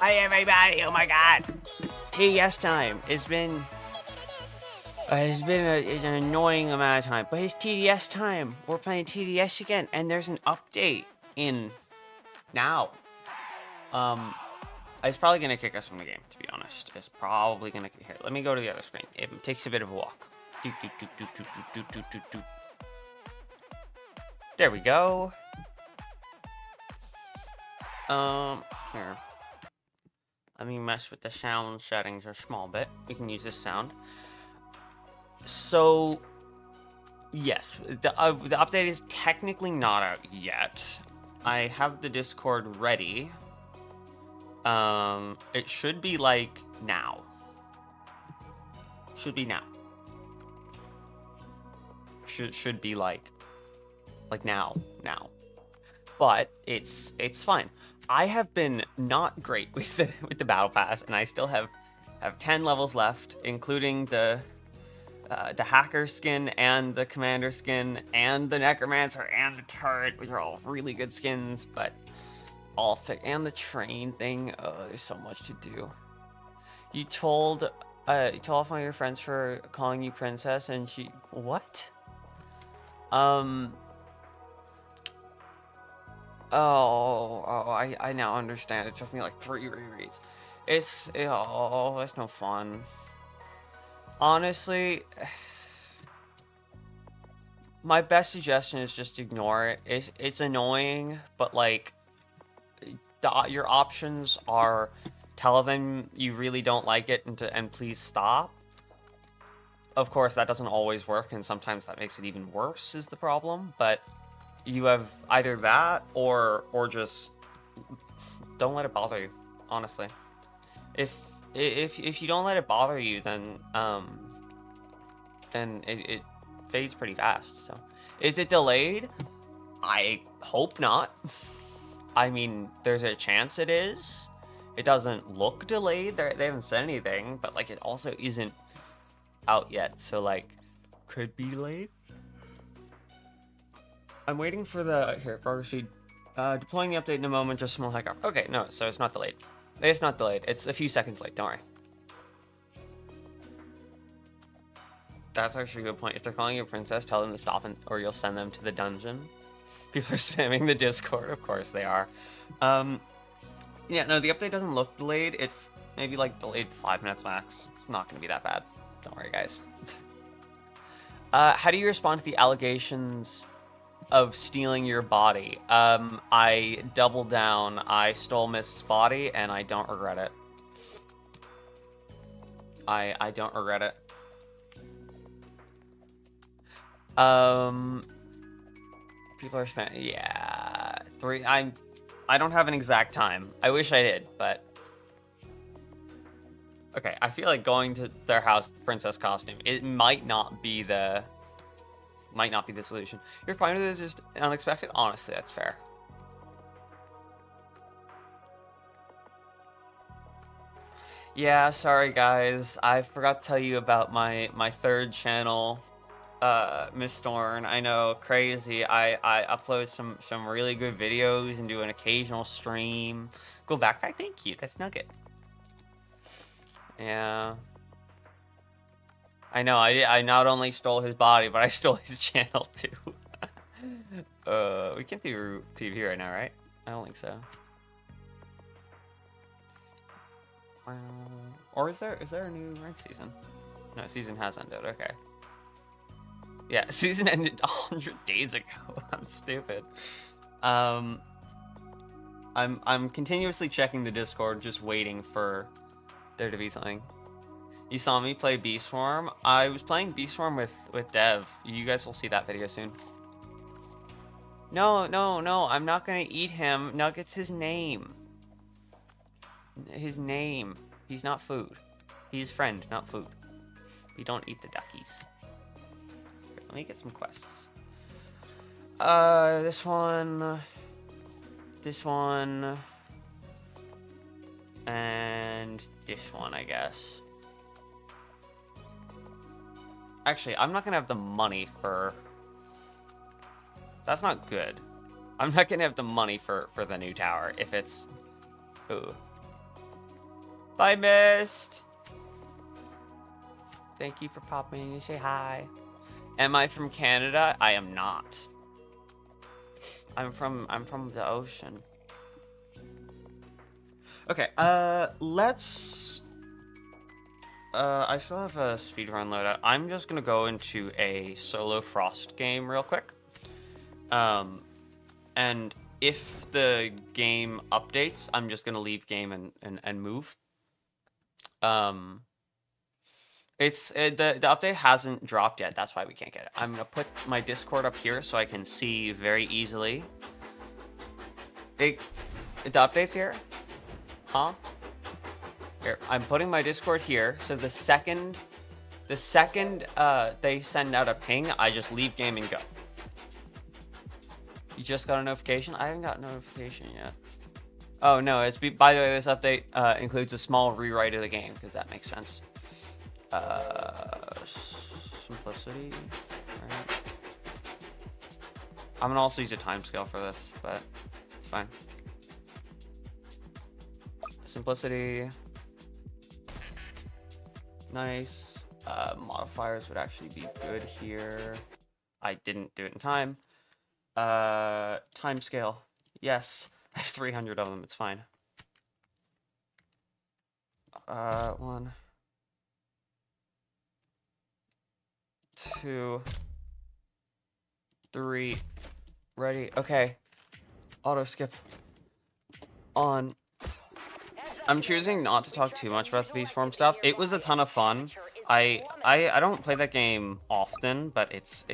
Hi everybody! Oh my god! TDS time. It's been it's an annoying amount of time, but it's TDS time. We're playing TDS again, and there's an update in now. It's probably gonna kick us from the game, to be honest. It's probably gonna here. Let me go to the other screen. It takes a bit of a walk. There we go. Here. Let me mess with the sound settings a small bit. We can use this sound. So, yes, the update is technically not out yet. I have the Discord ready. It should be like now. Should be now. Should be like now. But it's fine. I have been not great with the battle pass, and I still have 10 levels left, including the hacker skin and the commander skin and the necromancer and the turret, which are all really good skins, but all thick. And the train thing. Oh, there's so much to do. You told off one of your friends for calling you princess, and she what? I now understand. It took me like 3 rereads. It's no fun. Honestly, my best suggestion is just ignore it. It's annoying, but like, your options are tell them you really don't like it and please stop. Of course, that doesn't always work, and sometimes that makes it even worse is the problem, but you have either that or just don't let it bother you, honestly. If you don't let it bother you, then it fades pretty fast. So, is it delayed? I hope not. I mean, there's a chance it is. It doesn't look delayed. They haven't said anything, but like it also isn't out yet, so like could be delayed. I'm waiting for the progress feed. Deploying the update in a moment. Just small hiccup. Okay, no, so it's not delayed. It's not delayed. It's a few seconds late. Don't worry. That's actually a good point. If they're calling you a princess, tell them to stop, or you'll send them to the dungeon. People are spamming the Discord. Of course they are. Yeah, no, the update doesn't look delayed. It's maybe like delayed 5 minutes max. It's not going to be that bad. Don't worry, guys. How do you respond to the allegations of stealing your body? I doubled down. I stole Mist's body, and I don't regret it. I don't regret it. People are spending, yeah, 3. I don't have an exact time. I wish I did, but okay. I feel like going to their house, the princess costume, it might not be the solution. You're fine with it, it's just unexpected. Honestly, that's fair. Yeah, sorry guys. I forgot to tell you about my 3rd channel, Miss Thorn. I know, crazy. I upload some really good videos and do an occasional stream. Go backpack, thank you. That's Nugget. Yeah. I know, I not only stole his body, but I stole his channel too. We can't do PvP right now, right? I don't think so. Or is there a new ranked season? No, season has ended. Okay. Yeah, season ended 100 days ago. I'm stupid. I'm continuously checking the Discord, just waiting for there to be something. You saw me play Beast Swarm. I was playing Beast Swarm with Dev. You guys will see that video soon. No, I'm not gonna eat him. Nugget's his name. His name. He's not food. He's friend, not food. We don't eat the duckies. Okay, let me get some quests. This one, and this one, I guess. Actually, I'm not gonna have the money for... That's not good. I'm not gonna have the money for the new tower if it's... Ooh. Bye, Mist. Thank you for popping in to say hi. Am I from Canada? I am not. I'm from the ocean. Okay, let's... I still have a speedrun loadout. I'm just gonna go into a solo Frost game real quick. And if the game updates, I'm just gonna leave game and move. The update hasn't dropped yet. That's why we can't get it. I'm gonna put my Discord up here so I can see very easily. The update's here, huh? Here, I'm putting my Discord here. So the second they send out a ping, I just leave game and go. You just got a notification? I haven't got a notification yet. Oh no, by the way, this update includes a small rewrite of the game, because that makes sense. Simplicity. Right. I'm gonna also use a timescale for this, but it's fine. Simplicity. Nice. Modifiers would actually be good here. I didn't do it in time. Timescale. Yes. I have 300 of them. It's fine. 1, 2, 3. Ready. Okay. Auto skip. On. I'm choosing not to talk too much about the Beast Form stuff. It was a ton of fun. I don't play that game often, but it's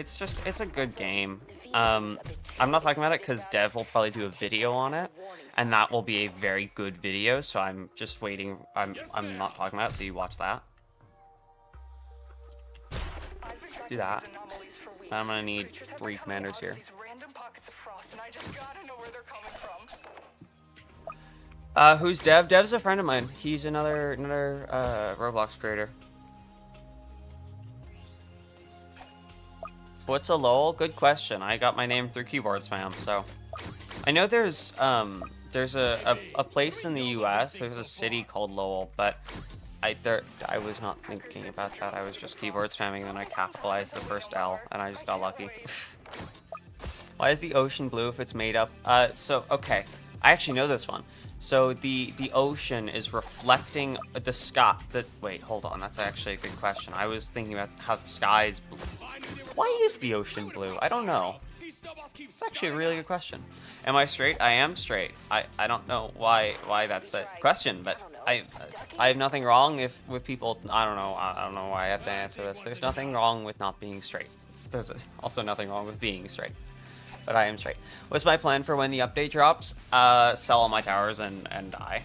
a good game. I'm not talking about it because Dev will probably do a video on it, and that will be a very good video. So I'm just waiting. I'm not talking about it, so you watch that. Do that. I'm gonna need 3 commanders here. Who's Dev? Dev's a friend of mine. He's another Roblox creator. What's a Lowell? Good question. I got my name through keyboard spam, so I know there's a place in the U.S. There's a city called Lowell, but I was not thinking about that. I was just keyboard spamming, and I capitalized the first L, and I just got lucky. Why is the ocean blue if it's made up? So okay, I actually know this one. So the ocean is reflecting the sky. Wait, hold on. That's actually a good question. I was thinking about how the sky is blue. Why is the ocean blue? I don't know. It's actually a really good question. Am I straight? I am straight. I don't know why that's a question, but I have nothing wrong with people. I don't know why I have to answer this. There's nothing wrong with not being straight. There's also nothing wrong with being straight. But I am straight. What's my plan for when the update drops? Sell all my towers and die.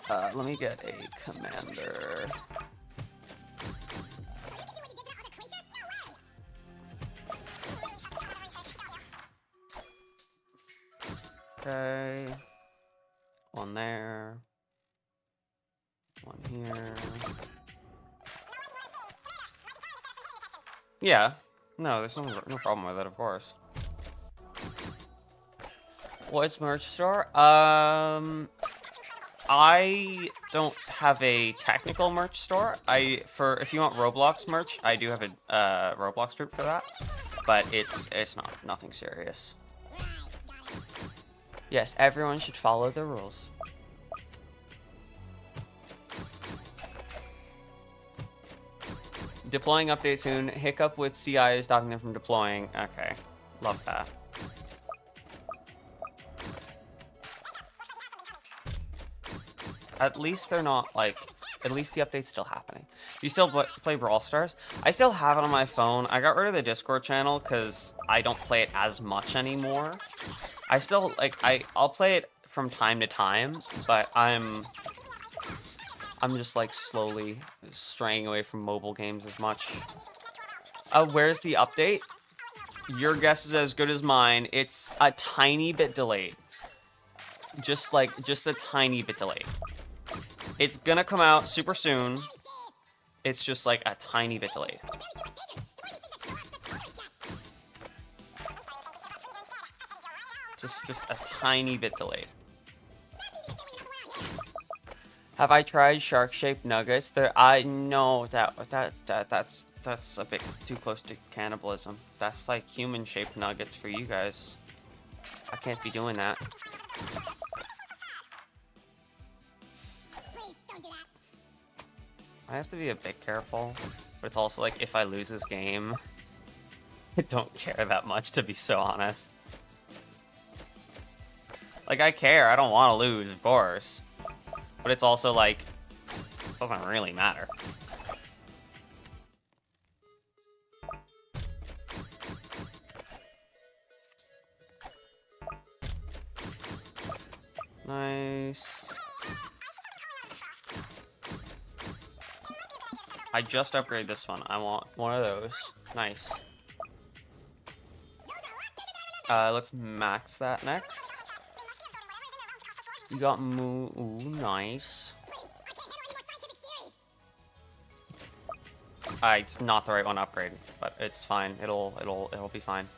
Let me get a commander. Okay. 1 there. 1 here. Yeah. No, there's no problem with it, of course. What's merch store? I don't have a technical merch store. If you want Roblox merch, I do have a Roblox group for that, but it's nothing serious. Yes, everyone should follow the rules. Deploying update soon. Hiccup with CI is stopping them from deploying. Okay, love that. At least they're not like. At least the update's still happening. You still play Brawl Stars? I still have it on my phone. I got rid of the Discord channel because I don't play it as much anymore. I still I'll play it from time to time, but I'm just like slowly straying away from mobile games as much. Where's the update? Your guess is as good as mine. It's a tiny bit delayed. Just a tiny bit delayed. It's gonna come out super soon. It's just like a tiny bit delayed. Just a tiny bit delayed. Have I tried shark-shaped nuggets? I know that's a bit too close to cannibalism. That's like human-shaped nuggets for you guys. I can't be doing that. Please don't do that. I have to be a bit careful, but it's also like if I lose this game, I don't care that much, to be so honest. Like, I care. I don't want to lose, of course. But it's also like, it doesn't really matter. Nice. I just upgraded this one. I want one of those. Nice. Let's max that next. You got moo. Ooh, nice. It's not the right one to upgrade, but it's fine. It'll be fine.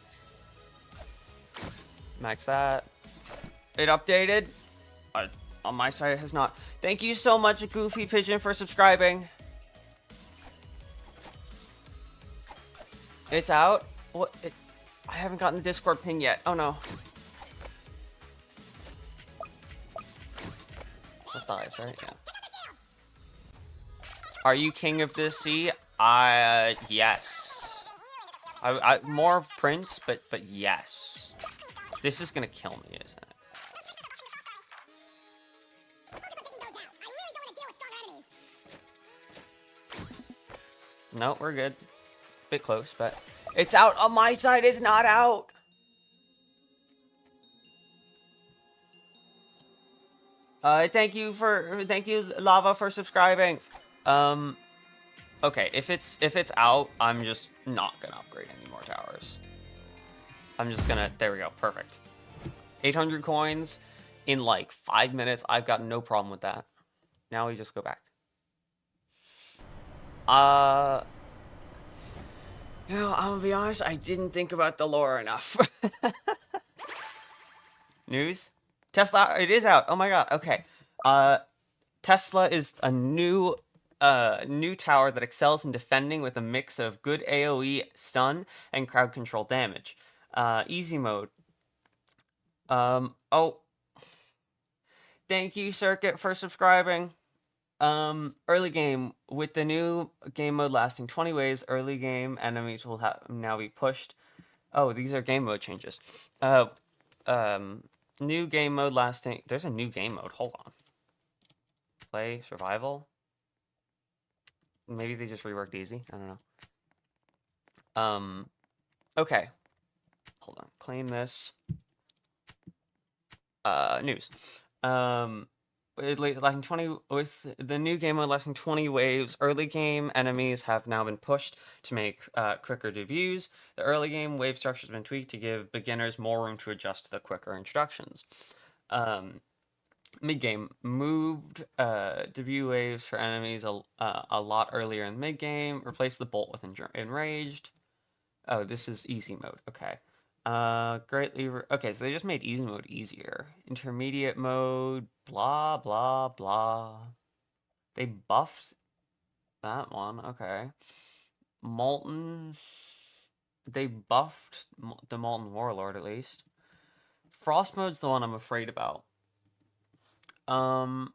Max that. It updated. On my side, it has not. Thank you so much, Goofy Pigeon, for subscribing. It's out. What? I haven't gotten the Discord ping yet. Oh no. Thighs, right? Yeah. Are you king of the sea? Yes. I more of Prince, but yes. This is gonna kill me, isn't it? No, we're good. Bit close, but it's out. On my side, it's not out. Thank you, Lava, for subscribing. Okay, if it's out, I'm just not gonna upgrade any more towers. I'm just gonna, there we go, perfect. 800 coins in like 5 minutes. I've got no problem with that. Now we just go back. You know, I'm gonna be honest, I didn't think about the lore enough. News? Tesla, it is out. Oh my god. Okay. Tesla is a new tower that excels in defending with a mix of good AoE stun and crowd control damage. Easy mode. Oh. Thank you, Circuit, for subscribing. Early game. With the new game mode lasting 20 waves, early game enemies will now be pushed. Oh, these are game mode changes. New game mode lasting... There's a new game mode. Hold on. Play survival. Maybe they just reworked easy. I don't know. Okay. Hold on. Claim this. News. Lasting 20 with the new game mode lasting 20 waves. Early game enemies have now been pushed to make quicker debuts. The early game wave structure has been tweaked to give beginners more room to adjust to the quicker introductions. Mid game moved debut waves for enemies a lot earlier in mid game. Replace the bolt with enraged. Oh, this is easy mode. Okay. Okay, so they just made easy mode easier. Intermediate mode, blah, blah, blah. They buffed that one, okay. Molten, they buffed the Molten Warlord, at least. Frost mode's the one I'm afraid about. Oh,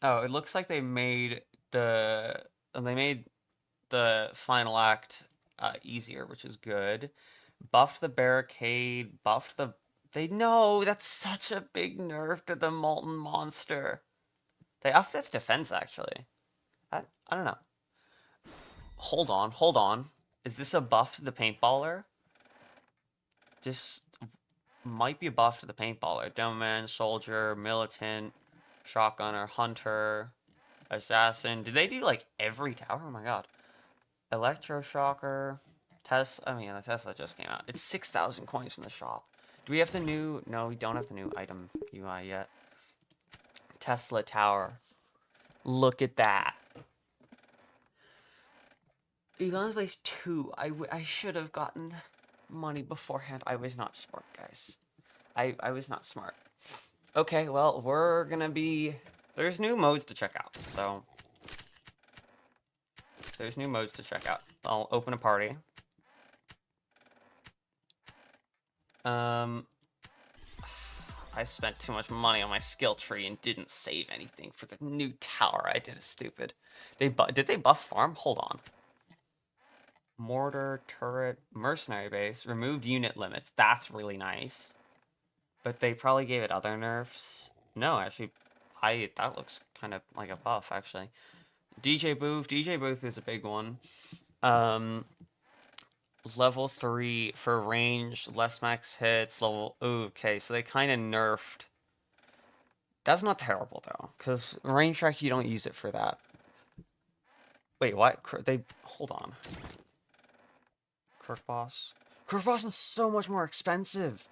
it looks like they made the final act easier, which is good. Buff the barricade, buff the... No, that's such a big nerf to the Molten Monster. They upped its defense, actually. I don't know. Hold on. Is this a buff to the Paintballer? This might be a buff to the Paintballer. Demoman, Soldier, Militant, Shotgunner, Hunter, Assassin. Did they do, like, every tower? Oh my god. Electroshocker... the Tesla just came out. It's 6,000 coins from the shop. Do we have the new... No, we don't have the new item UI yet. Tesla Tower. Look at that. You can only place 2. I should have gotten money beforehand. I was not smart, guys. I was not smart. Okay, well, we're gonna be... There's new modes to check out, so... There's new modes to check out. I'll open a party. I spent too much money on my skill tree and didn't save anything for the new tower. I did it stupid. Did they buff farm? Hold on. Mortar, turret, mercenary base, removed unit limits. That's really nice. But they probably gave it other nerfs. No, actually, that looks kind of like a buff, actually. DJ Booth is a big one. Level 3 for range, less max hits, level... Okay, so they kind of nerfed. That's not terrible, though, because range track, you don't use it for that. Wait, what? Hold on. Crook Boss? Crook Boss is so much more expensive!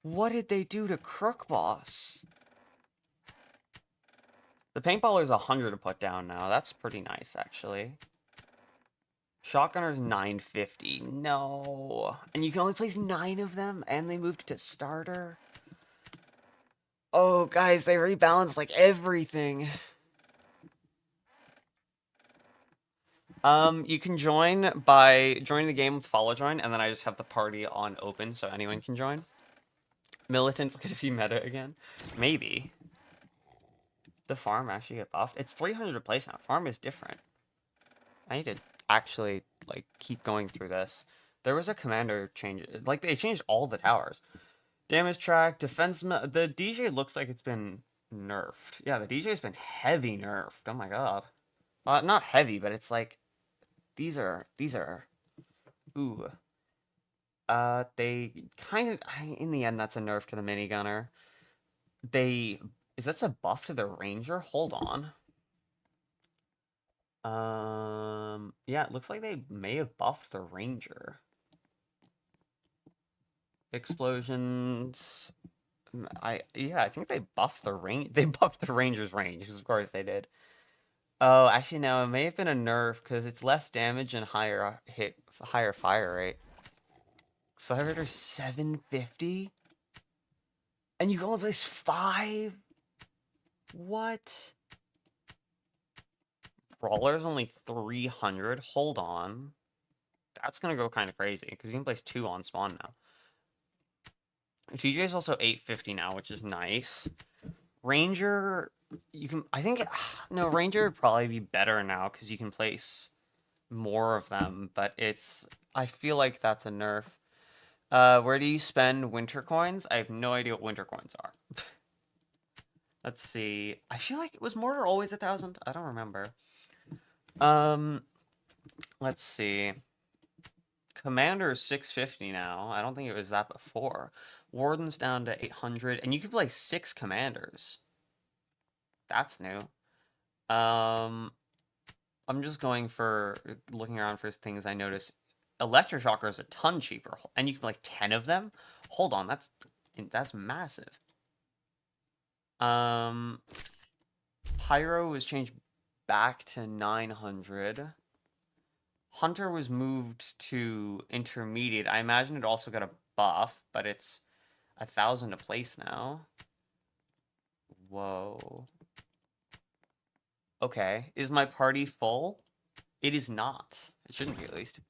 What did they do to Crook Boss? The paintballer is 100 to put down now. That's pretty nice, actually. Shotgunner's 950. No. And you can only place 9 of them, and they moved to starter. Oh, guys, they rebalanced, like, everything. You can join by joining the game with follow join, and then I just have the party on open so anyone can join. Militant's gonna be meta again. Maybe. The farm actually get buffed. It's 300 to place now. Farm is different. I need to actually, like, keep going through this. There was a commander change. Like, they changed all the towers. Damage track, defense... The DJ looks like it's been nerfed. Yeah, the DJ's been heavy nerfed. Oh my god. Not heavy, but it's like... These are... Ooh. They kind of... In the end, that's a nerf to the minigunner. Is that a buff to the ranger? Hold on. Yeah, it looks like they may have buffed the ranger. Explosions. I think they buffed the range. They buffed the ranger's range, because of course they did. Oh, actually no, it may have been a nerf because it's less damage and higher fire rate. Accelerator 750? And you can only place 5? What? Brawler's only 300? Hold on. That's gonna go kind of crazy, because you can place 2 on spawn now. TJ is also 850 now, which is nice. Ranger, you can... I think... No, Ranger would probably be better now, because you can place more of them, but it's... I feel like that's a nerf. Where do you spend winter coins? I have no idea what winter coins are. Let's see. I feel like... Was Mortar always 1,000? I don't remember. Let's see. Commander is 650 now. I don't think it was that before. Warden's down to 800, and you can play 6 commanders. That's new. I'm just looking around for things I notice. Electroshocker is a ton cheaper, and you can play 10 of them. Hold on, that's massive. Pyro was changed back to 900. Hunter was moved to intermediate. I imagine it also got a buff, but it's 1,000 to place now. Whoa. Okay, is my party full? It is not. It shouldn't be, at least.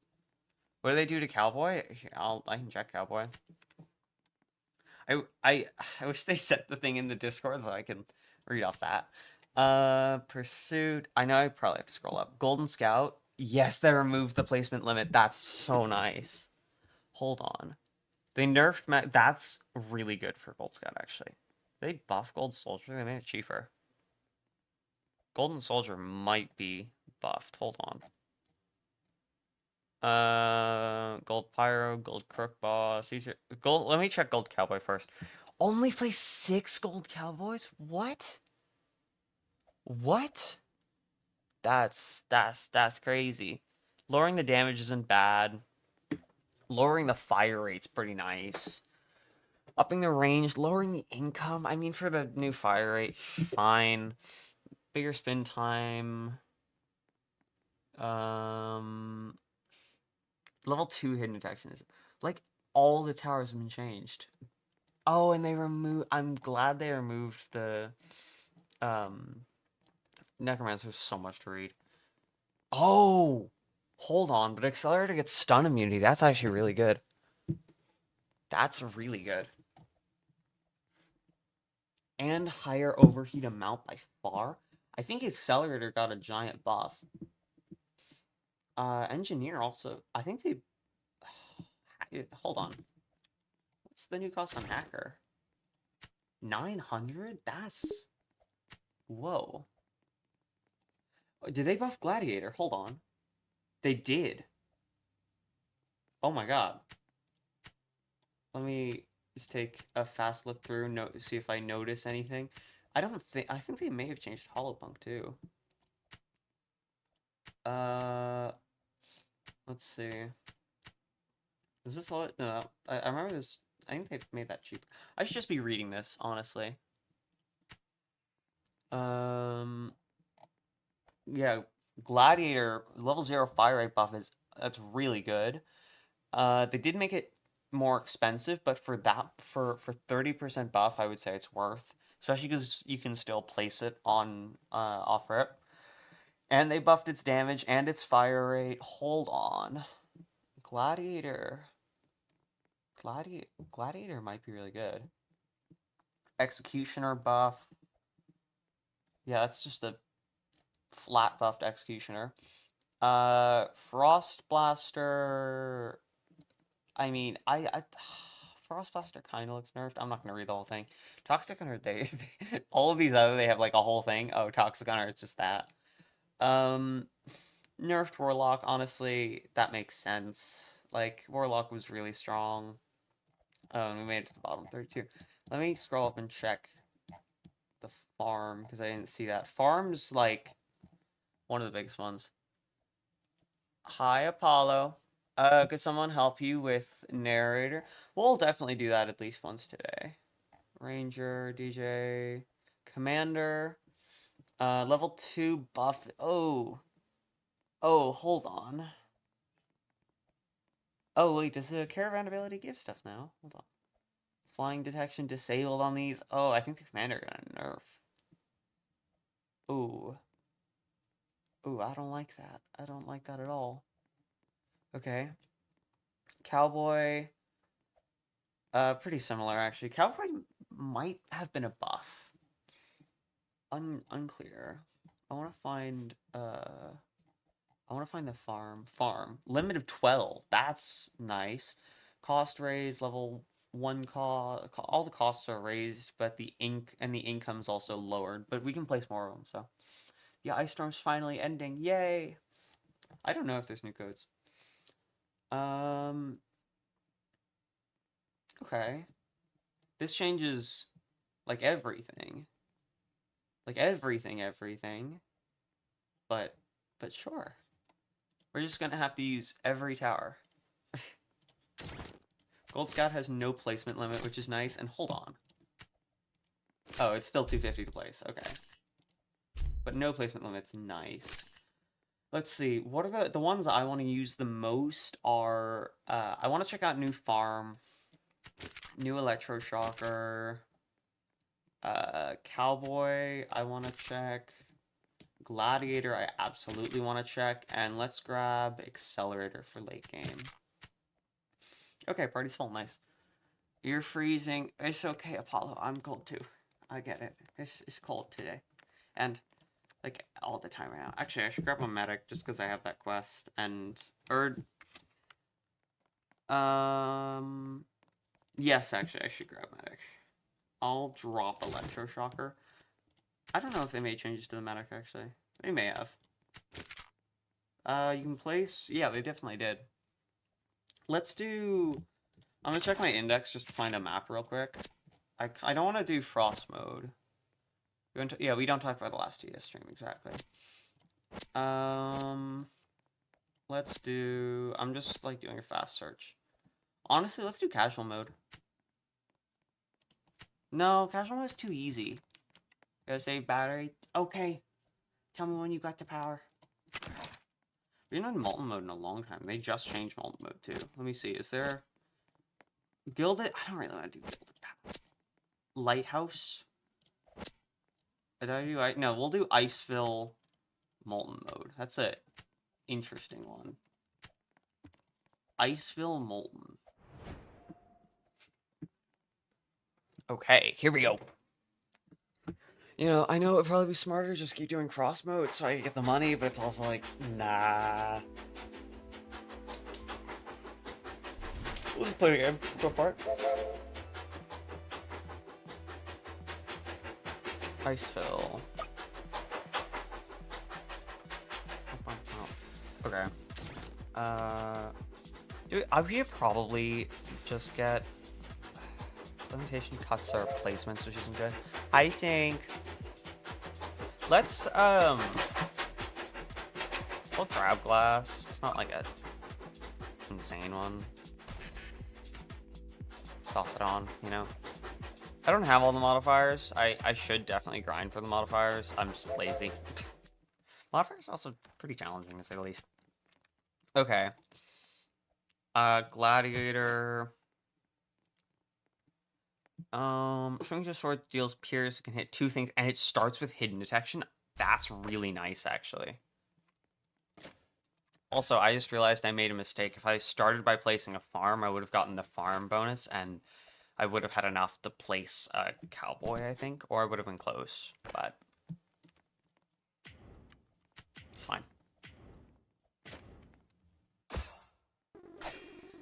What do they do to Cowboy? I can check Cowboy. I wish they set the thing in the Discord so I can read off that. Pursuit. I know I probably have to scroll up. Golden Scout. Yes, they removed the placement limit. That's so nice. Hold on. They nerfed... That's really good for Gold Scout, actually. They buff Gold Soldier? They made it cheaper. Golden Soldier might be buffed. Hold on. Gold Pyro, Gold Crook Boss. Let me check Gold Cowboy first. Only play 6 Gold Cowboys? What? What? That's crazy. Lowering the damage isn't bad. Lowering the fire rate's pretty nice. Upping the range, lowering the income. I mean, for the new fire rate, fine. Bigger spin time. Level 2 hidden detection is like all the towers have been changed. Oh, and they removed. I'm glad they removed the um Necromancer. So much to read. Oh, hold on, but Accelerator gets stun immunity. That's actually really good. That's really good. And higher overheat amount by far. I think Accelerator got a giant buff. Engineer also. I think they. Hold on. What's the new cost on Hacker? 900? That's. Whoa. Did they buff Gladiator? Hold on. They did. Oh my god. Let me just take a fast look through, see if I notice anything. I think they may have changed Holopunk too. Let's see. Is this all? No, I remember this. I think they made that cheap. I should just be reading this, honestly. Yeah, Gladiator level 0 fire rate buff that's really good. They did make it more expensive, but for 30% buff, I would say it's worth, especially because you can still place it on off rip. And they buffed its damage and its fire rate. Hold on, Gladiator. Gladiator might be really good. Executioner buff. Yeah, that's just a flat buffed Executioner. Frost Blaster. I mean, Frost Blaster kind of looks nerfed. I'm not gonna read the whole thing. Toxic on Earth, all of these other they have like a whole thing. Oh, Toxic on Earth, it's just that. Nerfed Warlock. Honestly, that makes sense. Like Warlock was really strong. We made it to the bottom 32. Let me scroll up and check the farm because I didn't see that. Farm's like one of the biggest ones. Hi, Apollo. Could someone help you with narrator? We'll definitely do that at least once today. Ranger, DJ, Commander, level 2 buff. Oh, hold on. Oh, wait, does the caravan ability give stuff now? Hold on. Flying detection disabled on these. Oh, I think the commander got a nerf. Ooh. Ooh, I don't like that. I don't like that at all. Okay. Cowboy. Pretty similar, actually. Cowboy might have been a buff. Unclear. I want to find the farm. Limit of 12. That's nice. Cost raised, level 1 cost. All the costs are raised, but the income's also lowered. But we can place more of them, so. The ice storm's finally ending. Yay! I don't know if there's new codes. Okay. This changes like everything. Like everything. But sure. We're just gonna have to use every tower. Gold Scout has no placement limit, which is nice. And hold on. Oh, it's still 250 to place. Okay. But no placement limit's nice. Let's see. What are the ones I want to use the most are... I want to check out new farm. New electroshocker. Cowboy, I want to check. Gladiator, I absolutely want to check. And let's grab Accelerator for late game. Okay, party's full. Nice. You're freezing. It's okay, Apollo. I'm cold too. I get it. It's cold today. And, like, all the time right now. Actually, I should grab a medic just because I have that quest. And, yes, actually, I should grab medic. I'll drop Electroshocker. I don't know if they made changes to the medic, actually. They may have. You can place... Yeah, they definitely did. Let's do... I'm gonna check my index just to find a map real quick. I don't want to do Frost mode. Yeah, we don't talk about the last TS stream, exactly. Let's do... I'm just, like, doing a fast search. Honestly, let's do casual mode. No, casual mode is too easy. Gotta save battery. Okay. Tell me when you got the power. We've been in molten mode in a long time. They just changed molten mode too. Let me see. Is there gilded? I don't really want to do gilded path. Lighthouse. Did I do no? We'll do Icefill molten mode. That's a interesting one. Icefill molten. Okay, here we go. You know, I know it would probably be smarter to just keep doing cross mode so I can get the money, but it's also like, nah. We'll just play the game. Go for it. Icefill. Okay. Dude, I would probably just get limitation cuts or placements, which isn't good. I think let's we'll grab glass. It's not like a insane one. Let's toss it on, you know. I don't have all the modifiers. I should definitely grind for the modifiers. I'm just lazy. Modifiers are also pretty challenging to say the least. Okay. Gladiator. Swing to sword deals pierce, can hit 2 things, and it starts with hidden detection. That's really nice, actually. Also, I just realized I made a mistake. If I started by placing a farm, I would have gotten the farm bonus, and I would have had enough to place a cowboy, I think, or I would have been close, but it's fine.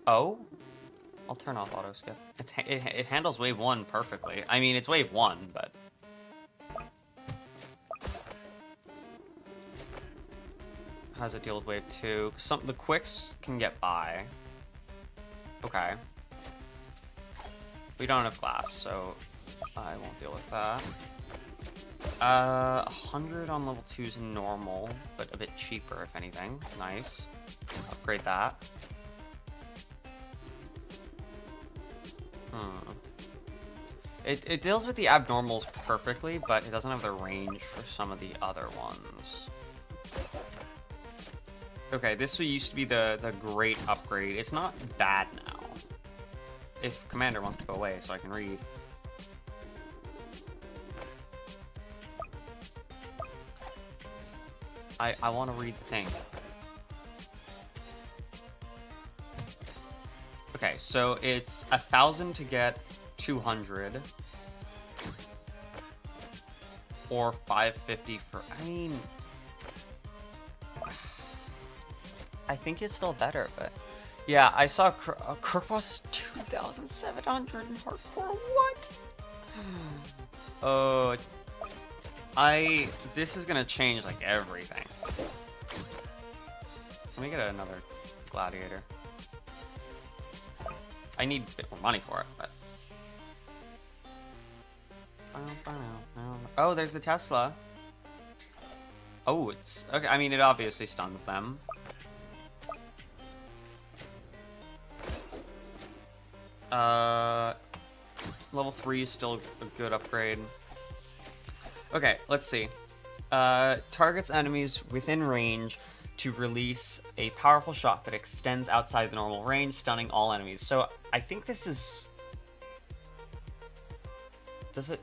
Oh? I'll turn off auto skip. It handles wave 1 perfectly. I mean, it's wave 1, but how does it deal with wave 2? The quicks can get by. Okay. We don't have glass, so I won't deal with that. 100 on level 2 is normal, but a bit cheaper, if anything. Nice. Upgrade that. It deals with the abnormals perfectly, but it doesn't have the range for some of the other ones. Okay, this used to be the great upgrade. It's not bad now. If Commander wants to go away so I can read. I want to read the thing. Okay, so it's 1,000 to get 200. Or 550 for, I mean, I think it's still better, but yeah, I saw Crook was 2,700 in hardcore. What? Oh, this is gonna change like everything. Let me get another gladiator. I need a bit more money for it, but. Oh, there's the Tesla. Oh, it's okay. I mean, it obviously stuns them. Level 3 is still a good upgrade. Okay, let's see. Targets enemies within range to release a powerful shot that extends outside the normal range, stunning all enemies. So I think this is. Does it?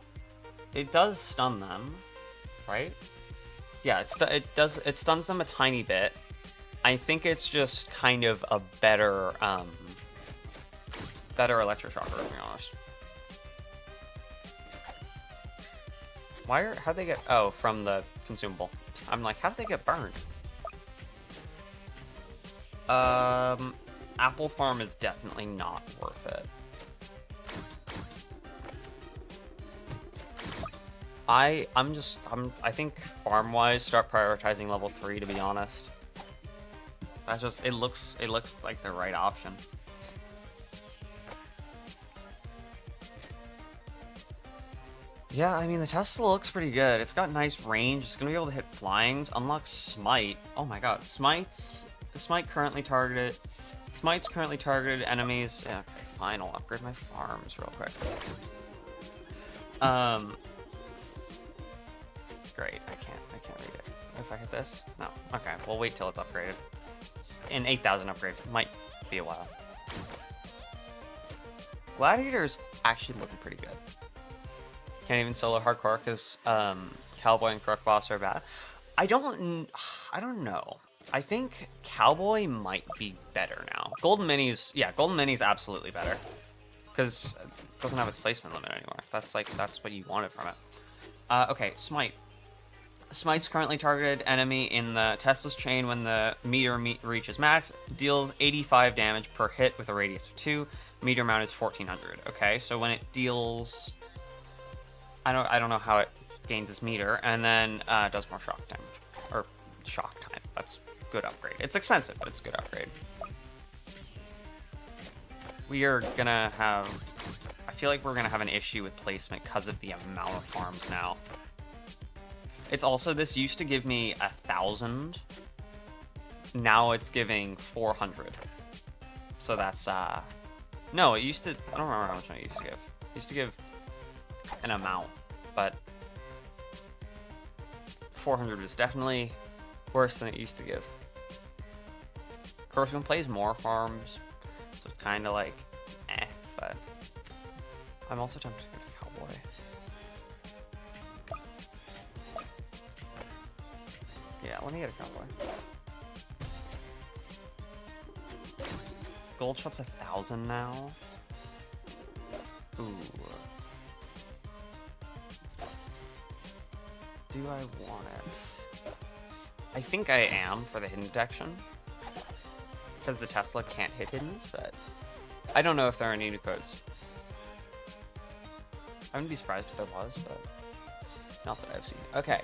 It does stun them, right? Yeah, it stuns them a tiny bit. I think it's just kind of a better electroshocker, to be honest. How'd they get, oh, from the consumable. I'm like, how did they get burned? Apple Farm is definitely not worth it. I think farm-wise, start prioritizing level 3, to be honest. That's just, it looks like the right option. Yeah, I mean, the Tesla looks pretty good. It's got nice range. It's gonna be able to hit flyings. Unlock Smite. Oh my god, Smite's currently targeted. Smite's currently targeted enemies. Yeah, okay, fine. I'll upgrade my farms real quick. Great. I can't read it. If I hit this, no. Okay, we'll wait till it's upgraded. An 8,000 upgrade might be a while. Gladiator's actually looking pretty good. Can't even solo hardcore because Cowboy and Crook Boss are bad. I don't know. I think Cowboy might be better now. Golden Mini's, yeah, Golden Mini's absolutely better because it doesn't have its placement limit anymore. That's what you wanted from it. Okay, Smite. Smite's currently targeted enemy in the Tesla's chain when the meter reaches max. Deals 85 damage per hit with a radius of 2. Meter amount is 1400. Okay, so when it deals, I don't know how it gains its meter, and then does more shock damage or shock time. That's good upgrade. It's expensive, but it's a good upgrade. We are gonna have, I feel like we're gonna have an issue with placement because of the amount of farms now. It's also, this used to give me 1,000. Now it's giving 400. So that's, no, it used to, I don't remember how much it used to give. It used to give an amount, but 400 was definitely worse than it used to give. Of course, one plays more farms, so it's kind of like, but I'm also tempted to give Cowboy. Yeah, let me get a Cowboy. Gold shot's 1,000 now. Ooh. Do I want it? I think I am for the hidden detection. Because the Tesla can't hit hiddens, but I don't know if there are any new codes. I wouldn't be surprised if there was, but not that I've seen. Okay.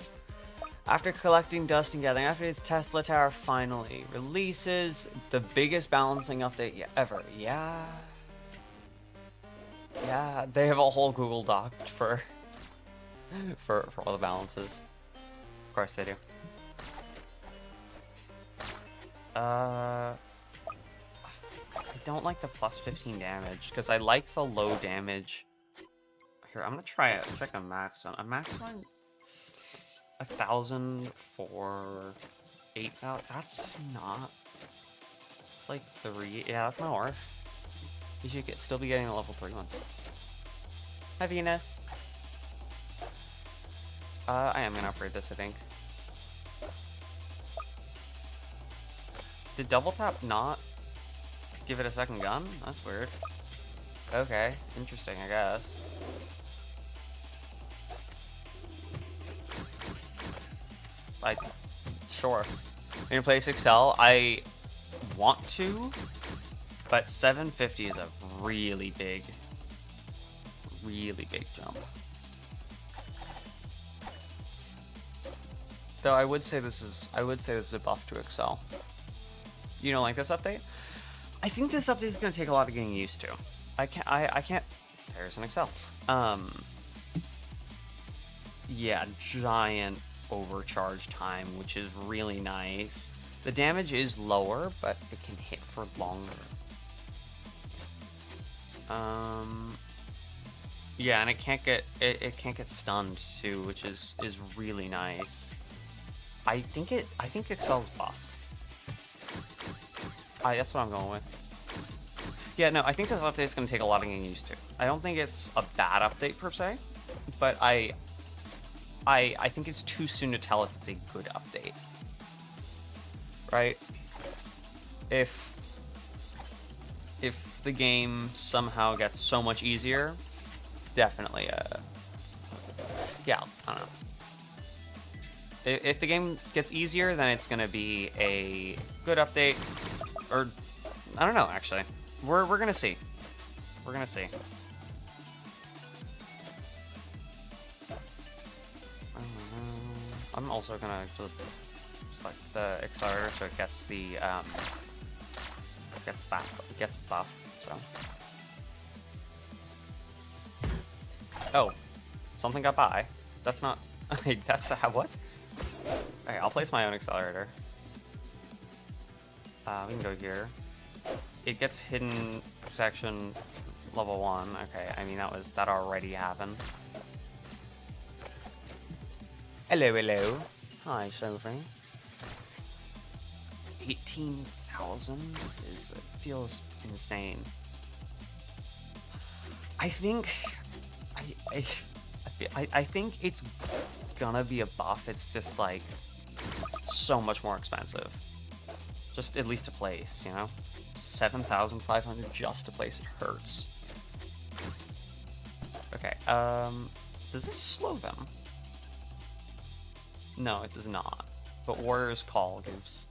After collecting dust and gathering updates, Tesla Tower finally releases the biggest balancing update ever. Yeah. Yeah, they have a whole Google Doc for all the balances. Of course they do. I don't like the plus 15 damage because I like the low damage. Here, I'm gonna try it. Check a max one. A max one. 1,000 for 8,000. That's just not. It's like 3. Yeah, that's not worth. You should still be getting the level 3 ones. Heaviness. I am gonna upgrade this, I think. Did double tap not give it a second gun? That's weird. Okay, interesting, I guess. Sure. In place Excel, I want to, but 750 is a really big jump. Though I would say this is a buff to Excel. You don't like this update? I think this update is going to take a lot of getting used to. I can't. There's an Excel. Yeah, giant overcharge time, which is really nice. The damage is lower, but it can hit for longer. Yeah, and it can't get stunned too, which is really nice. I think Excel's buffed. That's what I'm going with. Yeah, no, I think this update is going to take a lot of getting used to. I don't think it's a bad update per se, but I think it's too soon to tell if it's a good update. Right? If the game somehow gets so much easier, definitely yeah, I don't know. If the game gets easier, then it's gonna be a good update, or I don't know. Actually, we're gonna see. We're gonna see. I'm also gonna just select the accelerator so it gets the gets the buff. So. Oh, something got by. That's not. That's what? Okay, I'll place my own accelerator. We can go here. It gets hidden section level 1. Okay, I mean that already happened. Hello. Hi, Sophie. 18,000. 7,000 is, it feels insane. I think, I think it's gonna be a buff. It's just like so much more expensive. Just at least to place, you know? 7,500 just to place, it hurts. Okay, does this slow them? No, it does not. But Warrior's Call gives...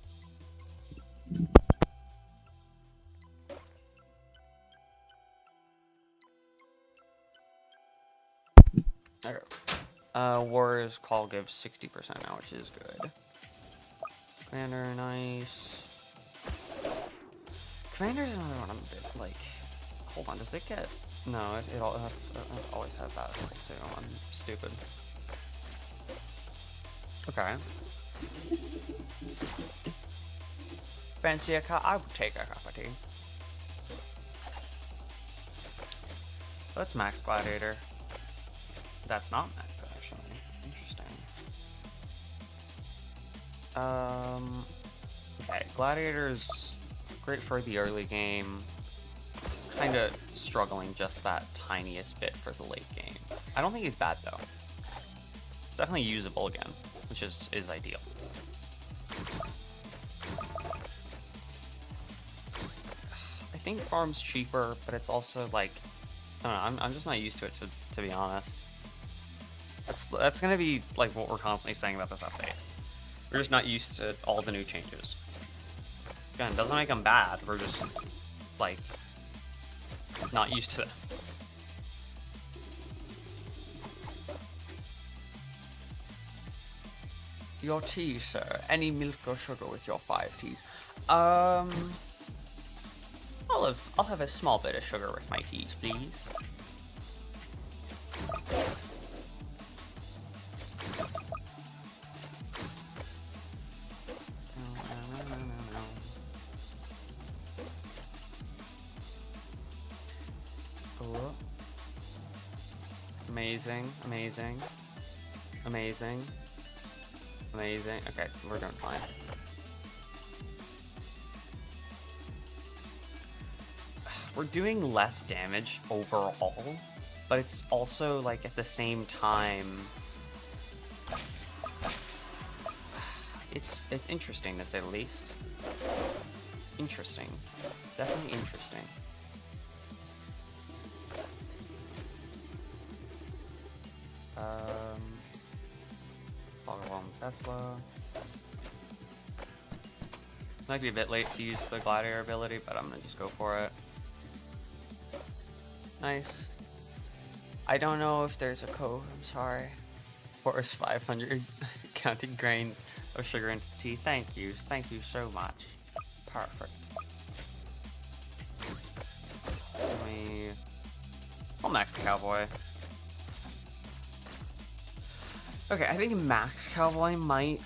There. Warrior's Call gives 60% now, which is good. Commander, nice. Commander's another one I'm a bit, like... Hold on, does it get... No, it always had that too. I'm stupid. Okay. Fancy a cup? I would take a cup of tea. Let's max Gladiator. That's not max, actually. Interesting. Okay, Gladiator's great for the early game. Kind of struggling just that tiniest bit for the late game. I don't think he's bad, though. It's definitely usable again, which is ideal. I think farm's cheaper, but it's also like, I don't know, I'm just not used to it, to be honest. That's gonna be like what we're constantly saying about this update. We're just not used to all the new changes. Again, it doesn't make them bad, we're just, like, not used to them. Your tea, sir. Any milk or sugar with your 5 teas? I'll have a small bit of sugar with my teas, please. Oh. Amazing, amazing, amazing, amazing. Okay, we're doing fine. We're doing less damage overall, but it's also like at the same time, it's interesting to say the least. Interesting, definitely interesting. Follow on Tesla. Might be a bit late to use the Gladiator ability, but I'm gonna just go for it. Nice. I don't know if there's a code, I'm sorry. Force 500 counting grains of sugar into the tea. Thank you so much. Perfect. I'll max the Cowboy. Okay, I think Max Cowboy might...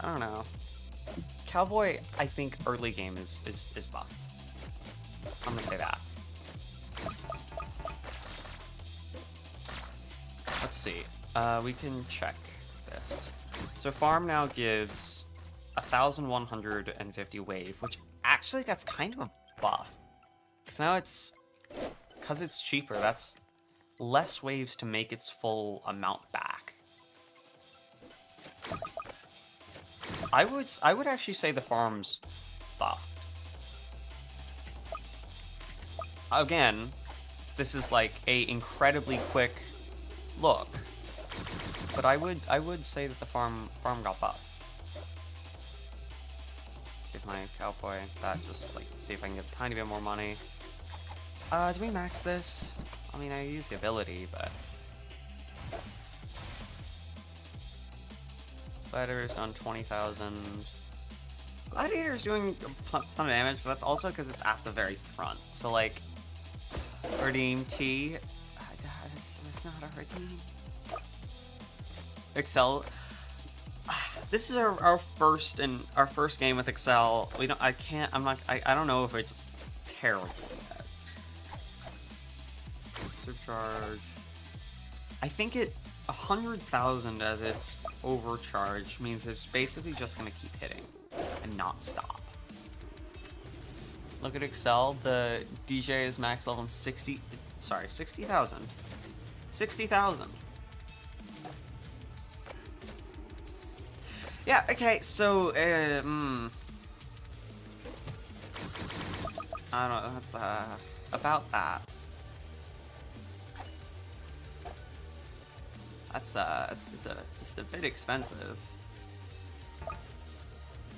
I don't know. Cowboy, I think early game is buffed. I'm gonna say that. Let's see. We can check this. So farm now gives 1,150 wave, which actually that's kind of a buff. Because now because it's cheaper, that's less waves to make its full amount back. I would actually say the farm's buffed. Again, this is like a incredibly quick look, but I would say that the farm got buffed. Give my Cowboy that, just like see if I can get a tiny bit more money. Do we max this? I mean, I use the ability, but Gladiator's done 20,000. Gladiator's doing a ton of damage, but that's also because it's at the very front. So like, redeem T. It's not a redeem. Excel. This is our first game with Excel. I don't know if it's terrible yet. Surcharge. I think 100,000 as its overcharge means it's basically just gonna keep hitting and not stop. Look at Excel. The DJ is max level 60. Sorry, 60,000. 60,000. Yeah. Okay. So, I don't know. That's about that. That's just a bit expensive.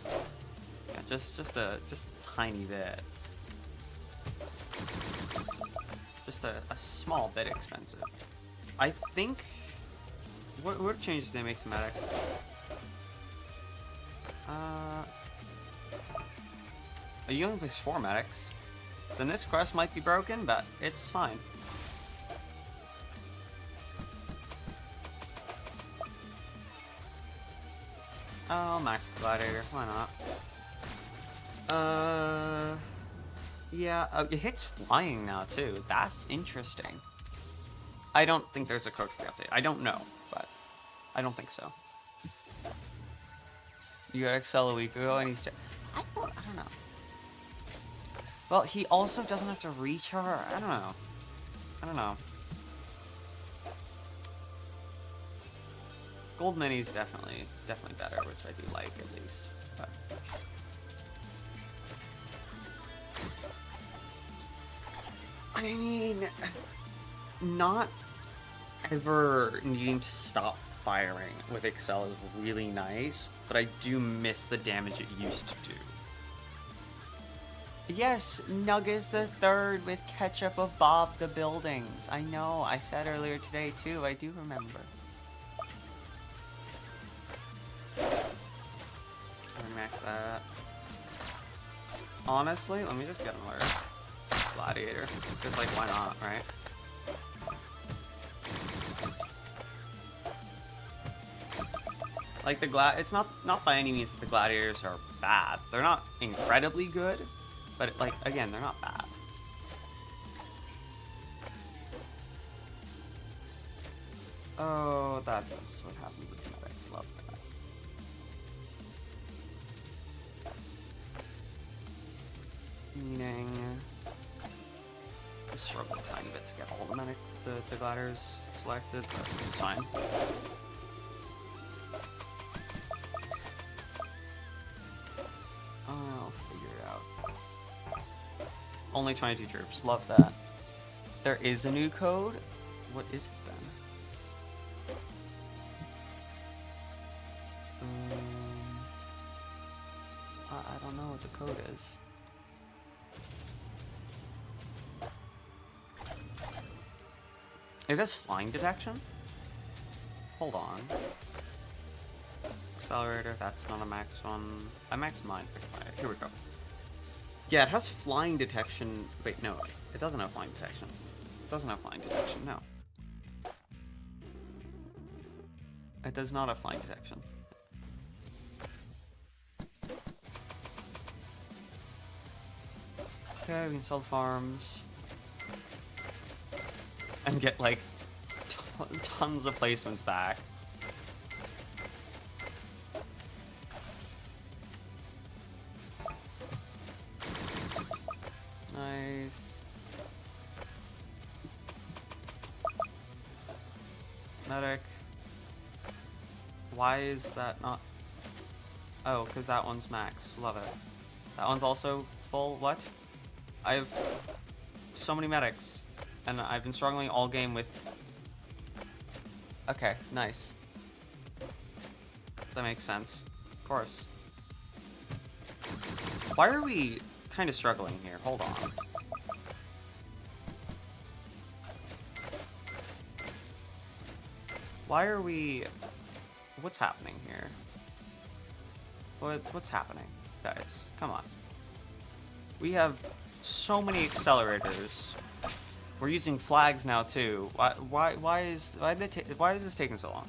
Yeah, just a tiny bit. Just a small bit expensive. I think. What changes they make to medic? You only place 4 medics. Then this quest might be broken, but it's fine. Oh, max gladiator. Why not? Yeah. It hits flying now too. That's interesting. I don't think there's a code for the update. I don't know, but I don't think so. You got Excel a week ago, and he's. I don't know. Well, he also doesn't have to recharge. I don't know. Gold Mini's definitely better, which I do like at least. But. I mean, not ever needing to stop firing with Excel is really nice, but I do miss the damage it used to do. Yes, Nuggets the Third with ketchup of Bob the Buildings. I know, I said earlier today too, I do remember. Max that. Honestly, let me just get another gladiator. Just like, why not, right? Like it's not by any means that the gladiators are bad. They're not incredibly good, but like again, they're not bad. Oh, that's what happened with the medics. Love that. Meaning, I struggled a tiny bit to get all the gliders selected, but it's fine. I'll figure it out. Only 22 troops. Love that. There is a new code. What is it then? I don't know what the code is. Is this flying detection? Hold on. Accelerator, that's not a max one. I maxed mine. Here we go. Yeah, it has flying detection. Wait, no. It doesn't have flying detection. It doesn't have flying detection, no. It does not have flying detection. Okay, we can sell farms. And get, like, tons of placements back. Nice. Medic. Why is that not... Oh, because that one's max. Love it. That one's also full. What? I have so many medics. And I've been struggling all game with... Okay, nice. That makes sense. Of course. Why are we kind of struggling here? Hold on. Why are we... What's happening here? What's happening? Guys, come on. We have so many accelerators. We're using flags now too. Why is this taking so long?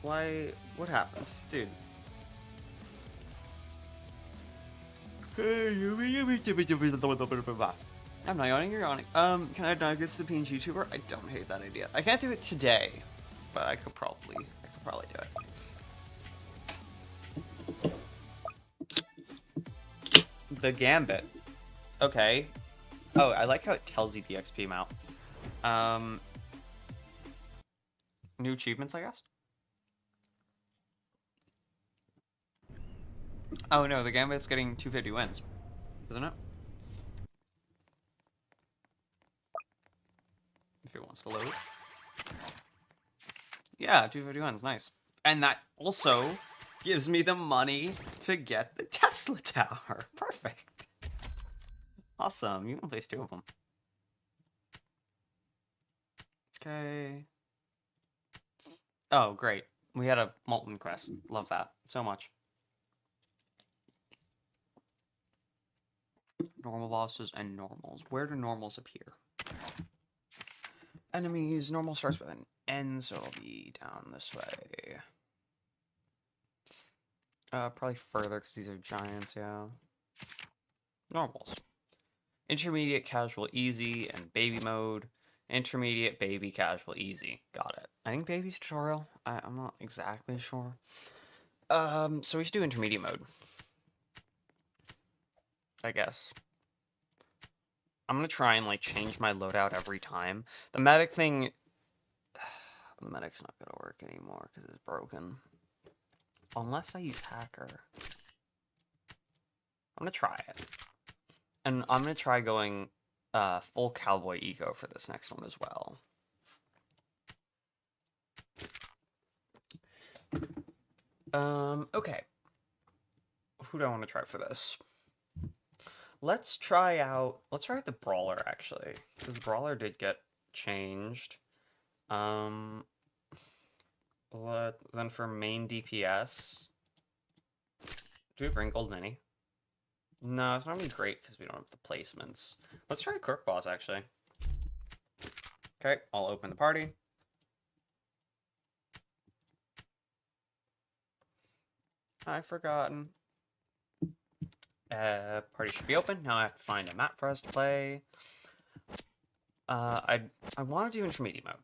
Why? What happened, dude? I'm not yawning. You're yawning. Can I nuggets the PNG YouTuber? I don't hate that idea. I can't do it today, but I could probably do it. The Gambit. Okay. Oh, I like how it tells you the XP amount. New achievements, I guess? Oh no, the Gambit's getting 250 wins, isn't it? If it wants to load. Yeah, 250 wins, nice. And that also gives me the money to get the Tesla Tower. Perfect. Awesome, you can place 2 of them. Okay. Oh, great. We had a Molten Crest. Love that so much. Normal bosses and normals. Where do normals appear? Enemies. Normal starts with an N, so it'll be down this way. Probably further because these are giants, yeah. Normals. Intermediate, casual, easy, and baby mode. Intermediate, baby, casual, easy. Got it. I think baby's tutorial. I'm not exactly sure. So we should do intermediate mode, I guess. I'm gonna try and like change my loadout every time. The medic thing, the medic's not gonna work anymore because it's broken. Unless I use hacker. I'm gonna try it. And I'm gonna try going full cowboy eco for this next one as well. Okay. Who do I want to try for this? Let's try the brawler actually, because the brawler did get changed. Then for main DPS, do we bring gold mini? No, it's not gonna be great because we don't have the placements. Let's try Crook Boss actually. Okay, I'll open the party. I've forgotten. Party should be open. Now I have to find a map for us to play. I want to do intermediate mode.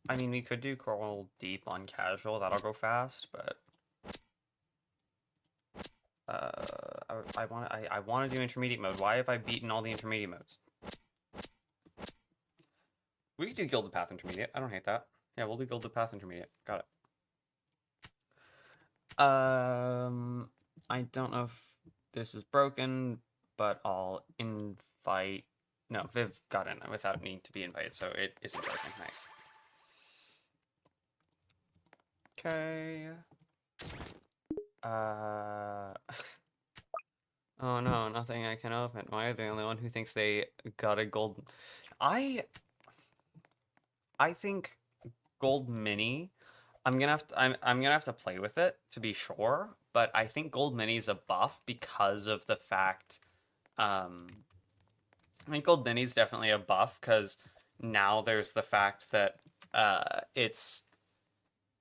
I mean, we could do Coral Deep on casual. That'll go fast, but I want to do intermediate mode. Why have I beaten all the intermediate modes? We could do Gilded Path Intermediate. I don't hate that. Yeah, we'll do Gilded Path Intermediate. Got it. I don't know if this is broken, but I'll invite. No, Viv got in without needing to be invited, so it isn't broken. Nice. Okay. Oh no, nothing I can open. Why are they the only one who thinks they got a gold? I think gold mini. I'm gonna have to play with it to be sure, but I think gold mini is a buff because of the fact. I think gold mini is definitely a buff because now there's the fact that it's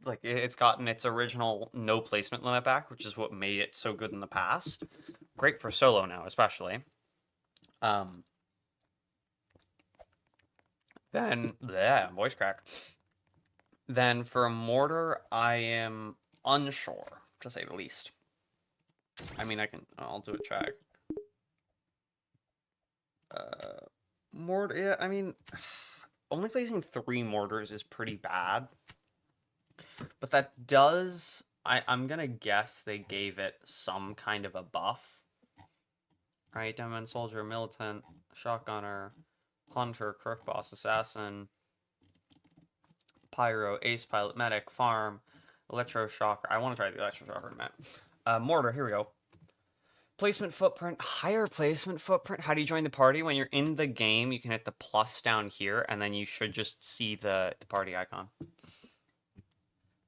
like it's gotten its original no placement limit back, which is what made it so good in the past. Great for solo now, especially. Then voice crack. Then for mortar, I am unsure, to say the least. I mean, I'll do a check. Mortar, yeah, I mean, only placing 3 mortars is pretty bad. But that does, I'm gonna guess they gave it some kind of a buff. Right, Diamond Soldier, Militant, Shotgunner, Hunter, Crook Boss, Assassin, Pyro, Ace Pilot, Medic, Farm, Electroshocker. I want to try the Electroshocker in a minute. Mortar, here we go. Placement footprint, higher placement footprint. How do you join the party? When you're in the game, you can hit the plus down here, and then you should just see the party icon.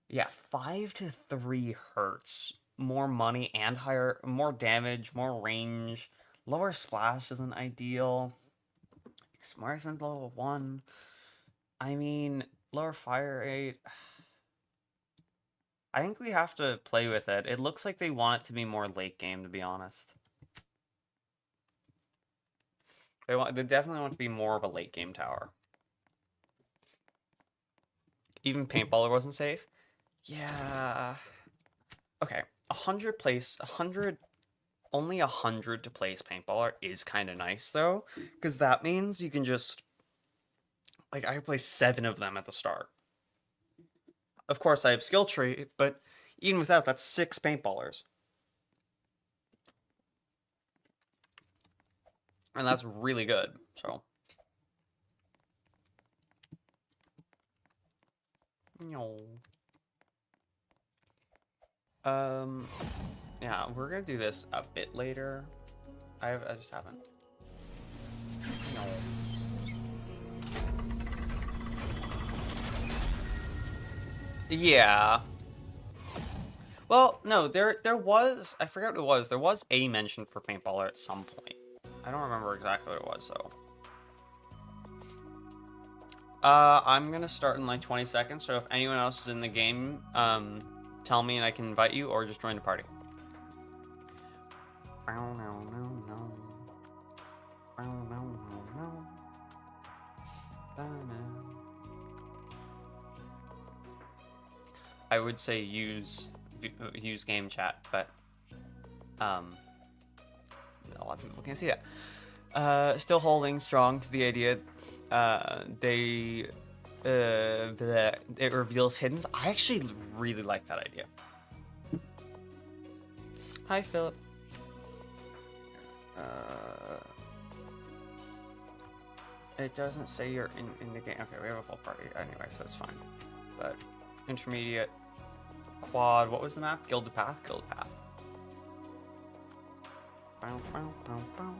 Yeah, 5 to 3 hurts. More money and higher, more damage, more range. Lower splash isn't ideal. Marksman's level 1. I mean, lower fire rate. I think we have to play with it. It looks like they want it to be more late game, to be honest. They definitely want to be more of a late game tower. Even Paintballer wasn't safe. Yeah. Okay, 100 only 100 to place paintballer is kind of nice though, because that means you can just, like, I can play 7 of them at the start. Of course, I have skill tree, but even without, that's 6 paintballers. And that's really good, so. No. Yeah, we're gonna do this a bit later. I just haven't. No. Yeah. Well, no, there was, I forget what it was. There was a mention for paintballer at some point. I don't remember exactly what it was, so. I'm gonna start in like 20 seconds, so if anyone else is in the game, tell me and I can invite you, or just join the party. I would say use game chat, but a lot of people can't see that. Still holding strong to the idea. It reveals hidden. I actually really like that idea. Hi, Philip. It doesn't say you're in the game. Okay, we have a full party anyway, so it's fine. But intermediate, quad. What was the map? Gilded Path. Gilded Path. Bow, bow, bow, bow.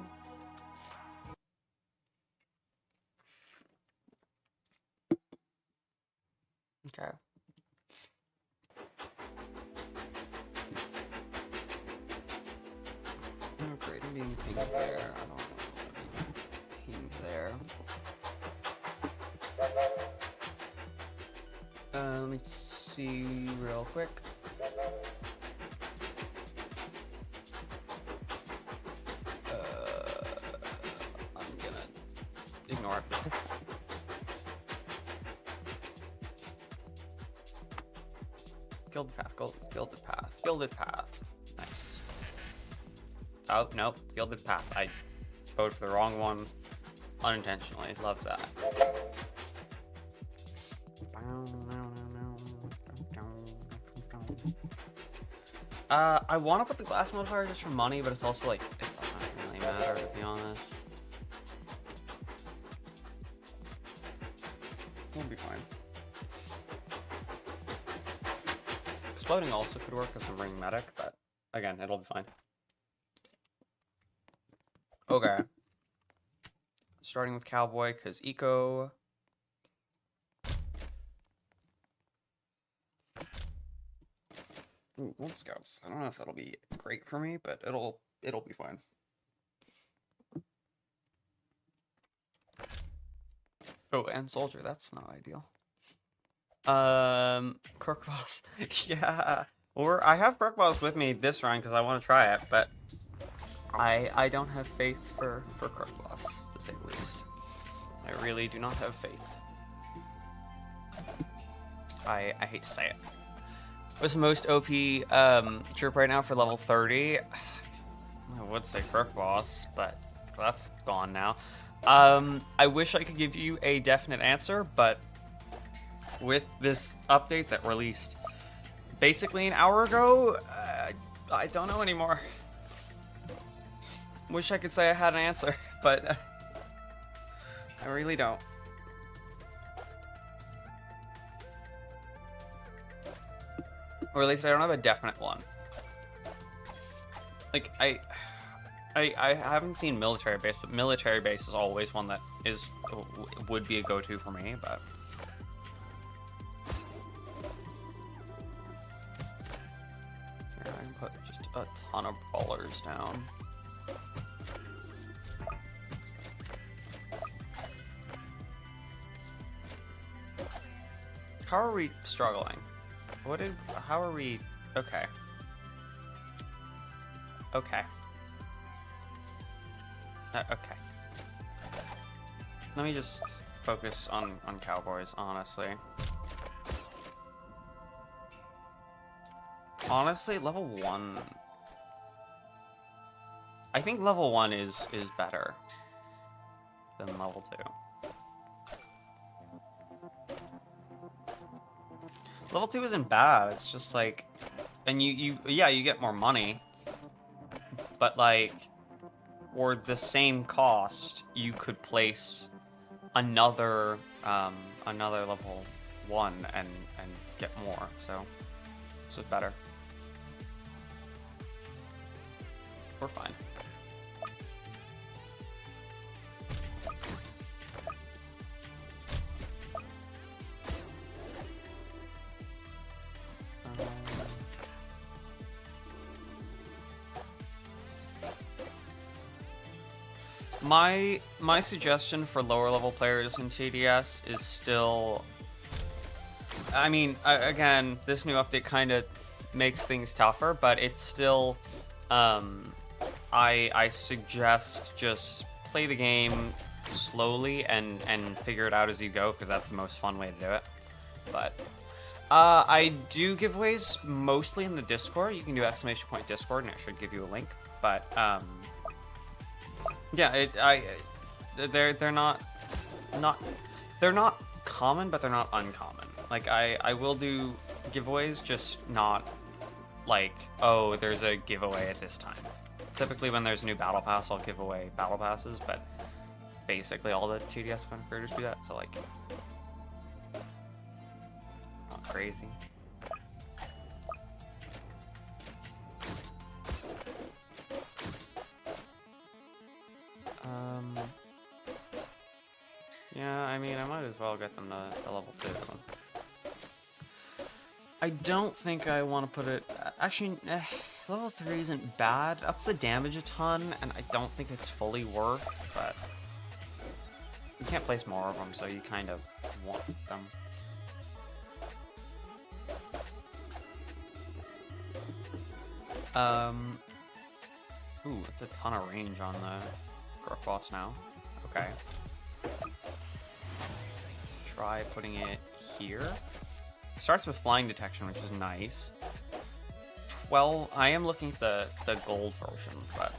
Okay. Oh, great, I'm being pinged there. I don't want to be pinged there. Let me see real quick. I'm gonna ignore it. Gilded Path, Gilded Path, Gilded Path. Nice. Oh, nope, Gilded Path. I voted for the wrong one unintentionally. Love that. I want to put the glass modifier just for money, but it's also like, it doesn't really matter, to be honest. We'll be fine. Exploding also could work as a ring medic, but again, it'll be fine. Okay. Starting with Cowboy, because Eco. Ooh, Wolf Scouts. I don't know if that'll be great for me, but it'll be fine. Oh, and Soldier. That's not ideal. Crookboss. Yeah. Or I have Crookboss with me this round because I want to try it, but I don't have faith for Crookboss, to say the least. I really do not have faith. I hate to say it. What's the most OP troop right now for level 30? I would say Crookboss, but that's gone now. I wish I could give you a definite answer, but with this update that released basically an hour ago, I don't know anymore. Wish I could say I had an answer, but I really don't. Or at least I don't have a definite one. Like, I haven't seen military base, but military base is always one that would be a go-to for me, but here, I can put just a ton of ballers down. How are we struggling? How are we? Okay. Okay. Okay. Let me just focus on Cowboys, honestly. Honestly, level 1. I think level 1 is better than level 2. Level 2 isn't bad. It's just like, and you get more money, but like, for the same cost, you could place another another level 1 and get more. So this is better. We're fine. My suggestion for lower level players in TDS is still, I mean, again, this new update kind of makes things tougher, but it's still, I suggest just play the game slowly and figure it out as you go, because that's the most fun way to do it. But I do giveaways mostly in the Discord. You can do !Discord, and it should give you a link. But yeah, they're not common, but they're not uncommon. Like I will do giveaways, just not like, oh, there's a giveaway at this time. Typically when there's a new battle pass, I'll give away battle passes, but basically all the TDS content creators do that, so like, not crazy. Yeah, I mean, I might as well get them to level 2. I don't think I want to put it... Actually, level 3 isn't bad. Ups the damage a ton, and I don't think it's fully worth, but... You can't place more of them, so you kind of want them. Ooh, that's a ton of range on the Crook boss now. Okay. Try putting it here. Starts with flying detection, which is nice. 12. I am looking at the gold version, but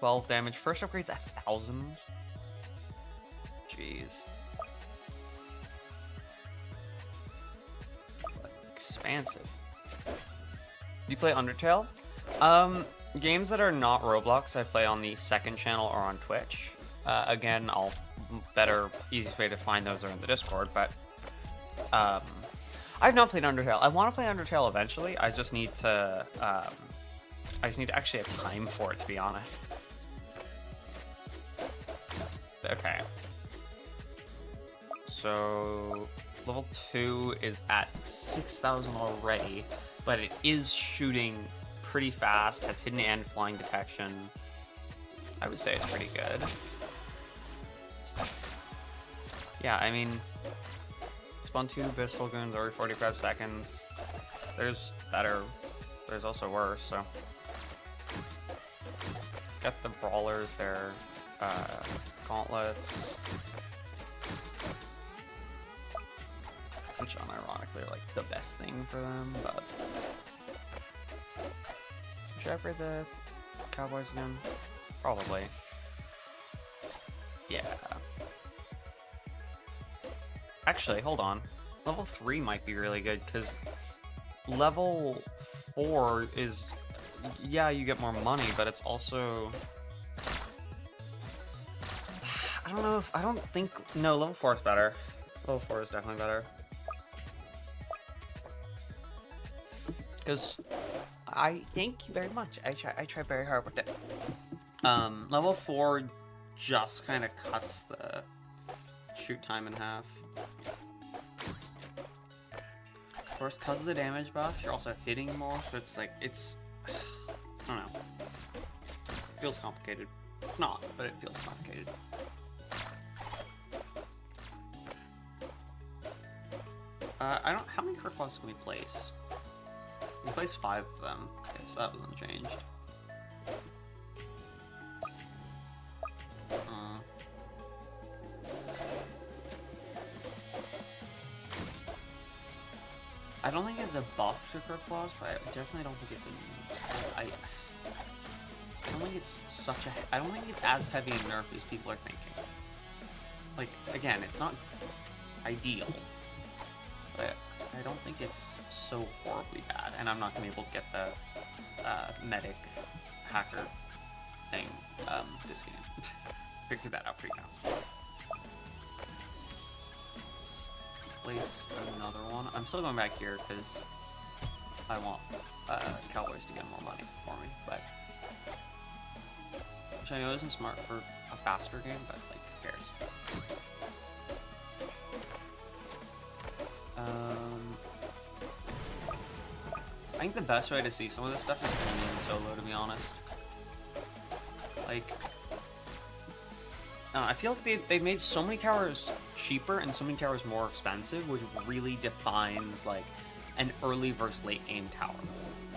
12 damage. First upgrade's 1,000. Jeez. It's like expansive. Do you play Undertale? Games that are not Roblox, I play on the second channel or on Twitch. Again, easiest way to find those are in the Discord, but I've not played Undertale. I want to play Undertale eventually. I just need to actually have time for it, to be honest. Okay. So level 2 is at 6,000 already, but it is shooting pretty fast, has hidden and flying detection. I would say it's pretty good. Yeah, I mean, spawn 2 Abyssal Goons every 45 seconds. There's better. There's also worse, so. Got the brawlers, their gauntlets. Which unironically are like the best thing for them, but. Should I upgrade the Cowboys again? Probably. Yeah. Actually, hold on. Level 3 might be really good, because level 4 is... Yeah, you get more money, but it's also... I don't know if... I don't think... No, level 4 is better. Level 4 is definitely better. Because... thank you very much. I try very hard with it. Level 4 just kind of cuts the shoot time in half. Of course, because of the damage buff, you're also hitting more, so it's like, it's... I don't know. It feels complicated. It's not, but it feels complicated. I don't... How many Crook bosses can we place? We placed 5 of them. Okay, so that was unchanged. I don't think it's a buff to Crook boss, but I definitely don't think it's a... I don't don't think it's I don't think it's as heavy a nerf as people are thinking. Like, again, it's not ideal, but I don't think it's so horribly bad, and I'm not gonna be able to get the medic hacker thing this game. Figured that out pretty fast. Place another one. I'm still going back here because I want Cowboys to get more money for me, but which I know isn't smart for a faster game, but like, who cares? I think the best way to see some of this stuff is going to be in solo, to be honest. Like, I feel like they've made so many towers cheaper and so many towers more expensive, which really defines, like, an early versus late game tower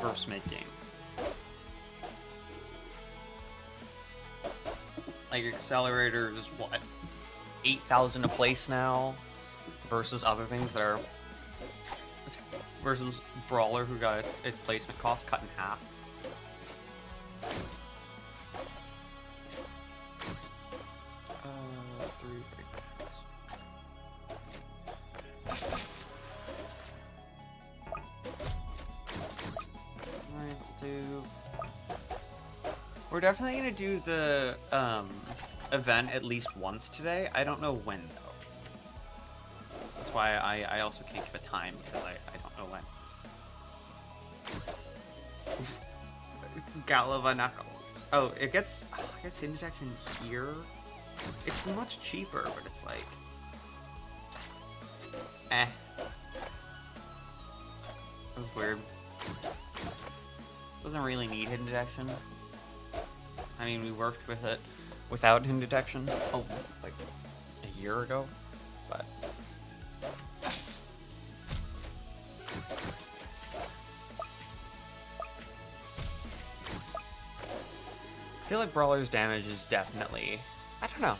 versus mid game. Like, Accelerator is, what, 8,000 a place now, versus other things that are... versus Brawler, who got its placement cost cut in half. We're definitely gonna do the event at least once today. I don't know when though. That's why I also can't give a time, because I don't know when. Galava Knuckles. Oh, it gets hidden detection here. It's much cheaper, but it's like, That was weird. Doesn't really need hidden detection. I mean, we worked with it without hidden detection, like a year ago, but I feel like Brawler's damage is definitely, I don't know.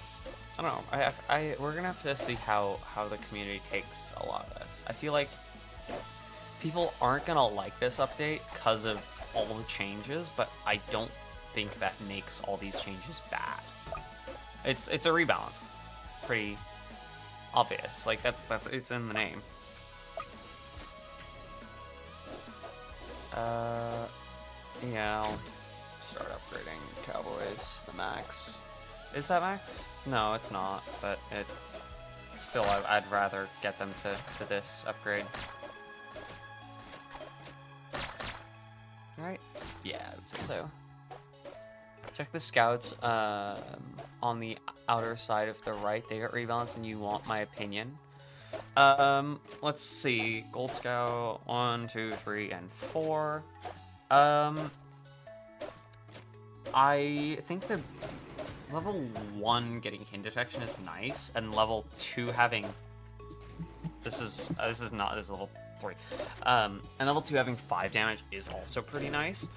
We're gonna have to see how the community takes a lot of this. I feel like people aren't gonna like this update because of all the changes, but I don't think that makes all these changes bad. It's a rebalance. Pretty obvious. Like that's it's in the name. Yeah, I'll start upgrading Cowboys to max. Is that max? No, it's not, but it still I'd rather get them to this upgrade. Alright. Yeah, I would say so. Check the scouts on the outer side of the right. They got rebalance and you want my opinion. Let's see. Gold Scout 1, 2, 3, and 4. I think the level 1 getting hidden detection is nice, and level 2 having this is level 3. And level 2 having 5 damage is also pretty nice.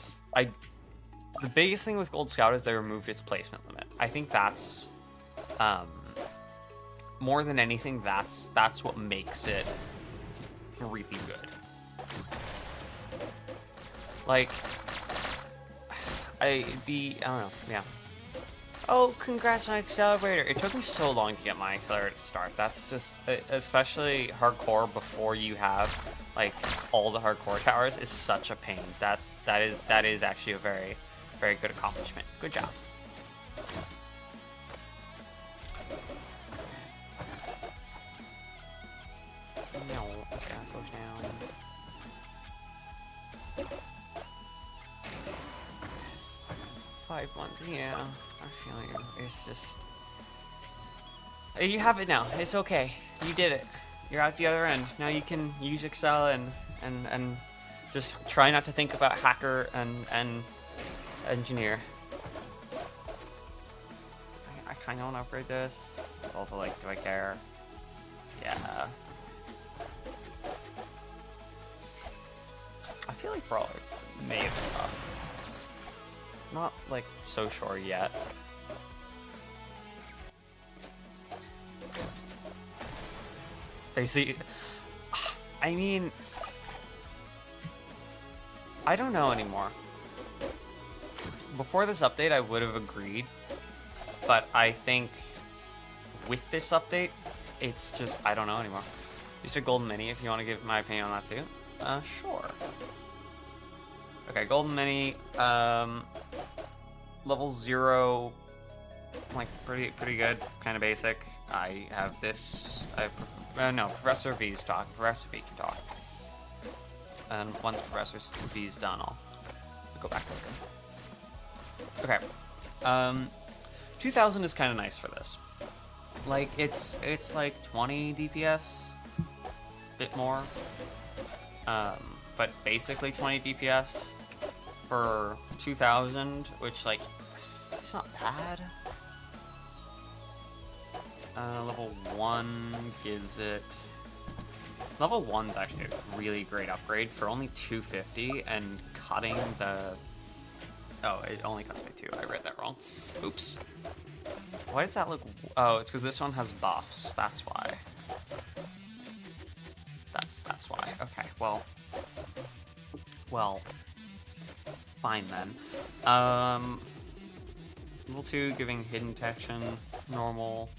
The biggest thing with Gold Scout is they removed its placement limit. I think that's more than anything, that's what makes it really good. Like, I don't know, yeah. Oh, congrats on Accelerator. It took me so long to get my Accelerator to start. That's just, especially hardcore before you have, like, all the hardcore towers is such a pain. That is actually a very, very good accomplishment. Good job. No, okay, that goes down. 5 months, yeah. I feel you. It's just... You have it now. It's okay. You did it. You're out the other end. Now you can use Excel and just try not to think about hacker and engineer. I kind of want to upgrade this. It's also like, do I care? Yeah. I feel like Brawler may have been up. Not like so sure yet. They see. I mean, I don't know anymore. before this update, I would have agreed, but I think with this update, it's just, I don't know anymore. Just a golden mini, if you want to give my opinion on that too. Sure. Okay, golden mini, level 0, like pretty good, kind of basic. I have this, no, Professor V's talk. Professor V can talk. And once Professor V's done, I'll go back later. Okay. 2000 is kind of nice for this. Like, it's like 20 DPS, bit more. But basically 20 DPS for 2000, which, like, it's not bad. Level 1 gives it... Level 1's actually a really great upgrade for only 250, and cutting the... Oh, it only cuts by 2. I read that wrong. Oops. Why does that look... Oh, it's because this one has buffs. That's why. That's why. Okay, well... Well... Fine then. Level 2 giving hidden detection, normal.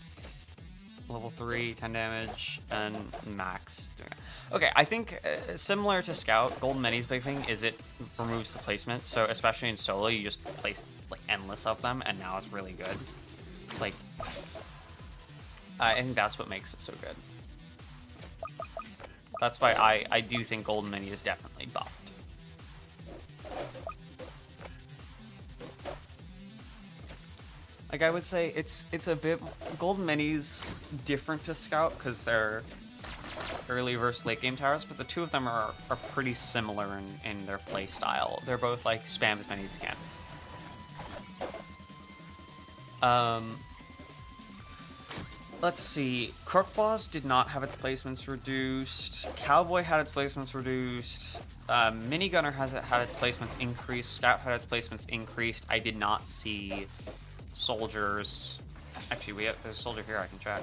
Level 3, 10 damage, and max doing it. Okay, I think similar to Scout, Golden Mini's big thing is it removes the placement. So especially in solo, you just place like endless of them, and now it's really good. Like, I think that's what makes it so good. That's why I do think Golden Mini is definitely buffed. Like, I would say it's a bit... Golden Mini's different to Scout because they're early versus late game towers, but the two of them are pretty similar in their play style. They're both like spam as many as you can. Let's see. Crookboss did not have its placements reduced. Cowboy had its placements reduced. Minigunner had its placements increased. Scout had its placements increased. I did not see soldiers. Actually, there's a soldier here I can check.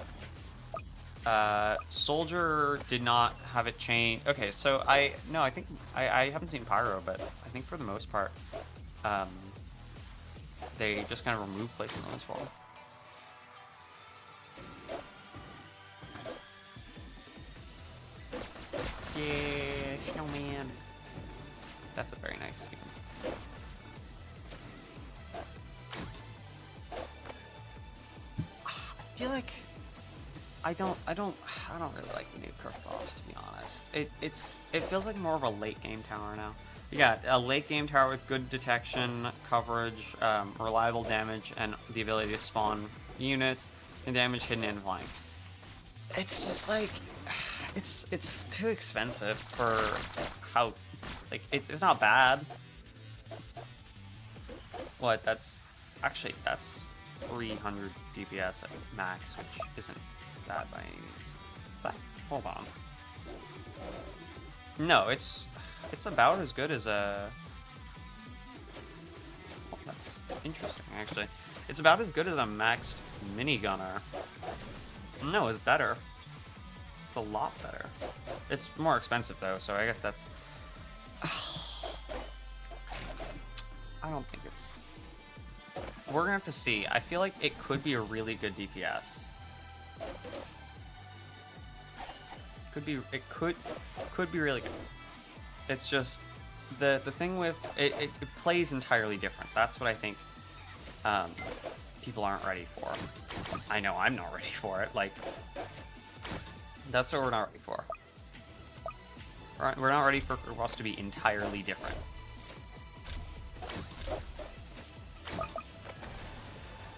Soldier did not have it changed. Okay, so I think I haven't seen Pyro, but I think for the most part, they just kind of remove placement limits for them. Yeah, snowman. That's a very nice skin. I feel like I don't really like the new Crookboss, to be honest. It feels like more of a late game tower now. You got a late game tower with good detection, coverage, reliable damage, and the ability to spawn units and damage hidden and flying. It's just like it's too expensive for how like it's not bad. What? That's 300 DPS at max, which isn't bad by any means. Is that? Hold on. No, it's about as good as a... Oh, that's interesting, actually. It's about as good as a maxed minigunner. No, it's better. It's a lot better. It's more expensive, though, so I guess that's... I don't think it's... We're gonna have to see. I feel like it could be a really good DPS. It could be really good. It's just the thing with it plays entirely different. That's what I think people aren't ready for. I know I'm not ready for it. Like, that's what we're not ready for. We're not ready for us to be entirely different.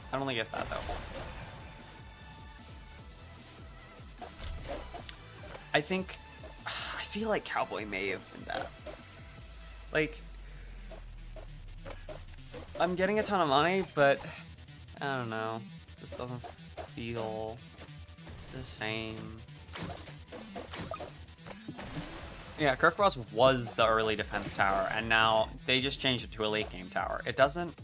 I don't really get that, though. I feel like Cowboy may have been bad. Like, I'm getting a ton of money, but I don't know. It just doesn't feel the same. Yeah, Crookboss was the early defense tower, and now they just changed it to a late game tower. It doesn't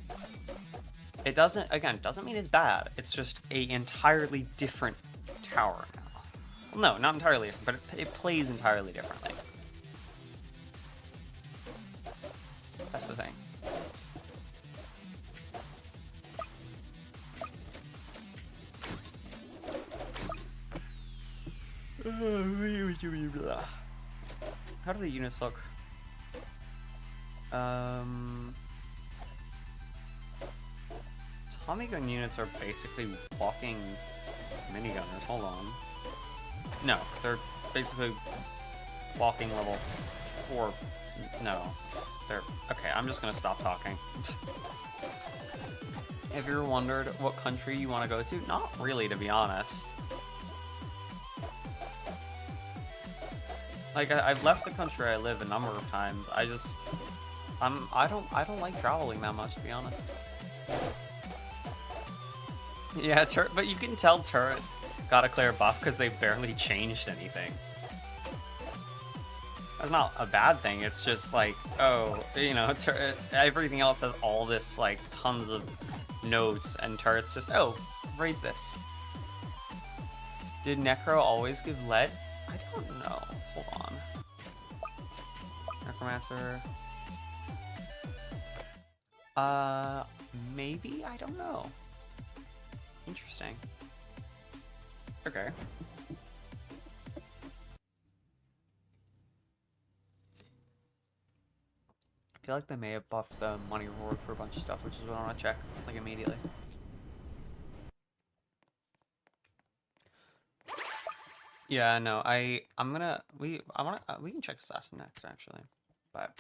mean it's bad. It's just a entirely different tower now. Well, no, not entirely different, but it plays entirely differently. That's the thing. How do the units look? Tommy gun units are basically walking minigunners. Hold on. No, they're basically walking level 4. No, they're okay. I'm just gonna stop talking. Have you ever wondered what country you want to go to? Not really, to be honest. Like I've left the country I live a number of times. I don't like traveling that much, to be honest. Yeah, but you can tell Turret got a clear buff because they barely changed anything. That's not a bad thing. It's just like, oh, you know, everything else has all this like tons of notes, and Turret's just, oh, raise this. Did Necro always give lead? I don't know. Hold on. Necromancer. Maybe? I don't know. Interesting. Okay. I feel like they may have buffed the money reward for a bunch of stuff, which is what I want to check, like, immediately. Yeah, no, we can check Assassin next, actually, but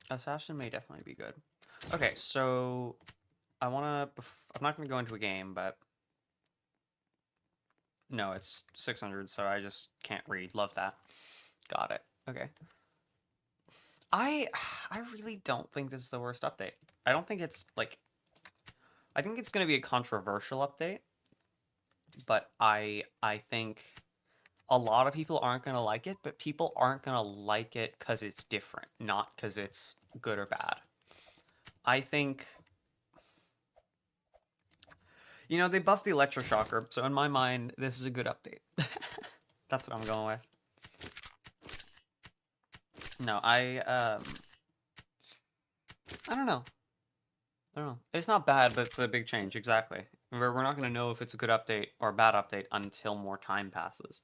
Assassin may definitely be good. Okay, so I'm not gonna go into a game, but no, it's 600, so I just can't read. Love that. Got it. Okay. I really don't think this is the worst update. I don't think it's like, I think it's gonna be a controversial update, but I think a lot of people aren't gonna like it, but people aren't gonna like it because it's different, not because it's good or bad. I think, you know, they buffed the electroshocker, so in my mind, this is a good update. That's what I'm going with. No, I don't know. I don't know. It's not bad, but it's a big change, exactly. We're not going to know if it's a good update or a bad update until more time passes.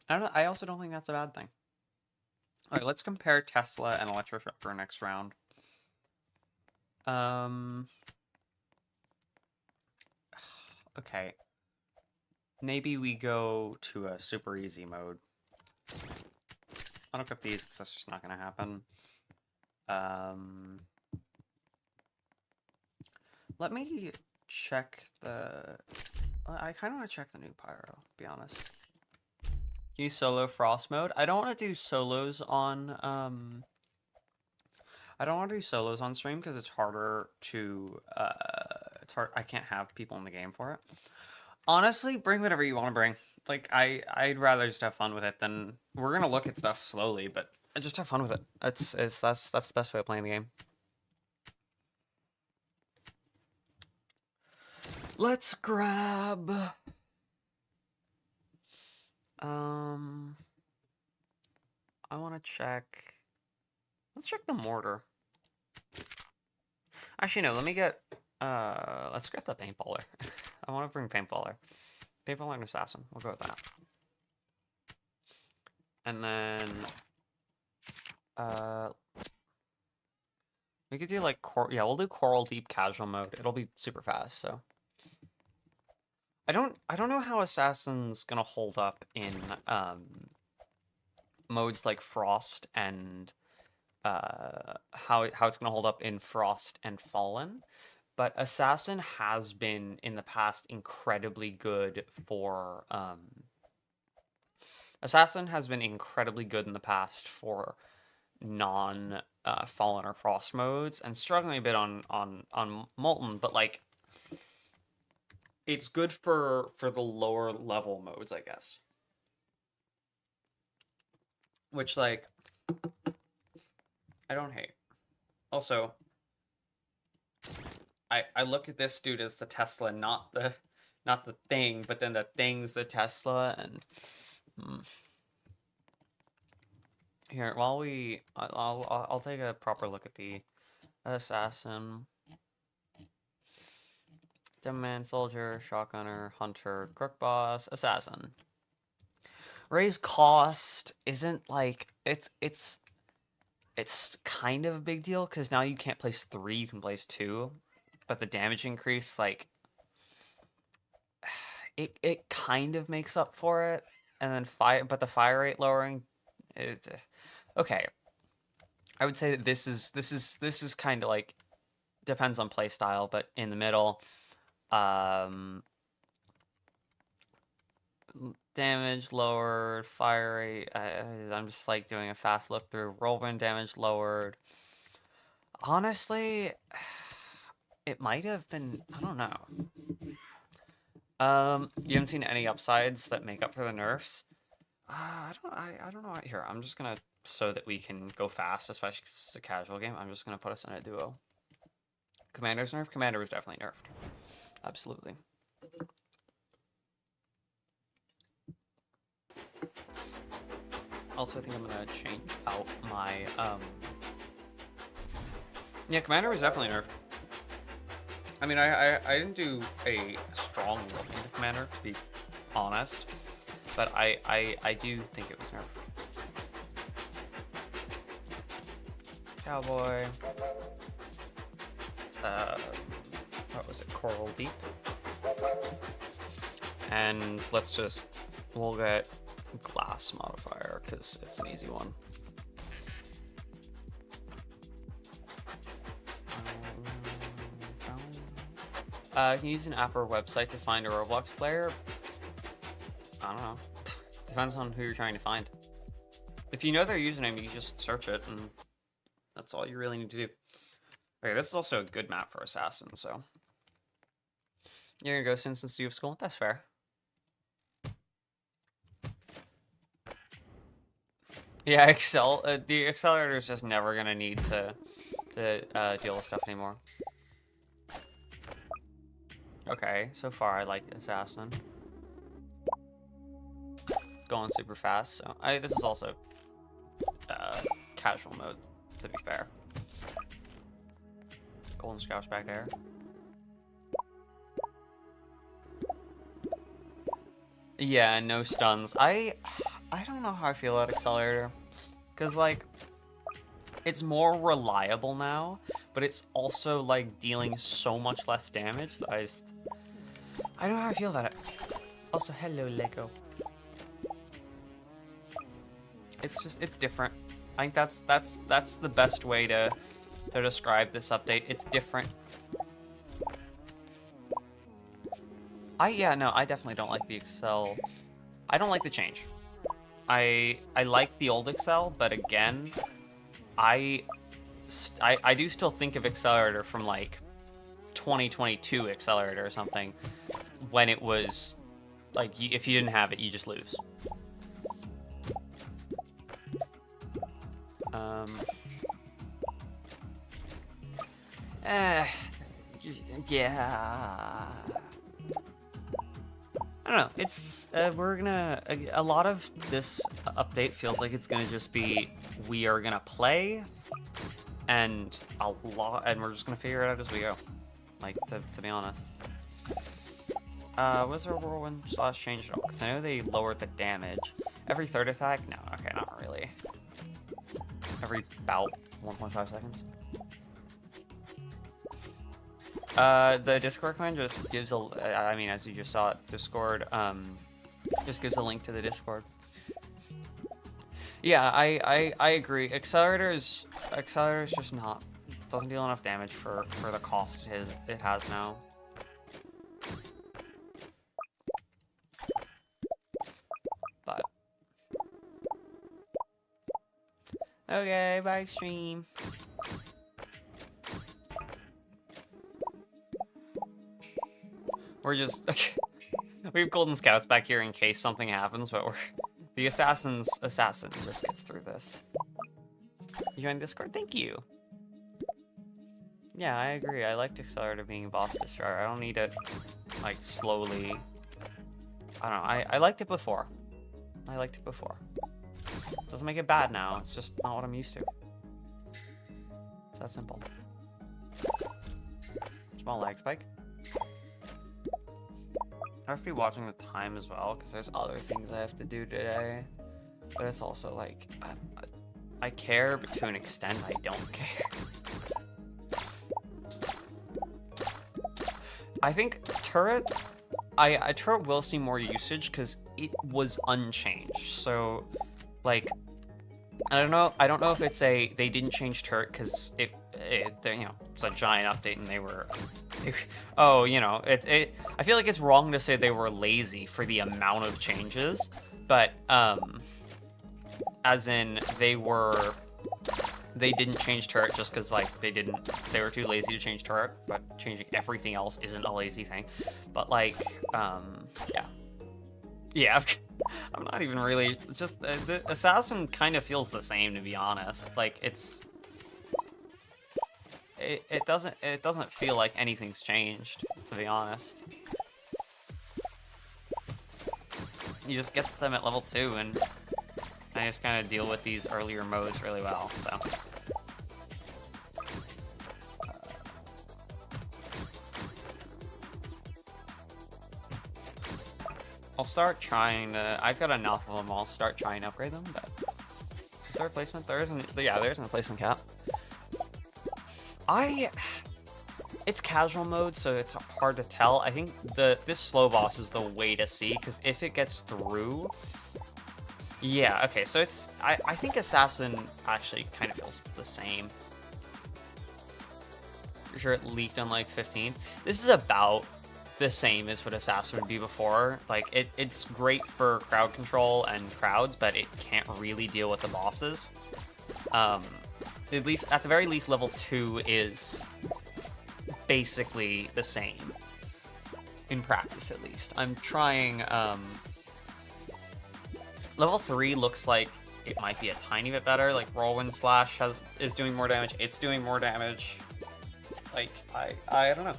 I don't know. I also don't think that's a bad thing. All right, let's compare Tesla and electroshocker next round. Okay. Maybe we go to a super easy mode. I'll equip these because that's just not going to happen. Let me check the... I kind of want to check the new Pyro, to be honest. Can you solo Frost mode? I don't want to do solos on... I don't want to do solos on stream because it's harder to... it's hard. I can't have people in the game for it. Honestly, bring whatever you want to bring. Like, I'd rather just have fun with it than... We're going to look at stuff slowly, but just have fun with it. That's the best way of playing the game. Let's grab... I want to check... Let's check the mortar. Actually, no, let me get... let's get the paintballer. I want to bring paintballer. Paintballer and assassin. We'll go with that. And then... we could do, like, yeah, we'll do Coral Deep casual mode. It'll be super fast, so... I don't know how Assassin's gonna hold up in, modes like Frost and... how it's gonna hold up in Frost and Fallen, but Assassin has been in the past incredibly good for Assassin has been incredibly good in the past for non Fallen or Frost modes, and struggling a bit on Molten, but like it's good for the lower level modes, I guess. Which, like, I don't hate. Also, I look at this dude as the Tesla, not the thing, but then the thing's the Tesla, and here, while I'll take a proper look at the assassin. Deadman, Soldier, Shotgunner, Hunter, Crook Boss, Assassin. Raise cost isn't like it's kind of a big deal because now you can't place 3, you can place 2, but the damage increase like it kind of makes up for it, and then but the fire rate lowering, it okay. I would say that this is kind of like depends on play style, but in the middle, damage lowered, fire rate. I'm just like doing a fast look through. Whirlwind damage lowered. Honestly, it might have been. I don't know. You haven't seen any upsides that make up for the nerfs. I don't know. Here, I'm just gonna so that we can go fast, especially because it's a casual game. I'm just gonna put us in a duo. Commander's nerf. Commander was definitely nerfed. Absolutely. Also, I think I'm gonna change out my Yeah, Commander was definitely nerfed. I mean, I didn't do a strong look into Commander, to be honest, but I do think it was nerfed. Cowboy. What was it? Coral Deep. And we'll get glass modifier because it's an easy one. You can use an app or website to find a Roblox player. I don't know. Depends on who you're trying to find. If you know their username, you can just search it, and that's all you really need to do. Okay, this is also a good map for Assassin, so. You're gonna go soon since you have school? That's fair. Yeah, the accelerator is just never gonna need to deal with stuff anymore. Okay, so far I like the Assassin. Going super fast, so this is also casual mode, to be fair. Golden Scout's back there. Yeah, no stuns. I don't know how I feel about Accelerator, because like it's more reliable now, but it's also like dealing so much less damage that I don't know how I feel about it. Also, hello Lego. It's different. I think that's the best way to describe this update. It's different. I definitely don't like the Excel. I don't like the change. I like the old Excel, but again, I do still think of Accelerator from like 2022 Accelerator or something, when it was like if you didn't have it, you just lose. Yeah. I don't know. It's we're gonna a lot of this update feels like it's gonna just be we are gonna play, and we're just gonna figure it out as we go. Like to be honest. Was there a whirlwind / change at all? Because I know they lowered the damage. Every third attack? No, okay, not really. Every about 1.5 seconds. The Discord command just gives I mean, as you just saw it, Discord, just gives a link to the Discord. Yeah, I agree. Accelerator's just doesn't deal enough damage for the cost it has now. But okay, bye stream. We're just okay. We have Golden Scouts back here in case something happens, but the assassin just gets through this. You joined Discord? Thank you. Yeah, I agree. I liked Accelerator being a boss destroyer. I don't need it like slowly. I don't know. I liked it before. Doesn't make it bad now. It's just not what I'm used to. It's that simple. Small lag spike. I have to be watching the time as well because there's other things I have to do today. But it's also like, I care, but to an extent, I don't care. I think turret, turret will see more usage because it was unchanged. So, like, I don't know if it's they didn't change turret because you know, it's a giant update and oh, you know, I feel like it's wrong to say they were lazy for the amount of changes, but as in they didn't change turret just because like they were too lazy to change turret, but changing everything else isn't a lazy thing. But like yeah, I'm not even really just the assassin kind of feels the same, to be honest. Like it doesn't feel like anything's changed, to be honest. You just get them at level 2 and I just kind of deal with these earlier modes really well, so. I'll start trying to, I've got enough of them, I'll start trying to upgrade them, but. Is there a replacement? There's a replacement cap. It's casual mode, so it's hard to tell. I think this slow boss is the way to see, because if it gets through, yeah, okay, so it's, I think Assassin actually kind of feels the same. Pretty sure it leaked on like 15. This is about the same as what Assassin would be before. Like, it's great for crowd control and crowds, but it can't really deal with the bosses. At the very least, level 2 is basically the same. In practice, at least. I'm trying, level 3 looks like it might be a tiny bit better. Like, Whirlwind Slash is doing more damage. It's doing more damage. Like, I don't know.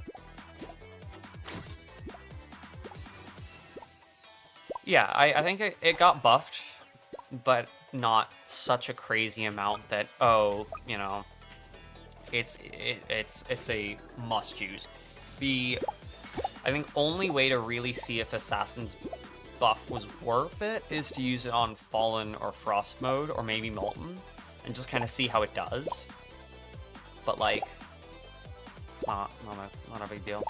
Yeah, I think it got buffed, but not such a crazy amount that, oh, you know, it's a must use. I think only way to really see if Assassin's buff was worth it is to use it on Fallen or Frost mode, or maybe Molten, and just kind of see how it does. But like, not a big deal.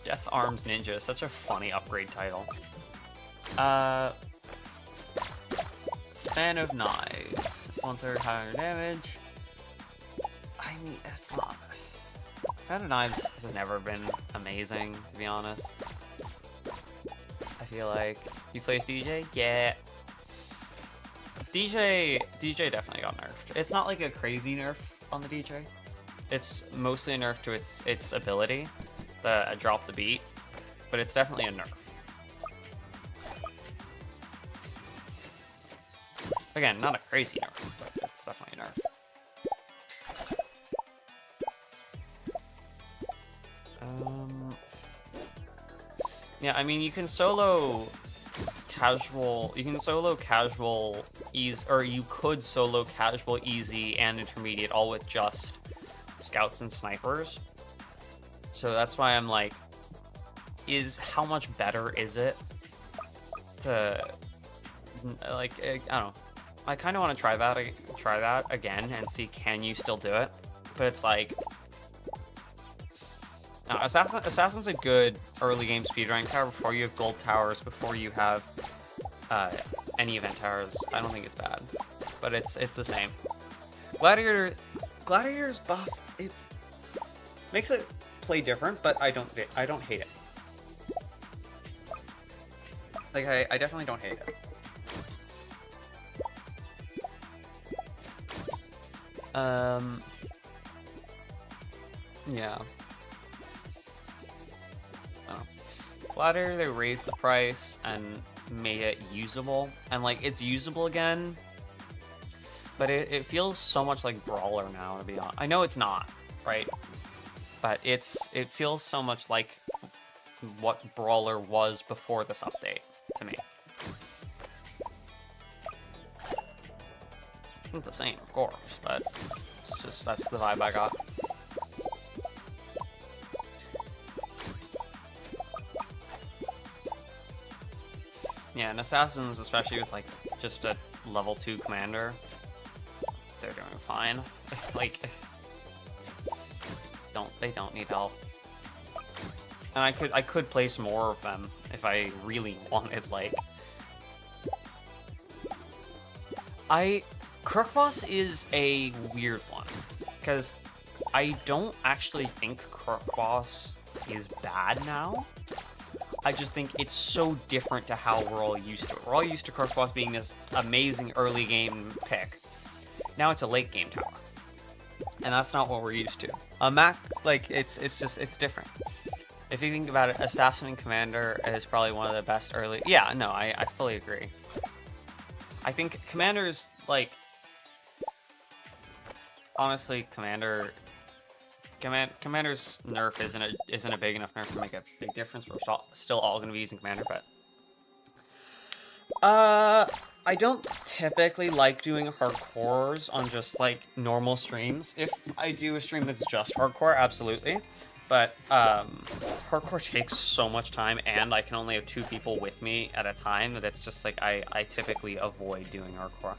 Death Arms Ninja is such a funny upgrade title. Fan of Knives. 1/3 higher damage. I mean, it's not. Fan of Knives has never been amazing, to be honest. I feel like. You plays DJ? Yeah. DJ definitely got nerfed. It's not like a crazy nerf on the DJ. It's mostly a nerf to its ability. Drop the beat, but it's definitely a nerf. Again, not a crazy nerf, but it's definitely a nerf. Yeah, I mean, you can solo casual easy, or you could solo casual, easy, and intermediate all with just scouts and snipers. So that's why I'm like, how much better is it to, like, I don't know. I kind of want to try that again and see, can you still do it? But it's like, no, Assassin's a good early game speedrunning tower before you have gold towers, before you have any event towers. I don't think it's bad, but it's the same. Gladiator's buff, it makes it play different, but I don't hate it. Like, I definitely don't hate it. Yeah. Oh. Gladiator, they raised the price and made it usable, and like, it's usable again, but it feels so much like Brawler now, to be honest. I know it's not, right? But it feels so much like what Brawler was before this update, to me. Not the same, of course, but it's just, that's the vibe I got. Yeah, and assassins, especially with like just a level 2 commander, they're doing fine. Like, they don't need help. And I could place more of them if I really wanted. Like, Crook Boss is a weird one because I don't actually think Crook Boss is bad now. I just think it's so different to how we're all used to it. We're all used to Crook Boss being this amazing early game pick. Now it's a late game tower, and that's not what we're used to. A Mac, like, it's different. If you think about it, Assassin and Commander is probably one of the best early. Yeah, no, I fully agree. I think Commander's like, honestly, Commander's nerf isn't a big enough nerf to make a big difference. We're still all going to be using Commander, but I don't typically like doing hardcores on just like normal streams. If I do a stream that's just hardcore, absolutely. But hardcore takes so much time, and I can only have 2 people with me at a time that it's just like I typically avoid doing hardcore.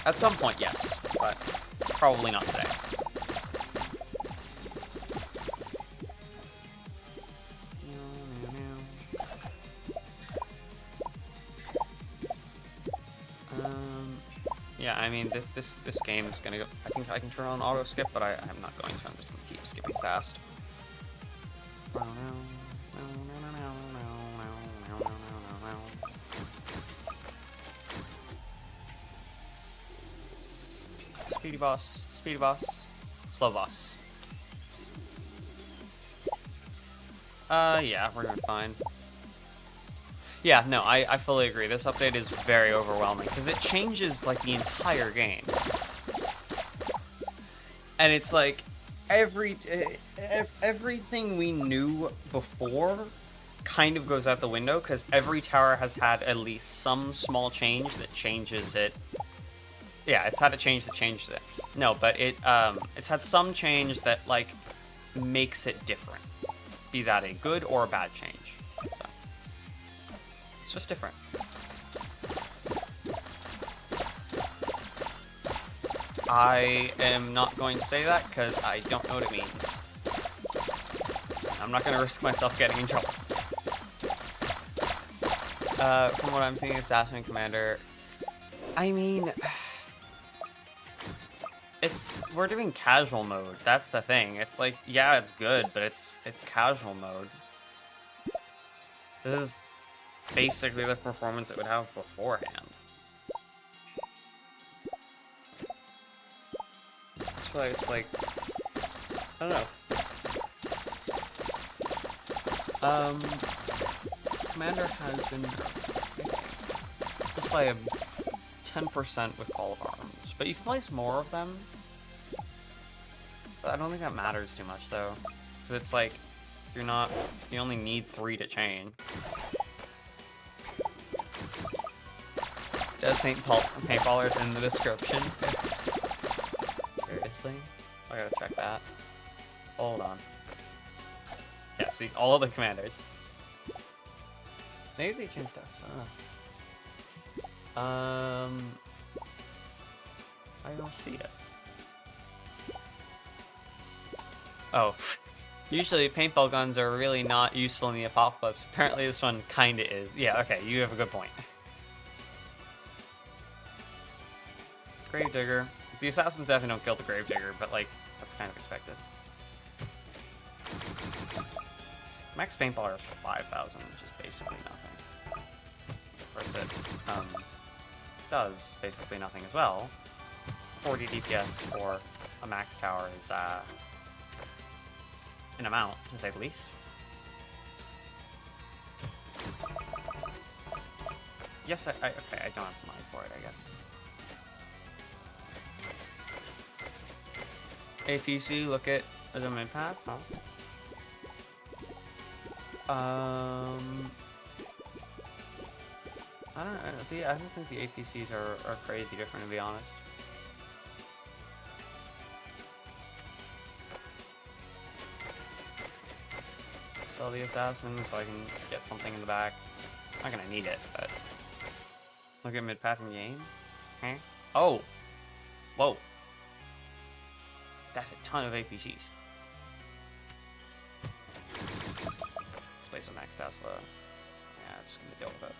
At some point, yes, but probably not today. Yeah, I mean, this game is gonna go. I think I can turn on auto skip, but I'm not going to. I'm just gonna keep skipping fast. Speedy boss, slow boss. Yeah, we're doing fine. Yeah, no, I fully agree. This update is very overwhelming because it changes like the entire game, and it's like everything we knew before kind of goes out the window because every tower has had at least some small change that changes it. Yeah, it's had a change that changed it. No, but it's had some change that like makes it different, be that a good or a bad change. So. It's just different. I am not going to say that because I don't know what it means. I'm not going to risk myself getting in trouble. From what I'm seeing, Assassin and Commander, I mean, we're doing casual mode. That's the thing. It's like, yeah, it's good, but it's casual mode. This is basically the performance it would have beforehand. That's why it's like, I don't know. Commander has been just by a 10% with Call of Arms, but you can place more of them. But I don't think that matters too much though, because it's like you only need 3 to chain. Does paintballer it's in the description? Seriously? I gotta check that. Hold on. Yeah, see, all of the commanders. Maybe they changed stuff. I don't see it. Oh. Usually paintball guns are really not useful in the apocalypse. Apparently this one kinda is. Yeah, okay, you have a good point. Gravedigger. The assassins definitely don't kill the Gravedigger, but like, that's kind of expected. Max paintballer is for 5,000, which is basically nothing. Of course it does basically nothing as well. 40 DPS for a max tower is an amount, to say the least. Yes, okay, I don't have money for it, I guess. APC, look at the domain path, huh? I don't think the APCs are crazy different, to be honest. So kill the assassin so I can get something in the back. I'm not gonna need it, but look at mid-path in the game. Huh? Oh, whoa, that's a ton of APCs. Let's play some Max Tesla. Yeah, it's gonna deal with it.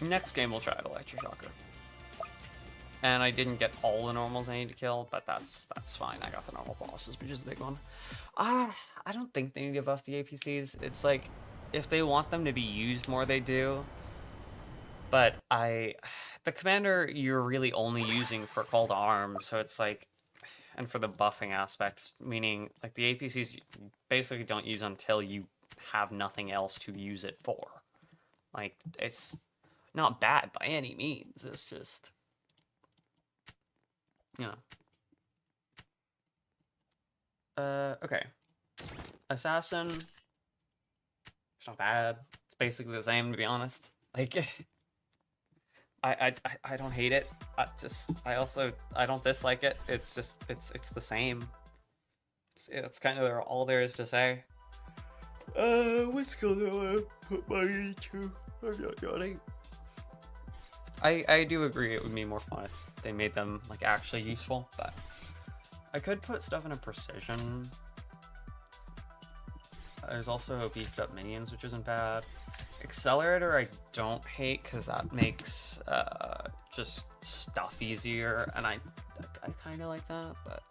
Next game we'll try Electroshocker. And I didn't get all the normals I need to kill, but that's fine. I got the normal bosses, which is a big one. I don't think they need to buff the APCs. It's like, if they want them to be used more, they do. But the commander you're really only using for call to arms, so it's like, and for the buffing aspects, meaning like the APCs you basically don't use until you have nothing else to use it for. Like, it's not bad by any means. It's just, you know. Okay. Assassin. It's not bad. It's basically the same, to be honest. Like, I don't hate it. I don't dislike it. It's just it's the same. It's kind of all there is to say. What skill do I put my into? I'm not yawning. I do agree it would be more fun if they made them like actually useful, but I could put stuff in a precision. There's also beefed up minions, which isn't bad. Accelerator I don't hate because that makes just stuff easier, and I kind of like that, but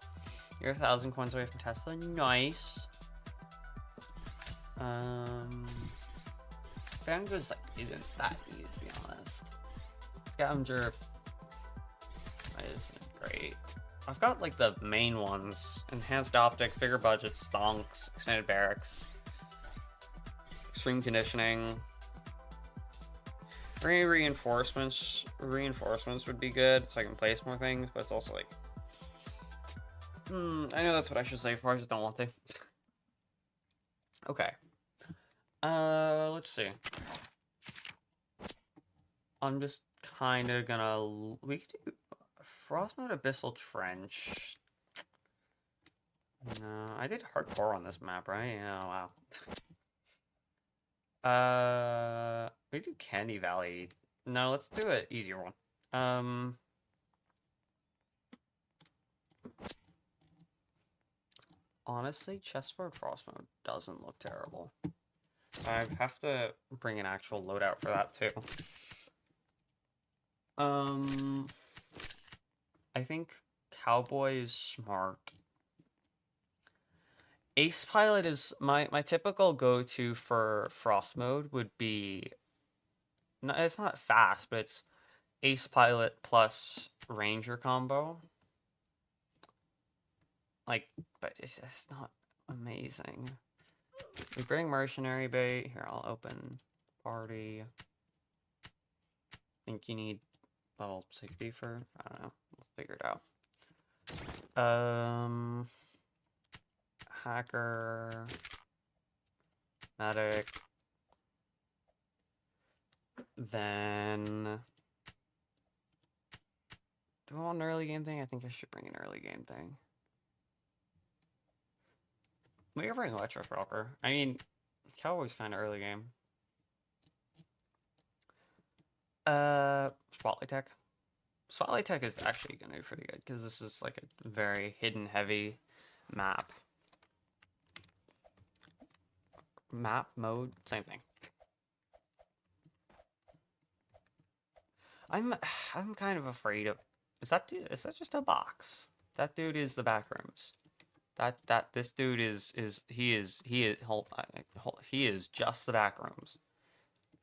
you're 1,000 coins away from Tesla. Nice. Scavenger's like isn't that easy, to be honest. Scavenger isn't great. I've got like the main ones: enhanced optics, bigger budgets, stonks, expanded barracks, extreme conditioning. Reinforcements would be good, so I can place more things, but it's also like, I know that's what I should say for, I just don't want to. Okay. Let's see. I'm just kind of gonna, we could do Frost Mode Abyssal Trench. No, I did hardcore on this map, right? Yeah, wow. We do Candy Valley. No, let's do an easier one. Honestly, chessboard frost mode doesn't look terrible. I have to bring an actual loadout for that too. I think Cowboy is smart. Ace Pilot is my typical go-to for frost mode would be, no, it's not fast, but it's Ace Pilot plus Ranger combo. Like, but it's not amazing. We bring Mercenary Bait. Here, I'll open party. Think you need level 60 for, I don't know, we'll figure it out. Hacker, medic, then do I want an early game thing? I think I should bring an early game thing. We can bring Electroshocker. I mean, Cowboy's kind of early game. Spotlight Tech. Spotlight Tech is actually gonna be pretty good because this is like a very hidden heavy map. Map mode, same thing. I'm kind of afraid of, is that just a box? That dude is the backrooms. This dude is he is just the backrooms.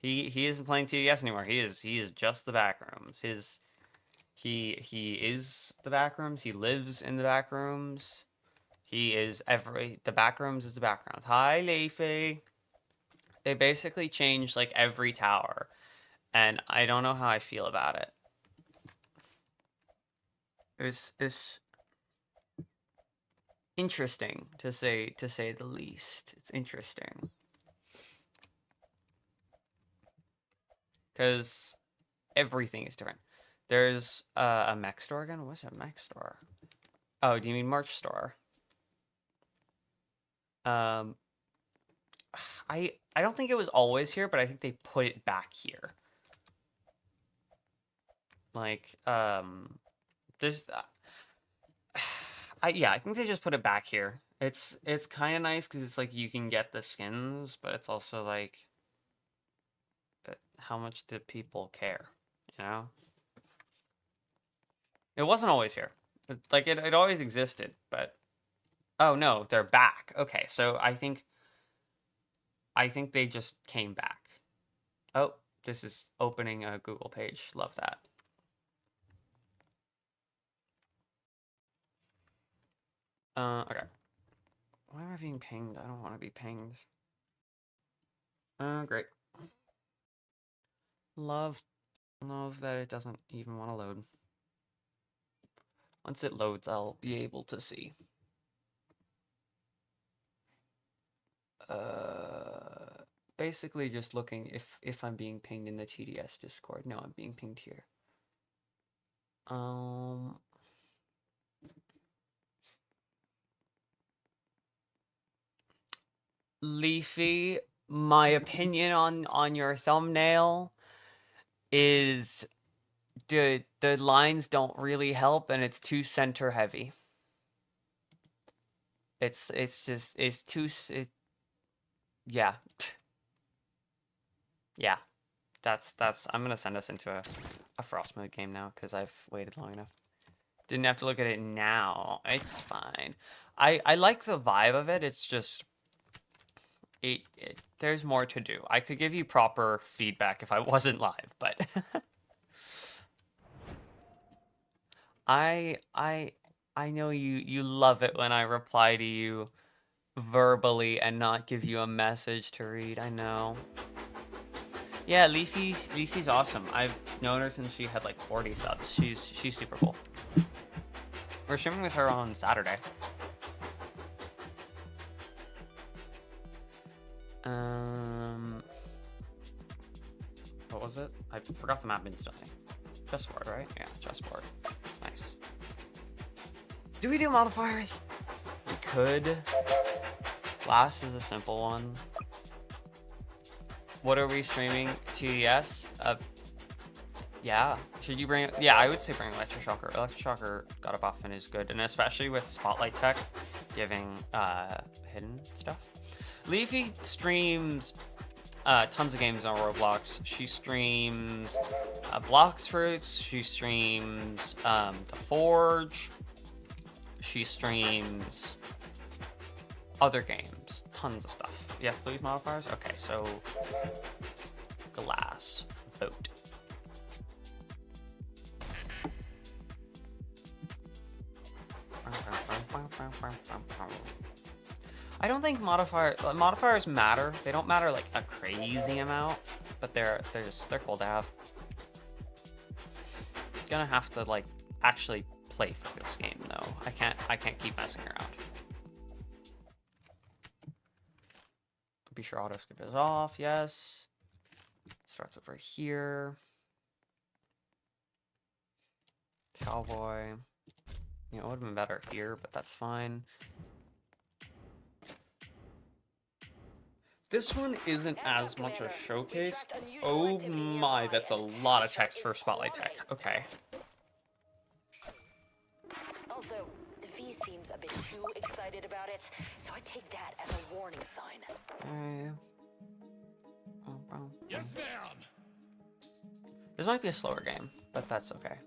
He isn't playing TDS anymore. He is just the backrooms. He is the backrooms. He lives in the backrooms. He is the backrooms is the background. Hi, Leafy. They basically changed like every tower, and I don't know how I feel about it. It's interesting to say the least. It's interesting because everything is different. There's a mech store again. What's a mech store? Oh, do you mean merch store? Um, I don't think it was always here, but I think they put it back here. Like, this, yeah, I think they just put it back here. It's kind of nice because it's like you can get the skins, but it's also like, how much do people care? You know? It wasn't always here. Like it always existed, but oh no, they're back. Okay, so I think they just came back. Oh, this is opening a Google page. Love that. Okay. Why am I being pinged? I don't want to be pinged. Great. Love that it doesn't even want to load. Once it loads, I'll be able to see. Basically just looking if I'm being pinged in the TDS Discord. No, I'm being pinged here. Leafy, my opinion on your thumbnail is the lines don't really help and it's too center heavy. It's too yeah. Yeah. That's I'm gonna send us into a frost mode game now because I've waited long enough. Didn't have to look at it now. It's fine. I like the vibe of it. It's just there's more to do. I could give you proper feedback if I wasn't live, but I know you love it when I reply to you verbally and not give you a message to read. I know. Yeah, Leafy's awesome. I've known her since she had like 40 subs. She's super cool. We're streaming with her on Saturday. What was it? I forgot the map instantly. Chessboard, right? Yeah, chessboard. Nice. Do we do modifiers? We could. Last is a simple one. What are we streaming? TDS? Yeah. Should you bring? Yeah, I would say bring Electroshocker. Electroshocker got a buff and is good, and especially with Spotlight Tech giving hidden stuff. Leafy streams tons of games on Roblox. She streams Blocks Fruits. She streams The Forge. She streams other games. Tons of stuff. Yes, please, modifiers? Okay, so glass. Boat. I don't think modifiers matter. They don't matter like a crazy amount, but they're cool to have. Gonna have to like actually play for this game though. I can't keep messing around. Be sure auto skip is off. Yes. Starts over here. Cowboy. You know, it would have been better here, but that's fine. This one isn't as much a showcase. Oh my, that's a lot of text for Spotlight Tech. Okay. Also, the V seems a bit too excited about it, so I take that as a warning sign. Yes, ma'am. This might be a slower game, but that's okay.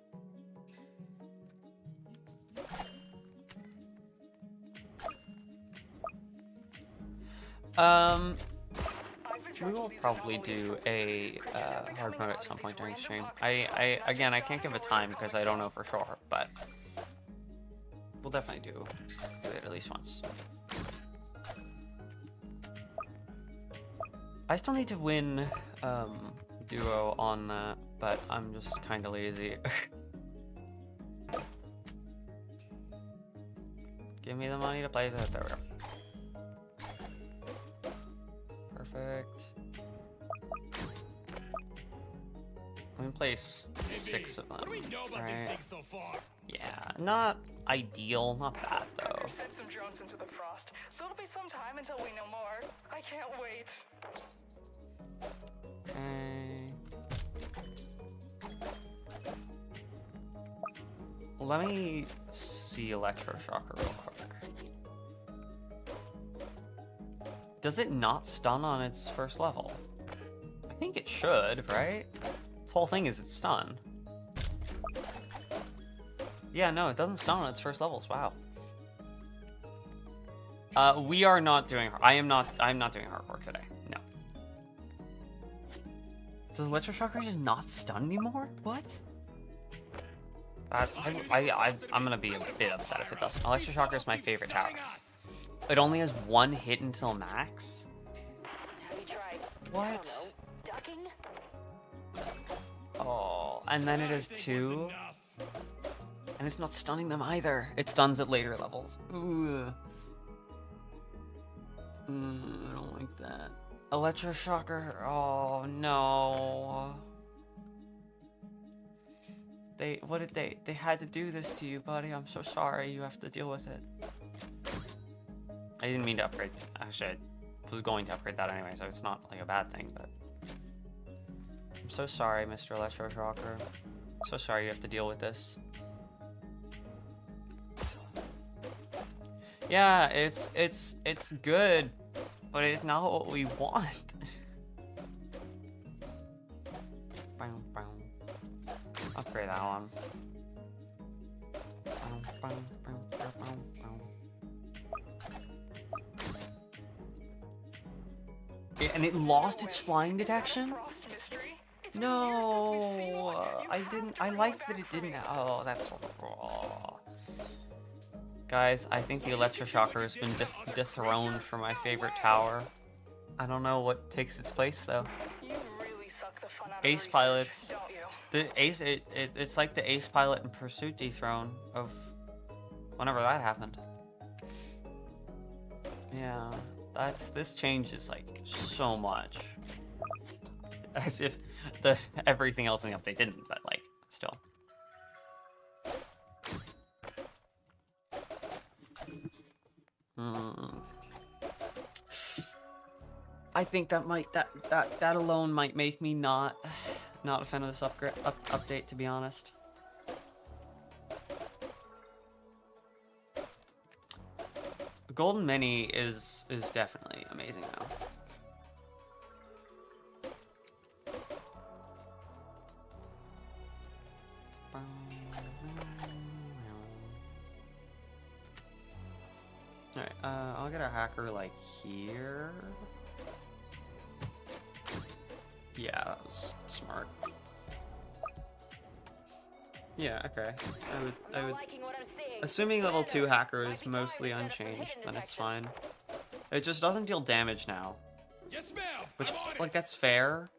We will probably do a hard mode at some point during stream. Again, I can't give a time because I don't know for sure, but we'll definitely do it at least once. I still need to win duo on that, but I'm just kind of lazy. Give me the money to play that. There we go. Perfect. I'm gonna place 6 of them. What do we know about these right? things so far? Yeah, not ideal, not bad though. Just sent some drones into the frost, so it'll be some time until we know more. I can't wait. Okay. Let me see Electroshocker real quick. Does it not stun on its first level? I think it should, right? This whole thing is it's stun. Yeah, no, it doesn't stun on its first levels. Wow. We are not doing. I'm not doing hardcore today. No. Does Electroshocker just not stun anymore? What? I'm gonna be a bit upset if it doesn't. Electroshocker is my favorite tower. It only has one hit until max. Have you tried? What? I don't know, ducking? Oh, and then it has two. And it's not stunning them either. It stuns at later levels. Ooh. I don't like that. Electroshocker. Oh no. What did they had to do this to you, buddy. I'm so sorry. You have to deal with it. I didn't mean to upgrade. Actually, I was going to upgrade that anyway, so it's not like a bad thing, but I'm so sorry, Mr. Electroshocker. So sorry you have to deal with this. Yeah, it's good, but it's not what we want. Upgrade that one. Yeah, and it lost its flying detection? No, I didn't. I liked that it didn't. Oh, that's horrible. Guys, I think the Electroshocker has been dethroned from my favorite tower. I don't know what takes its place though. Ace pilots. The ace. It's like the ace pilot and pursuit dethrone of whenever that happened. Yeah, this changes like so much. As if everything else in the update didn't, but like still. I think that alone might make me not a fan of this update, to be honest. Golden Mini is definitely amazing now. Alright, I'll get a hacker like here. Yeah, that was smart. Yeah, okay. I would assuming level 2 hacker is mostly unchanged, then it's fine. It just doesn't deal damage now. Yes, ma'am. Which, like, that's fair.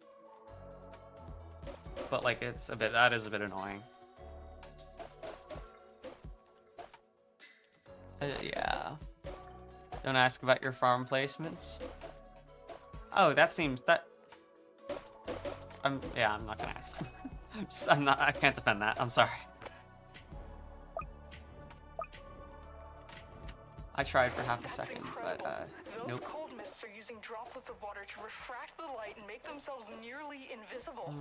But like that is a bit annoying. Yeah. Don't ask about your farm placements. Oh, that seems yeah, I'm not gonna ask. I can't defend that. I'm sorry. I tried for half a second, but nope. Those cold mists are using droplets of water to refract the light and make themselves nearly invisible.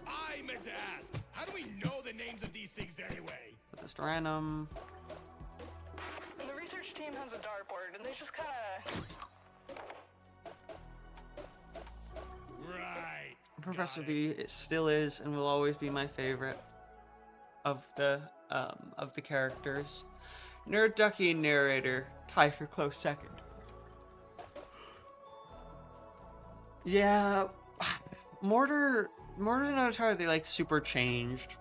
I meant to ask, how do we know the names of these things anyway? Put this to random. The research team has a dartboard, and they just kind of... Right. Professor V, it still is and will always be my favorite of the characters. Nerd Ducky and narrator tie for close second. Yeah, Mortar and Avatar, they like super changed.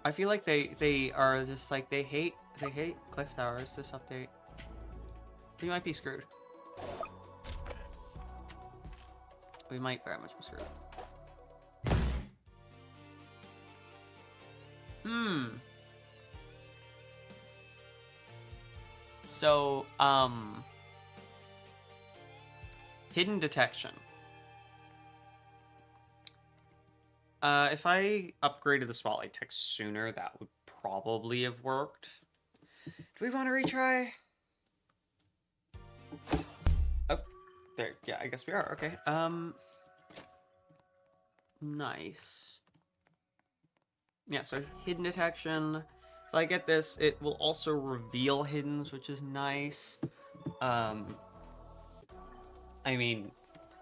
I feel like they are just like they hate Cliff Towers this update. We might be screwed. We might very much be screwed. So, hidden detection. If I upgraded the spotlight text sooner, that would probably have worked. Do we want to retry? Oh, there. Yeah, I guess we are. Okay. Nice. Yeah, so hidden detection. If I get this, it will also reveal hiddens, which is nice. I mean,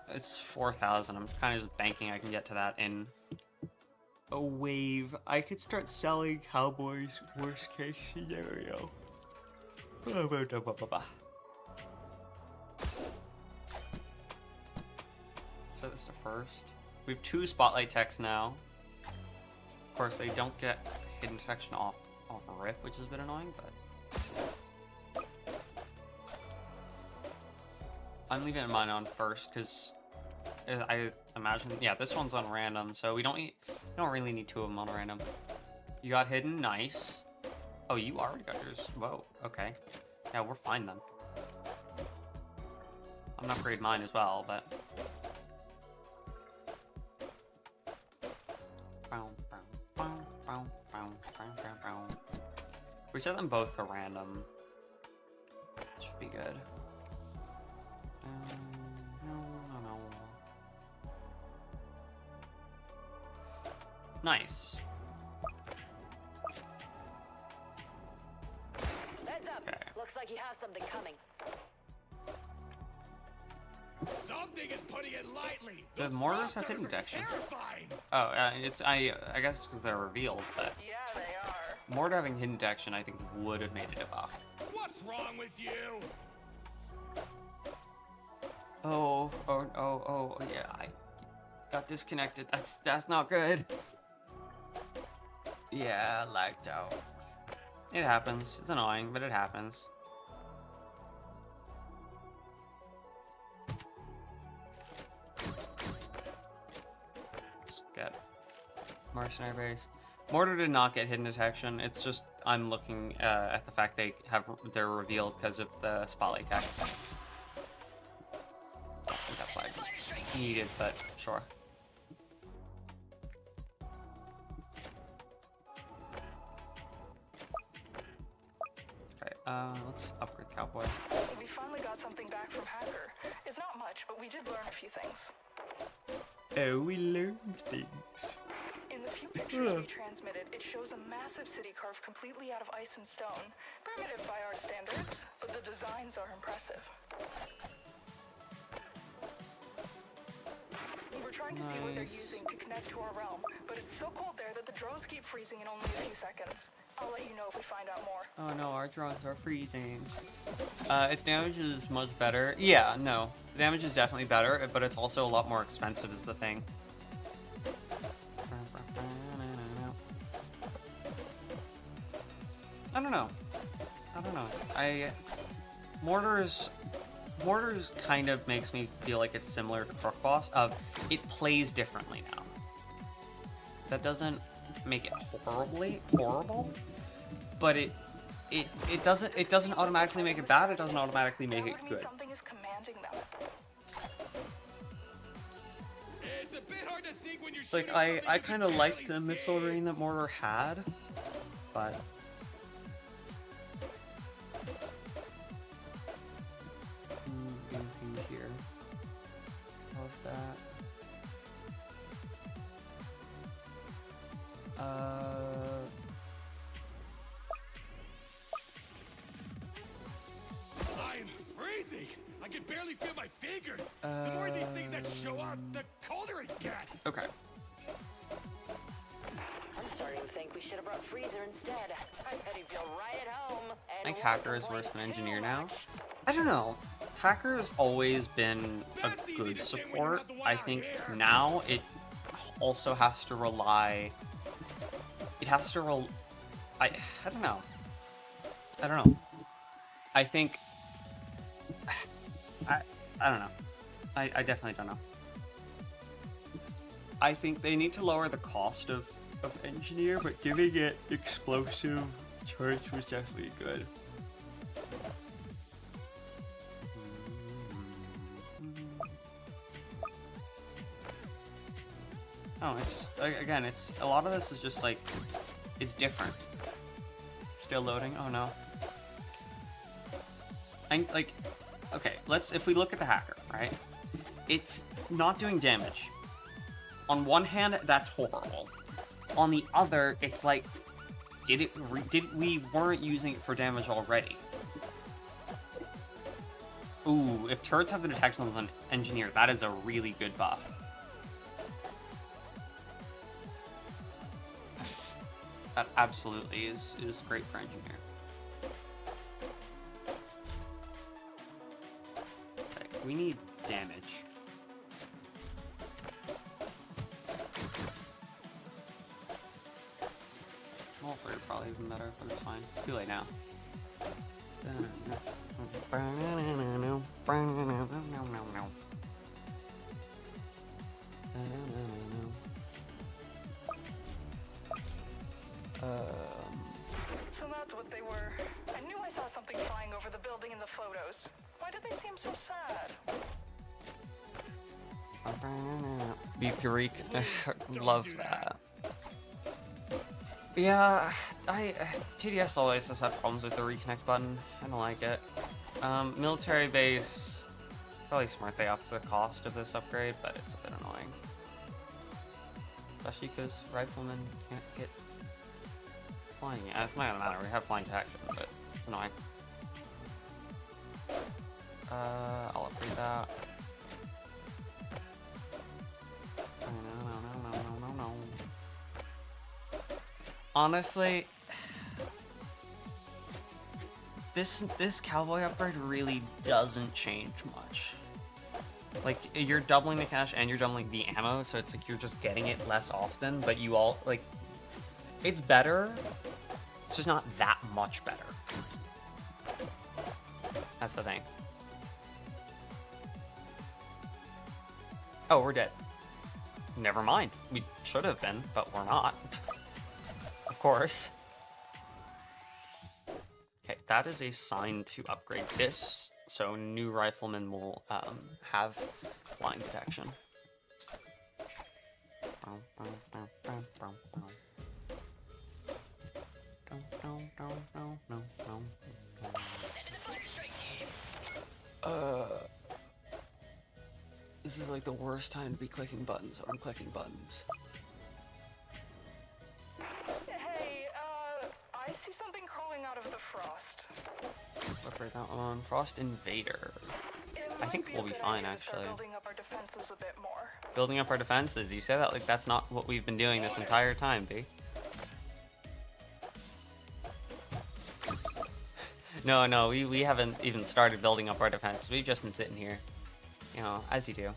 it's 4,000. I'm kind of just banking I can get to that in a wave. I could start selling Cowboys worst case scenario. Set this to first. We have 2 spotlight techs now. Of course, they don't get hidden detection off rip, which is a bit annoying, but I'm leaving mine on first because I imagine, yeah, this one's on random, so we don't really need 2 of them on random. You got hidden, nice. Oh, you already got yours. Whoa, okay. Yeah, we're fine then. I'm gonna upgrade mine as well, but we set them both to random. Should be good. No. Nice. Heads up. Okay. Looks like you have something coming. Something is putting it lightly. The Those mortars have rock hidden stars are detection. terrifying. Oh, I guess it's because they're revealed, but Yeah, they are. Mortar having hidden detection, I think, would have made it a buff. What's wrong with you? Oh, yeah, I got disconnected. That's not good. Yeah, lagged out. It happens. It's annoying, but it happens. Let's get mercenary base. Mortar did not get hidden detection. It's just I'm looking at the fact they're revealed because of the spotlight text. I think that flag was needed, but sure. Okay, let's upgrade Cowboy. We finally got something back from Hacker. It's not much, but we did learn a few things. Oh, we learned things. In the few pictures we transmitted, it shows a massive city carved completely out of ice and stone. Primitive by our standards, but the designs are impressive. We're trying to see what they're Nice. using to connect to our realm, but it's so cold there that the drones keep freezing in only a few seconds. I'll let you know if we find out more. Oh no, our drones are freezing. Its damage is much better. Yeah, no. The damage is definitely better, but it's also a lot more expensive is the thing. I don't know. Mortars kind of makes me feel like it's similar to Crook Boss of it plays differently now. That doesn't make it horrible, but it doesn't automatically make it bad. It doesn't automatically make That it would mean good. something is commanding them. It's a bit hard to think when you're Like shooting I something you kind can of like barely the see. missile range that Mortar had, but anything here. How's that? I'm freezing. I can barely feel my fingers. The more of these things that show up, the colder it gets. Okay. I'm starting to think we should have brought Freezer instead. I bet he'd feel right at home. I think Hacker is worse than Engineer now. I don't know. Hacker has always been a That's easy good to say when you're support. not the one I out think here. now it also has to rely. It has to I don't know. I think. I don't know. I definitely don't know. I think they need to lower the cost of Engineer, but giving it explosive charge was definitely good. Oh, it's again, it's a lot of this is just like it's different. Still loading. Oh no. Like, okay, if we look at the hacker, right? It's not doing damage. On one hand, that's horrible. On the other, it's like, we weren't using it for damage already. Ooh, if turrets have the detection on engineer, that is a really good buff. That absolutely is great for engineer. Okay, we need damage. All three are probably even better, but it's fine. Too late now. So that's what they were. I knew I saw something flying over the building in the photos. Why did they seem so sad? The Tariq, love that. Yeah, TDS always has had problems with the reconnect button. I don't like it. Military base, probably smart they upped the cost of this upgrade, but it's a bit annoying. Especially because riflemen can't get flying. Yeah, it's not gonna matter, we have flying detection, but it's annoying. I'll upgrade that. No. Honestly, this cowboy upgrade really doesn't change much. Like, you're doubling the cash and you're doubling the ammo, so it's like you're just getting it less often, but you all, like, it's better, it's just not that much better. That's the thing. Oh, we're dead. Never mind. We should have been, but we're not. Of course. Okay, that is a sign to upgrade this, so new riflemen will have flying detection. This is like the worst time to be clicking buttons. I'm clicking buttons. Hey, I see something crawling out of the frost. Let's upgrade that one. Frost Invader. It I might think be we'll a be good fine, idea to start actually. building up our defenses a bit more. Building up our defenses. You say that like that's not what we've been doing this entire time, B. No, we haven't even started building up our defenses. We've just been sitting here. You know, as you do.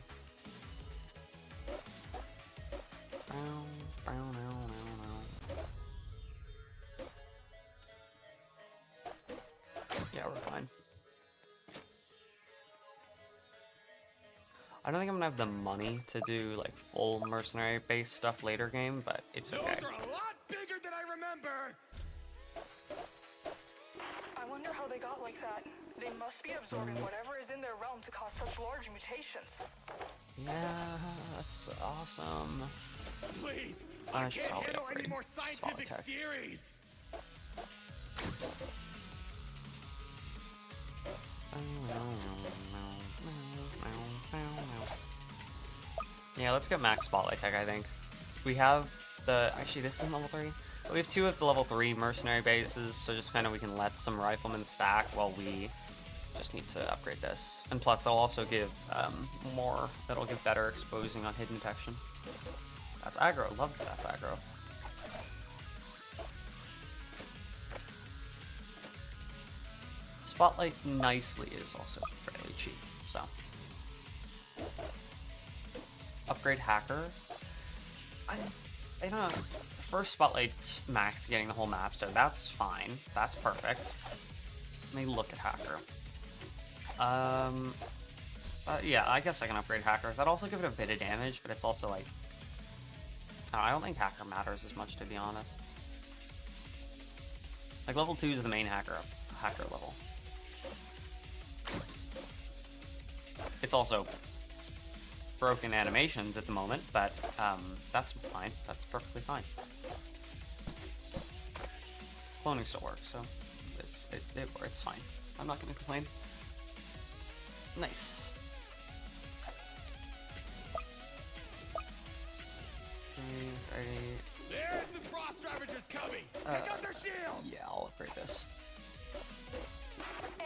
Yeah, we're fine. I don't think I'm gonna have the money to do like full mercenary based stuff later game, but it's okay. Those are a lot bigger than I remember. I wonder how they got like that. They must be absorbing whatever is in their realm to cause such large mutations. Yeah, that's awesome. Please, I I should can't probably handle any upgrade more Spotlight scientific Tech. theories. Yeah, let's get max Spotlight Tech, I think. We have the... Actually, this isn't level 3. But we have 2 of the level 3 mercenary bases, so just kind of we can let some riflemen stack while we just need to upgrade this. And plus, they'll also give more... That'll give better exposing on hidden detection. That's aggro. Love that that's aggro. Spotlight nicely is also fairly cheap, so. Upgrade Hacker. I don't know. First Spotlight max getting the whole map, so that's fine. That's perfect. Let me look at Hacker. Yeah, I guess I can upgrade Hacker. That'd also give it a bit of damage, but it's also like... I don't think Hacker matters as much, to be honest. Like, level 2 is the main hacker level. It's also broken animations at the moment, but that's fine. That's perfectly fine. cloning still works, so it's fine. I'm not gonna complain. Nice. Okay, There's some frost ravagers coming. Take out their shields. yeah, I'll upgrade this.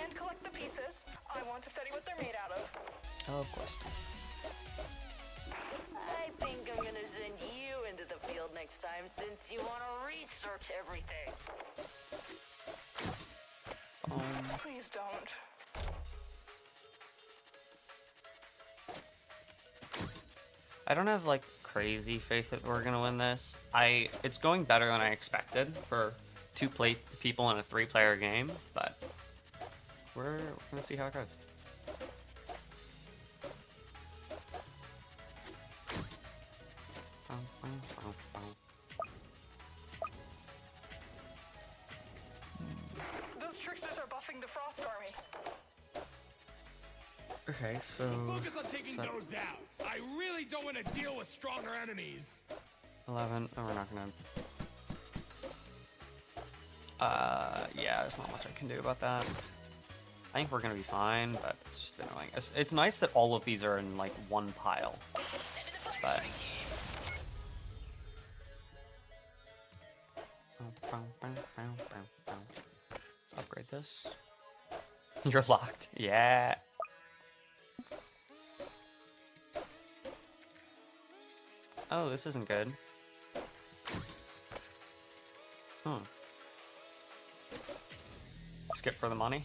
And collect the pieces. I want to study what they're made out of. Oh, of course. I think I'm gonna send you into the field next time since you want to research everything. Please don't. I don't have like crazy faith that we're gonna win this. It's going better than I expected for 2 people in a 3-player game, but we're gonna see how it goes. Those tricksters are buffing the Frost Army. Okay, so Focus on taking those out. I really don't want to deal with stronger enemies. 11. Oh, we're not gonna. Yeah, there's not much I can do about that. I think we're gonna be fine, but it's just annoying. It's nice that all of these are in like one pile, but. Let's upgrade this. You're locked. Yeah. Oh, this isn't good. Skip for the money.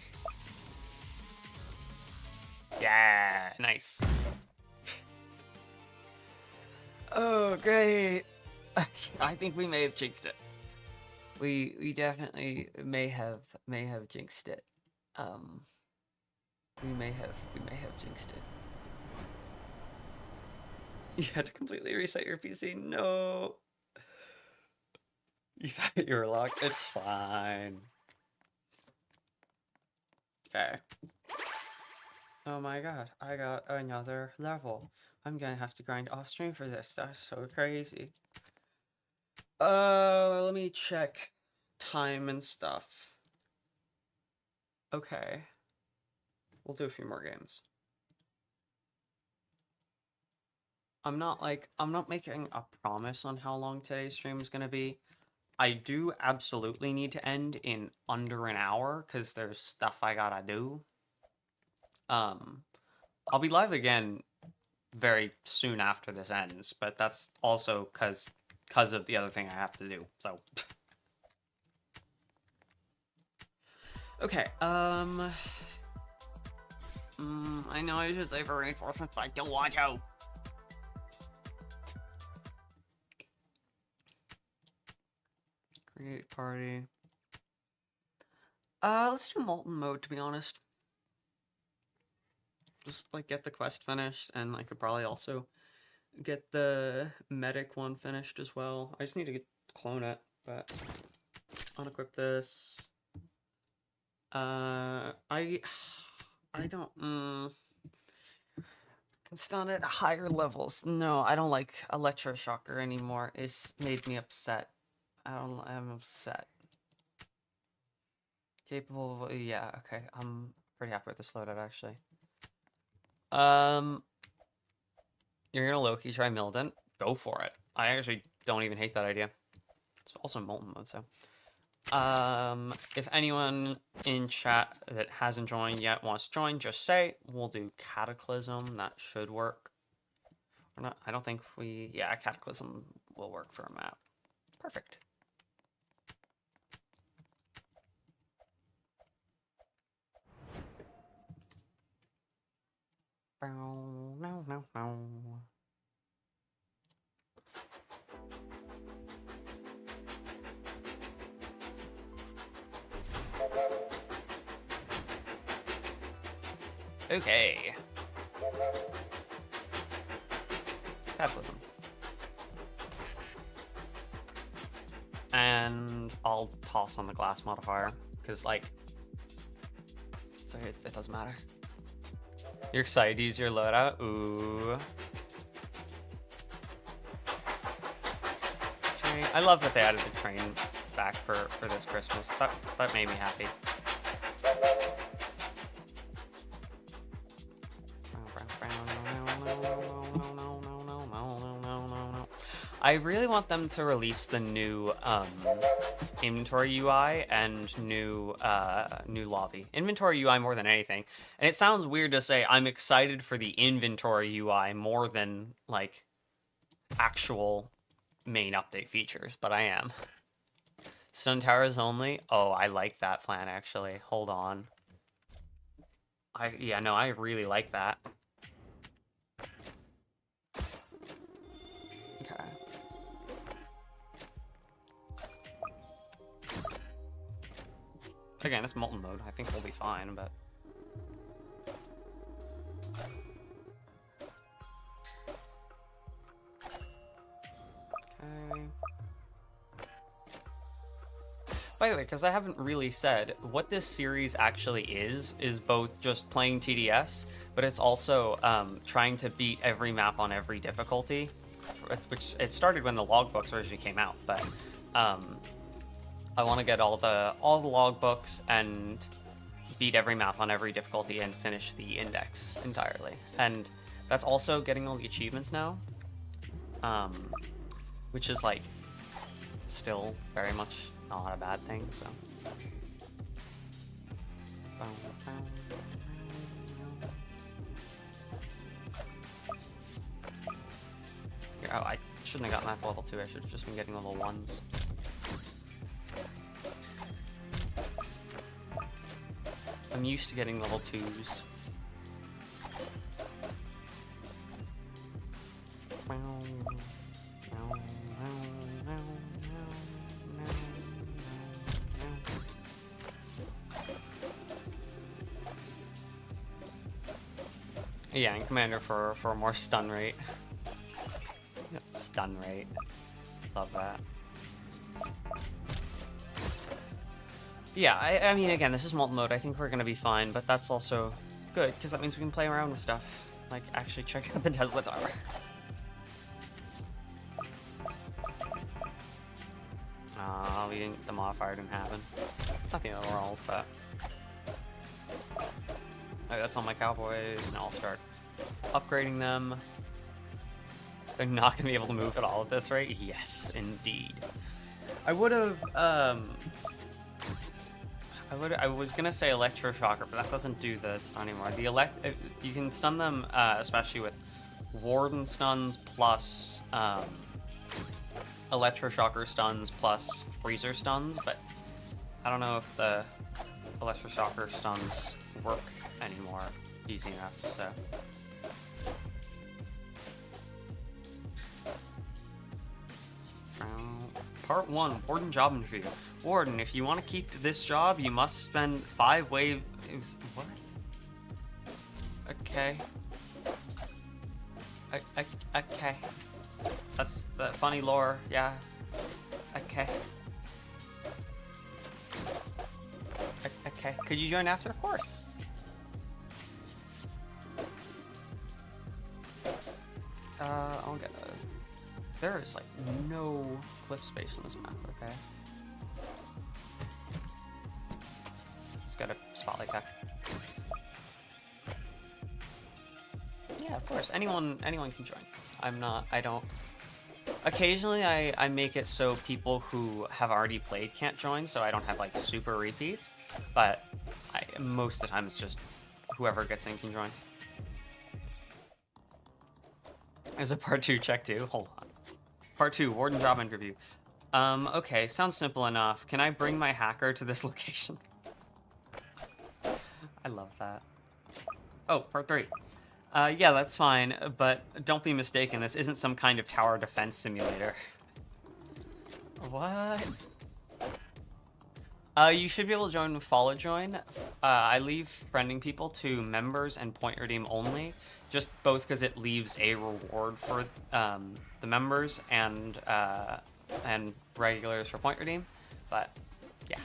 Yeah, nice. Oh, great. I think we may have jinxed it. We definitely may have jinxed it. We may have jinxed it. You had to completely reset your PC. No. You thought you were locked. It's fine. Okay. Oh my god, I got another level. I'm gonna have to grind off stream for this. That's so crazy. Let me check time and stuff. Okay. We'll do a few more games. I'm not making a promise on how long today's stream is gonna be. I do absolutely need to end in under an hour because there's stuff I gotta do. I'll be live again very soon after this ends, but that's also because of the other thing I have to do. So okay, I know I should say for reinforcements, but I don't want to. Create party. Let's do molten mode, to be honest. Just like get the quest finished, and I could probably also get the medic one finished as well. I just need to clone it, but unequip this. I don't can stun at higher levels. No, I don't like electroshocker anymore. It's made me upset. I'm upset. Capable of, yeah, okay. I'm pretty happy with this loadout actually. You're gonna Loki try Milden. Go for it. I actually don't even hate that idea. It's also molten mode, so. If anyone in chat that hasn't joined yet wants to join, just say. We'll do Cataclysm. That should work. Or not. I don't think we. Yeah, Cataclysm will work for a map. Perfect. No. Okay. Cataclysm. And I'll toss on the glass modifier, because, like, sorry, it doesn't matter. You're excited to use your loadout? Ooh. Train. I love that they added the train back for this Christmas. That made me happy. I really want them to release the new inventory UI and new lobby. Inventory UI more than anything. And it sounds weird to say I'm excited for the inventory UI more than like actual main update features, but I am. Stone Towers only? Oh, I like that plan actually. Hold on. Yeah, no, I really like that. Okay. Again, it's molten mode. I think we'll be fine, but... Okay. By the way, because I haven't really said, what this series actually is both just playing TDS, but it's also trying to beat every map on every difficulty. Which it started when the logbooks originally came out, but I want to get all the logbooks and beat every map on every difficulty and finish the index entirely. And that's also getting all the achievements now, which is like still very much not a bad thing. So. Oh, I shouldn't have gotten that to level 2. I should have just been getting level 1s. I'm used to getting level 2s. Yeah, and Commander for more stun rate. Stun rate. Love that. Yeah, I mean, again, this is molten mode. I think we're gonna be fine, but that's also good, because that means we can play around with stuff. Like, actually check out the Tesla Tower. The modifier didn't happen. Not the end of the world, but... Alright, that's all my cowboys. Now I'll start upgrading them. They're not going to be able to move at all at this rate? Yes, indeed. I would have, I was going to say electroshocker, but that doesn't do this anymore. You can stun them, especially with warden stuns plus, electroshocker stuns plus freezer stuns, but I don't know if the electroshocker stuns work anymore easy enough, so. Part 1, Warden job interview. Warden, if you want to keep this job, you must spend 5 waves... What? Okay. Okay. That's the funny lore, yeah. Okay. Okay. Could you join after? Of course. I'll get a... There is, like, no cliff space on this map, okay? Just got a spotlight back. Yeah, of course. Anyone can join. I don't... Occasionally, I make it so people who have already played can't join, so I don't have, like, super repeats. But most of the time, it's just whoever gets in can join. There's a part 2 check, too. Hold on. Part 2, Warden job interview. Okay, sounds simple enough. Can I bring my hacker to this location? I love that. Oh, part 3. Yeah, that's fine, but don't be mistaken, this isn't some kind of tower defense simulator. What? You should be able to join with follow join. I leave friending people to members and point redeem only, just both because it leaves a reward for the members and regulars for point redeem, but yeah.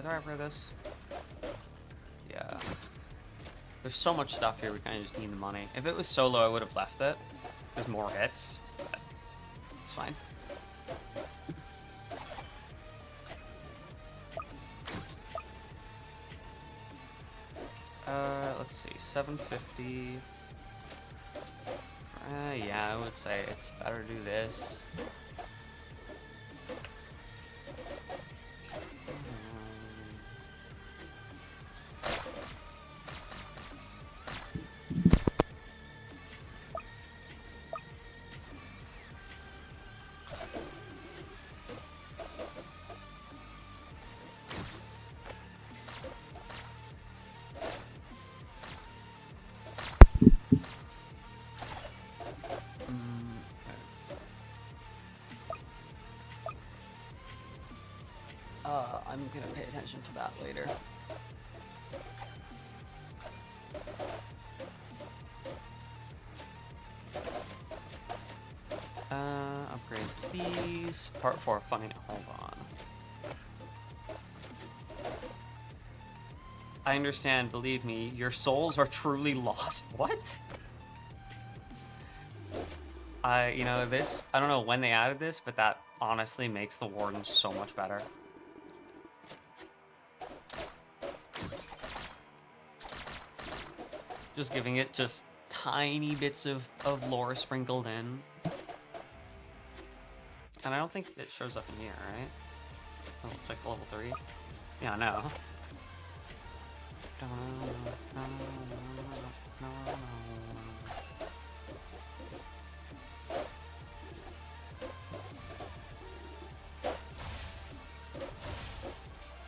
Do I upgrade this? Yeah. There's so much stuff here, we kind of just need the money. If it was solo, I would have left it. There's more hits, but it's fine. Let's see, 750. Yeah, I would say it's better to do this. I'm gonna pay attention to that later. Upgrade these. Part 4, funny. Hold on. I understand, believe me, your souls are truly lost. What? You know, this, I don't know when they added this, but that honestly makes the Warden so much better. Just giving it just tiny bits of lore sprinkled in. And I don't think it shows up in here, right? Oh, check level 3. Yeah, no.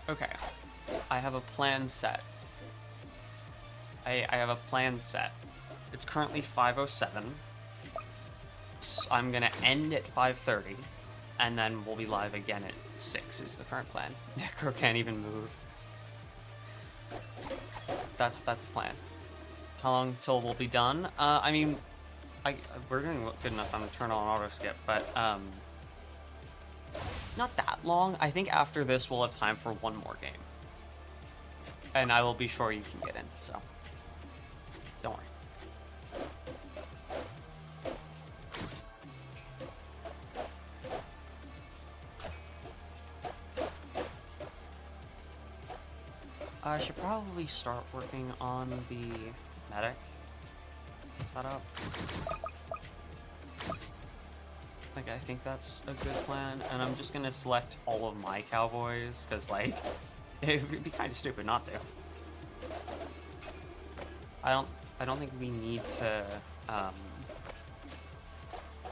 Okay. I have a plan set. I have a plan set. It's currently 5:07. So I'm gonna end at 5:30, and then we'll be live again at 6 is the current plan. Necro can't even move. That's the plan. How long till we'll be done? I mean, we're doing good enough on the turn on auto skip, but not that long. I think after this we'll have time for one more game, and I will be sure you can get in. So don't worry. I should probably start working on the medic setup. Like, I think that's a good plan, and I'm just gonna select all of my cowboys, because, like, it would be kind of stupid not to. I don't think we need to,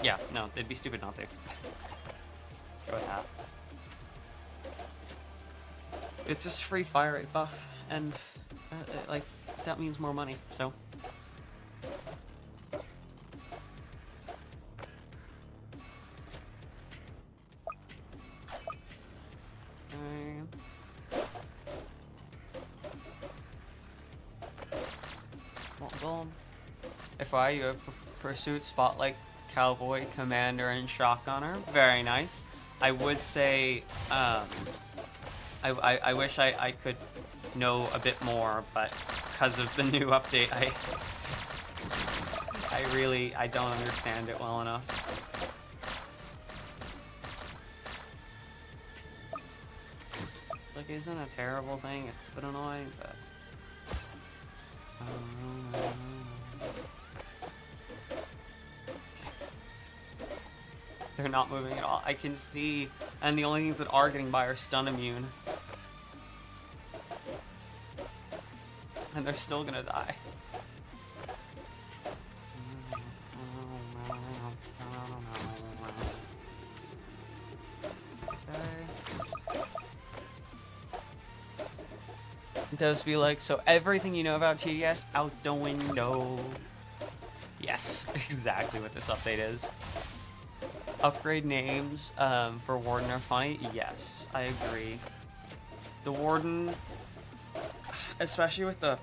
yeah, no, it'd be stupid not to. Let's go with that. It's just free fire rate buff, and like that means more money. So well, if you have pursuit spotlight, cowboy, commander, and shotgunner, very nice. I would say. I wish I could know a bit more, but because of the new update, I don't understand it well enough. Like, isn't a terrible thing? It's a bit annoying, but they're not moving at all. I can see, and the only things that are getting by are stun immune. And they're still gonna die. Okay. Those be like, so everything you know about TDS out the window. Yes, exactly what this update is. Upgrade names for Warden are funny. Yes, I agree. The Warden, especially with the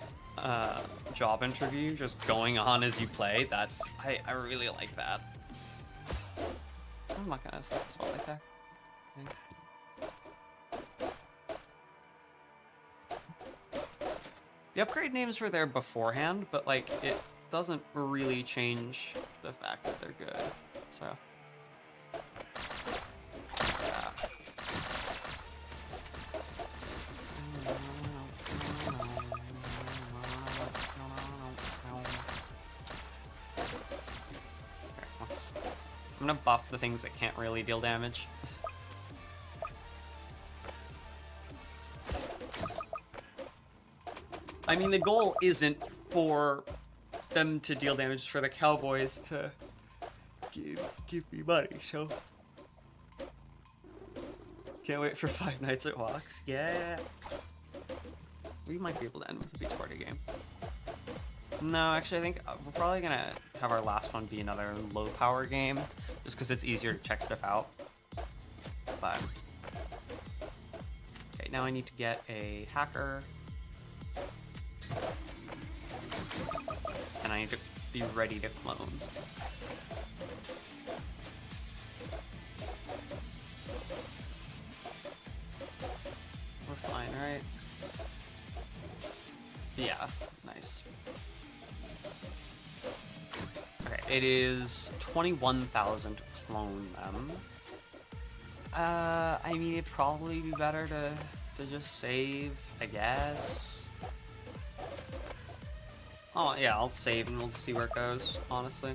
job interview just going on as you play, I really like that. I'm not gonna select spotlight there. The upgrade names were there beforehand, but like it doesn't really change the fact that they're good. So yeah. I'm gonna buff the things that can't really deal damage. I mean, the goal isn't for them to deal damage, it's for the cowboys to give me money, so... Can't wait for 5 Nights at Walks. Yeah! We might be able to end with a beach party game. No, actually, I think we're probably gonna have our last one be another low power game, just because it's easier to check stuff out. But okay, now I need to get a hacker, and I need to be ready to clone. We're fine, right? Yeah, nice. Okay, it is 21,000 to clone them. I mean, it'd probably be better to just save, I guess. Oh, yeah, I'll save and we'll see where it goes, honestly.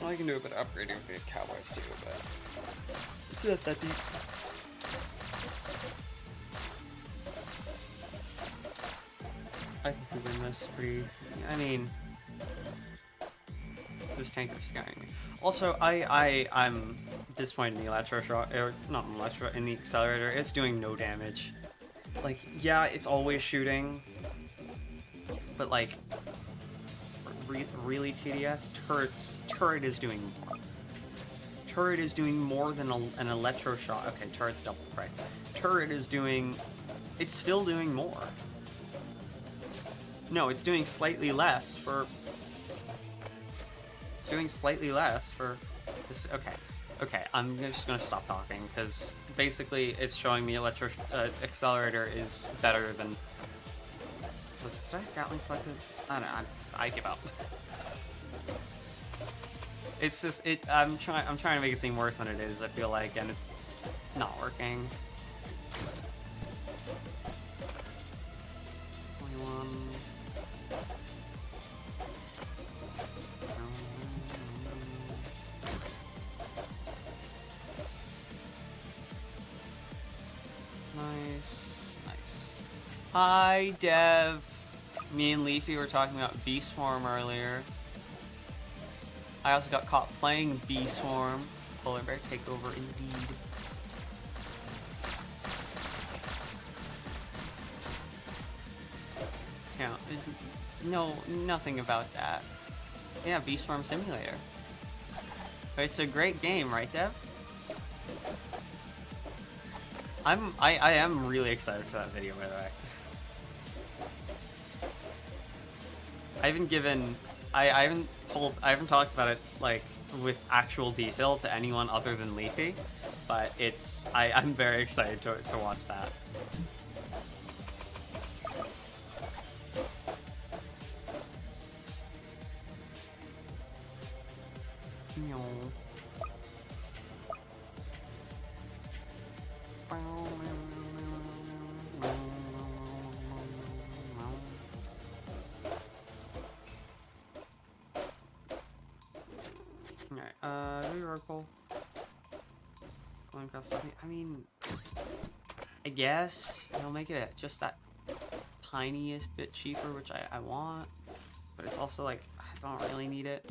Well, I can do a bit of upgrading with the cowboys too, but it's not that deep. I think we win this pretty... I mean... This tank is scaring me. Also, I'm disappointed in the electro shot, or not in electro, in the accelerator. It's doing no damage. Like, yeah, it's always shooting, but like, really TDS? Turret is doing more. Turret is doing more than an electro shot. Okay, turret's double the price. Turret is doing, it's still doing more. No, it's doing slightly less for... It's doing slightly less for this. Okay, I'm just gonna stop talking because basically it's showing me electro accelerator is better than. Did I have Gatling selected? I don't know. I give up. It's just I'm trying to make it seem worse than it is. I feel like, and it's not working. 21. Nice. Hi, Dev. Me and Leafy were talking about Bee Swarm earlier. I also got caught playing Bee Swarm. Polar Bear Takeover indeed. Yeah, no, nothing about that. Yeah, Bee Swarm Simulator. It's a great game, right, Dev? I am really excited for that video, by the way. I haven't talked about it like with actual detail to anyone other than Leafy, but I'm very excited to watch that. I mean, I guess it'll make it just that tiniest bit cheaper, which I want, but it's also like I don't really need it.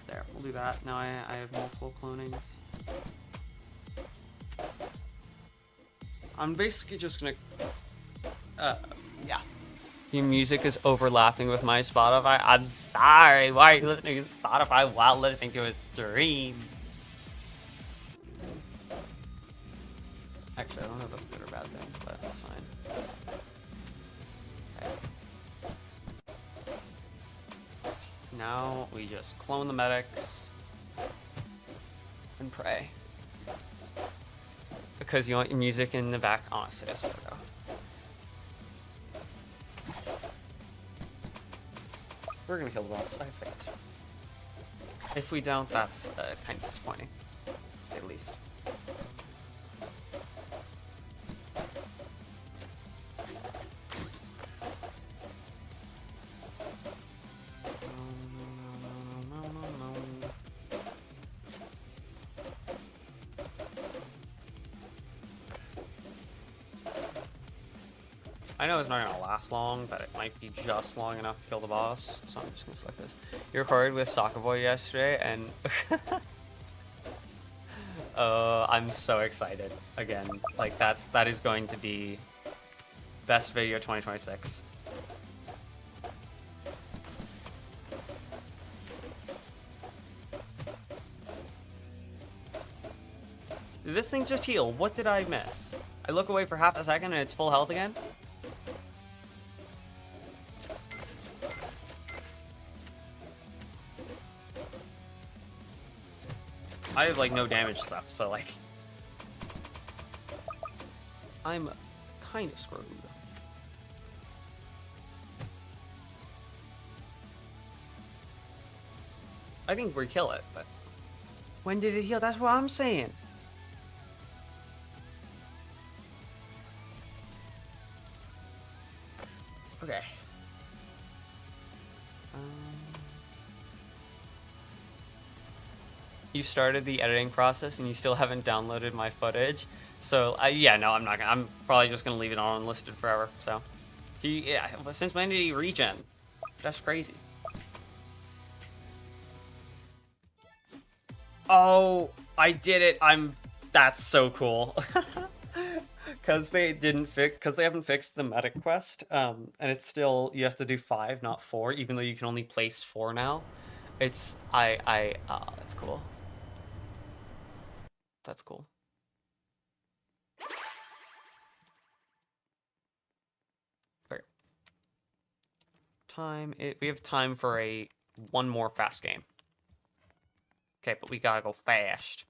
There, we'll do that. Now I have multiple clonings. I'm basically just gonna, yeah. Your music is overlapping with my Spotify. I'm sorry. Why are you listening to Spotify while listening to a stream? Actually, I don't know if that's a good or bad thing, but that's fine. Okay. Now we just clone the medics and pray. Because you want your music in the back. Honestly, that's fair though. We're gonna kill the boss. I have faith. If we don't, that's kind of disappointing, to say the least. I know it's not gonna last long, but it might be just long enough to kill the boss, so I'm just gonna select this. You recorded with Soccer Boy yesterday, and I'm so excited. Again, like that is going to be best video 2026. Did this thing just heal? What did I miss? I look away for half a second and it's full health again? I have like no damage stuff, so like I'm kind of screwed. I think we kill it, but when did it heal? That's what I'm saying. Okay. You started the editing process and you still haven't downloaded my footage, so yeah, no, I'm not gonna. I'm probably just gonna leave it on unlisted forever. So yeah, since when did he regen? That's crazy. Oh, I did it. That's so cool. Because they haven't fixed the medic quest, and it's still, you have to do 5, not 4, even though you can only place 4 now. That's cool. That's cool. Okay. We have time for one more fast game. Okay, but we gotta go fast.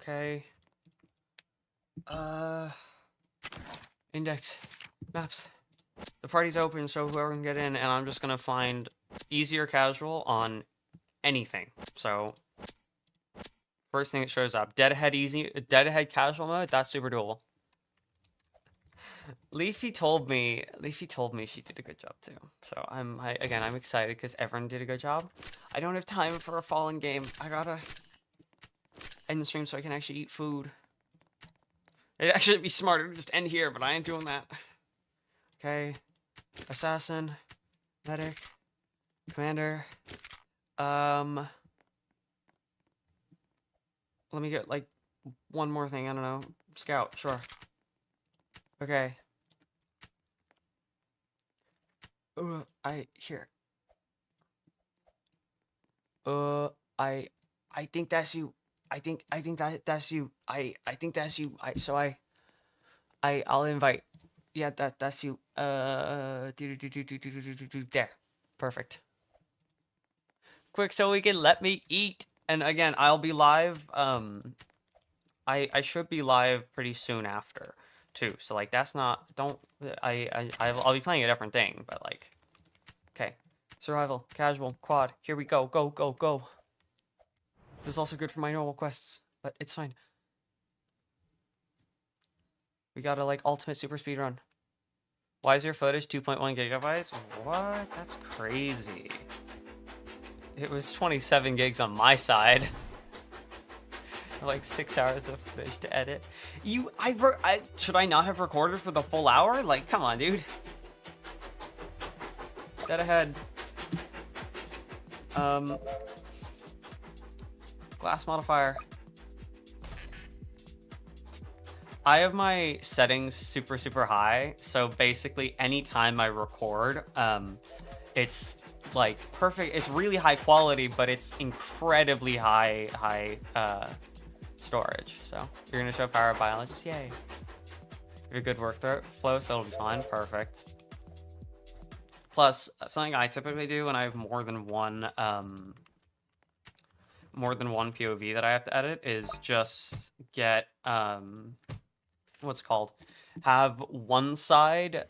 Okay. Index. Maps. The party's open, so whoever can get in, and I'm just gonna find easier casual on anything. So, first thing that shows up. Dead-ahead casual mode, that's super doable. Leafy told me she did a good job too. So I'm excited because everyone did a good job. I don't have time for a fallen game. I gotta end the stream so I can actually eat food. It'd actually be smarter to just end here, but I ain't doing that. Okay. Assassin. Medic. Commander. Let me get like one more thing. I don't know. Scout, sure. Okay. I think that's you. I think that's you. I think that's you. I'll invite. Yeah, that's you. There. Perfect. Quick, so we can let me eat. And again, I'll be live. I should be live pretty soon after, too. So like, that's not. I'll be playing a different thing, but like, okay. Survival, casual, quad. Here we go. Go, go, go. This is also good for my normal quests, but it's fine. We got a like ultimate super speed run. Why is your footage 2.1 gigabytes? What? That's crazy. It was 27 gigs on my side. Like 6 hours of footage to edit. Should I not have recorded for the full hour? Like, come on, dude. Dead ahead. Glass modifier. I have my settings super high, so basically anytime I record, it's like perfect. It's really high quality, but it's incredibly high storage. So you're gonna show power of biologist, yay! a good workflow, so it'll be fine. Perfect. Plus, something I typically do when I have more than one POV that I have to edit is just get what's it called? Have one side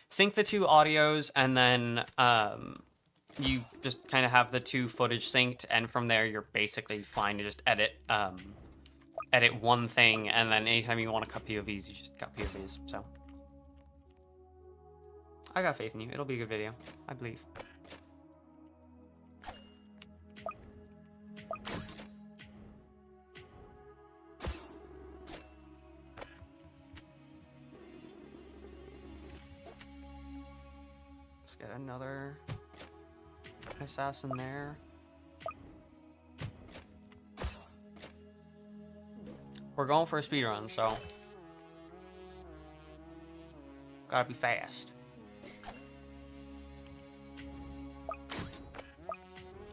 sync the two audios, and then you just kind of have the two footage synced, and from there you're basically fine to just edit one thing, and then anytime you want to cut POVs, you just cut POVs. So I got faith in you. It'll be a good video, I believe. Let's get another assassin there. We're going for a speed run, so gotta be fast.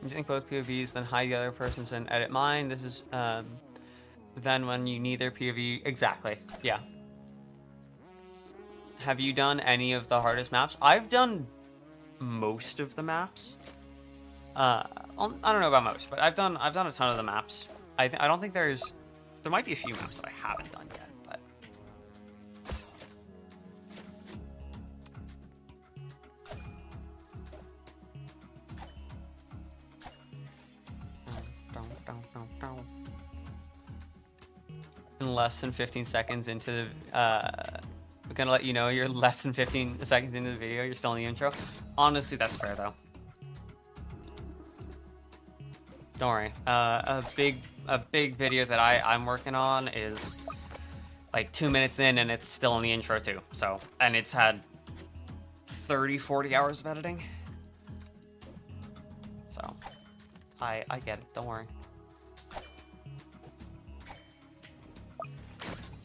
You think both POVs, then hide the other person's and edit mine. This is then when you need their POV. Exactly. Yeah. Have you done any of the hardest maps? I've done most of the maps. I don't know about most, but I've done a ton of the maps. I don't think there might be a few maps that I haven't done yet, but in less than 15 seconds into the I'm gonna let you know you're less than 15 seconds into the video, you're still in the intro. Honestly, that's fair though. Don't worry. A big video that I'm working on is like 2 minutes in, and it's still in the intro too. So, and it's had 30-40 hours of editing. So I get it, don't worry.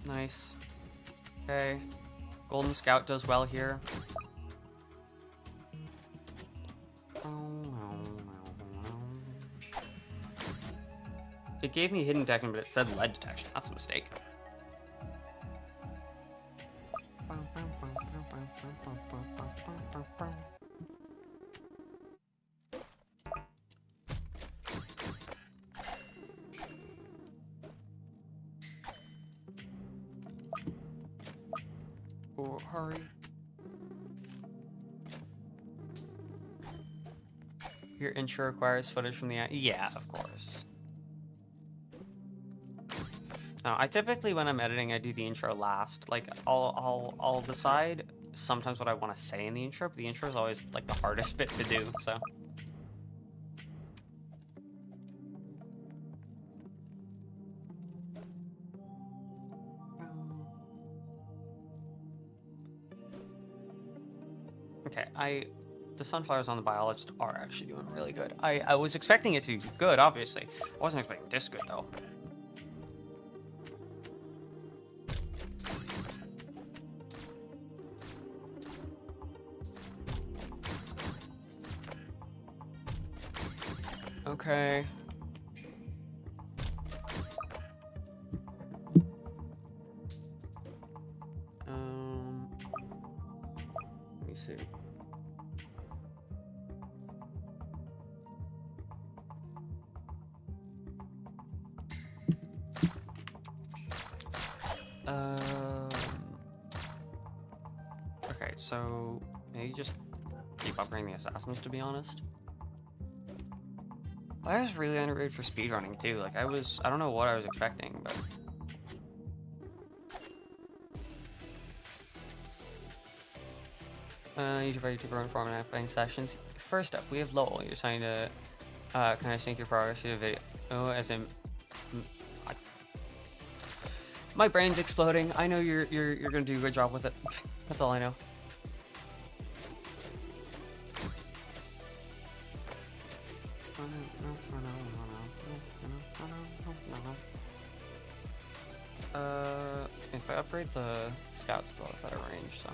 Nice. Okay. Golden Scout does well here. It gave me hidden detection, but it said lead detection. That's a mistake. Oh, hurry. Your intro requires footage from the... Yeah, of course. I typically, when I'm editing, I do the intro last. Like, I'll decide sometimes what I want to say in the intro, but the intro is always like the hardest bit to do. So. Okay, the sunflowers on the biologist are actually doing really good. I was expecting it to be good, obviously. I wasn't expecting this good though. Okay. Let me see. Okay, so maybe just keep upgrading the assassins, to be honest. I was really underrated for speedrunning too. Like I don't know what I was expecting, but YouTuber informative playing sessions. First up, we have Lowell. You're trying to kind of sync your progress to the video. Oh, as in, my brain's exploding. I know you're gonna do a good job with it. That's all I know. If I upgrade the scouts, they'll have better range, so.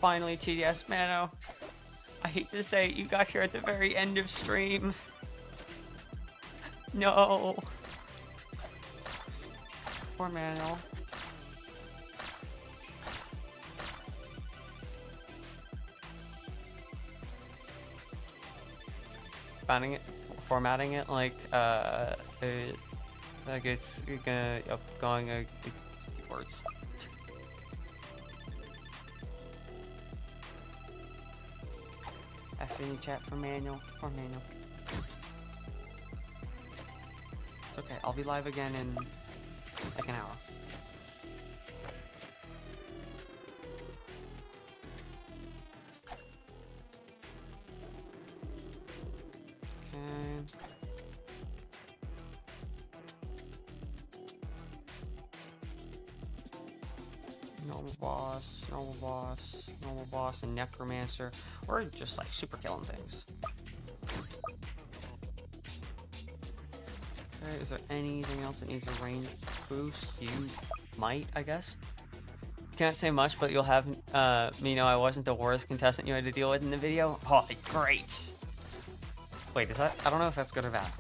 Finally, TDS Mano. I hate to say it, you got here at the very end of stream. No. Poor manual. Formatting it like I guess you're gonna going words. F in chat for manual. Poor manual. It's okay. I'll be live again in like an hour. Okay. Normal boss, normal boss, normal boss, and necromancer. Or just like super killing things. Okay, is there anything else that needs a range boost? You might, I guess. Can't say much, but you'll have me know I wasn't the worst contestant you had to deal with in the video. Oh, great. Wait, is that? I don't know if that's good or bad.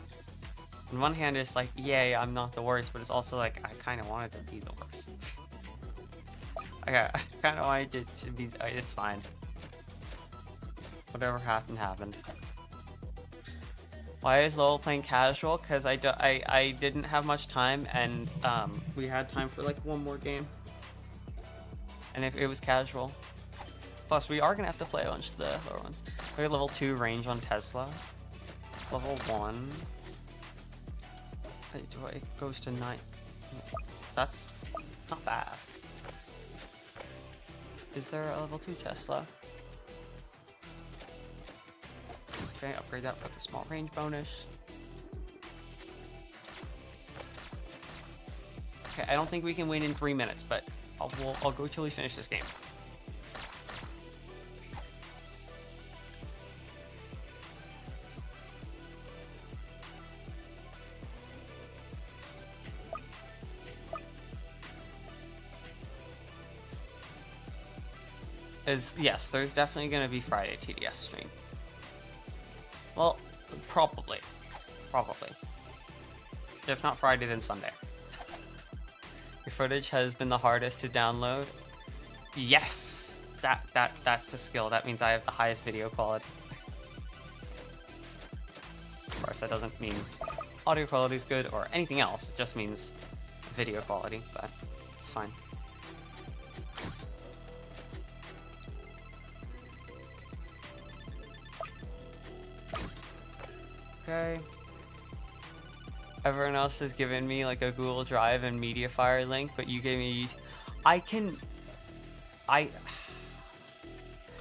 On one hand, it's like, yay, I'm not the worst, but it's also like, I kind of wanted to be the worst. Okay, I kind of wanted it to be, it's fine. Whatever happened, happened. Why is Lowell playing casual? Because I didn't have much time, and we had time for like one more game. And if it was casual. Plus, we are going to have to play a bunch of the lower ones. We have level 2 range on Tesla. Level 1. It goes to 9. That's not bad. Is there a level 2 Tesla? Okay, upgrade that for the small range bonus. Okay, I don't think we can win in 3 minutes, but I'll go till we finish this game. Yes, there's definitely going to be Friday TDS stream. Well, probably. If not Friday, then Sunday. Your footage has been the hardest to download. Yes, that's a skill. That means I have the highest video quality. Of course, that doesn't mean audio quality is good or anything else. It just means video quality, but it's fine. Okay. Everyone else has given me like a Google Drive and Mediafire link, but you gave me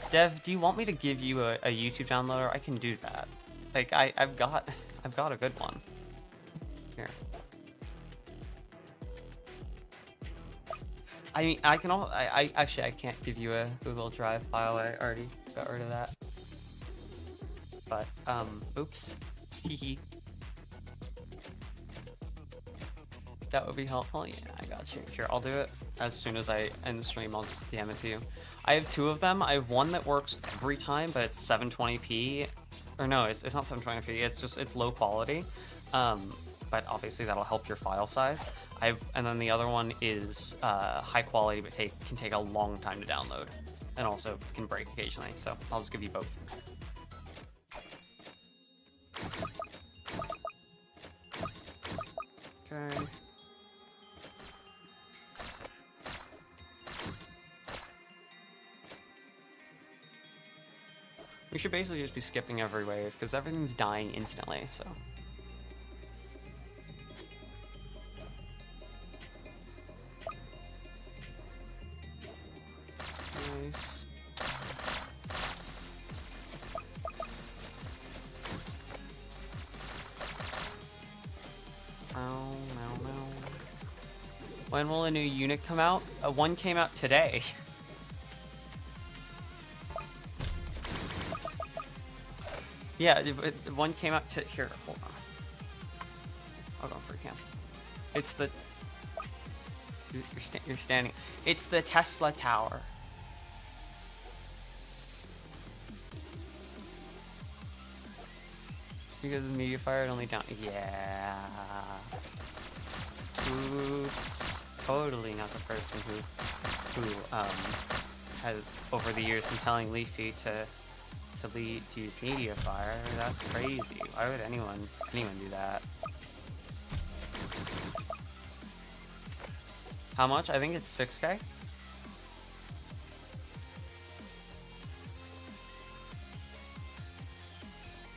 Dev, do you want me to give you a YouTube downloader? I can do that. Like I've got a good one. Here. I mean, I actually I can't give you a Google Drive file. I already got rid of that. But oops. Hehe. That would be helpful. Yeah, I got you. Here, I'll do it as soon as I end the stream. I'll just DM it to you. I have 2 of them. I have one that works every time, but it's 720p. Or no, it's not 720p. It's low quality. But obviously that'll help your file size. And then the other one is high quality, but can take a long time to download, and also can break occasionally. So I'll just give you both. Okay. We should basically just be skipping every wave because everything's dying instantly, so. Nice. When will a new unit come out? One came out today. Yeah, one came out to here. Hold on. I'll go for a cam. It's the you're standing. It's the Tesla Tower. Because of Mediafire, it only down. Yeah. Oops. totally not the person who has over the years been telling Leafy to use media fire. That's crazy. Why would anyone do that? How much? I think it's 6K.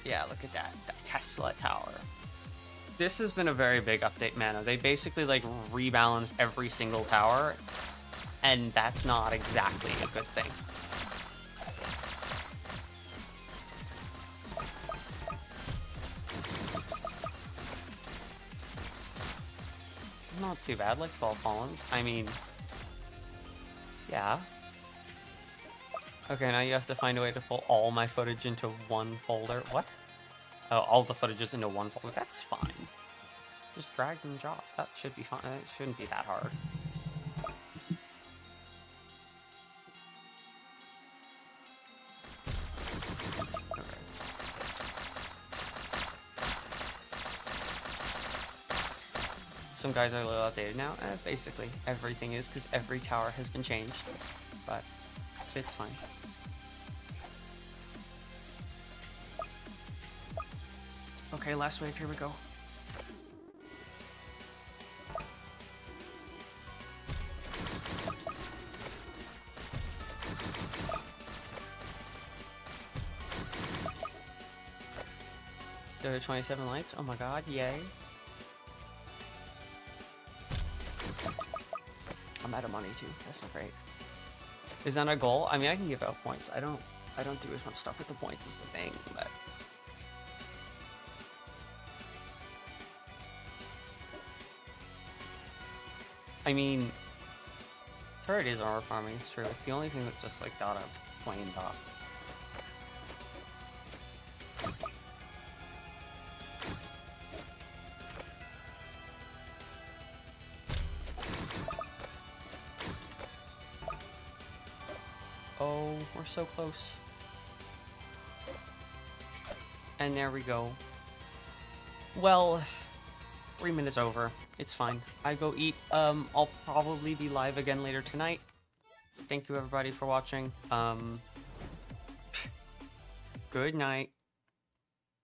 Yeah, look at that Tesla tower. This has been a very big update, man. They basically like rebalanced every single tower, and that's not exactly a good thing. Not too bad, like 12 fallens. I mean, yeah. Okay, now you have to find a way to pull all my footage into one folder. What? Oh, all the footage is into one folder. That's fine. Just drag and drop. That should be fine. It shouldn't be that hard. Okay. Some guys are a little outdated now. Basically, everything is because every tower has been changed. But it's fine. Okay, last wave, here we go. There are 27 likes. Oh my god, yay. I'm out of money too. That's not great. Is that a goal? I mean, I can give out points. I don't do as much stuff with the points is the thing, but I mean, turret is armor farming, it's true. It's the only thing that just like got a plain buff. Oh, we're so close. And there we go. Well, 3 minutes over. It's fine. I go eat. I'll probably be live again later tonight. Thank you everybody for watching. Good night.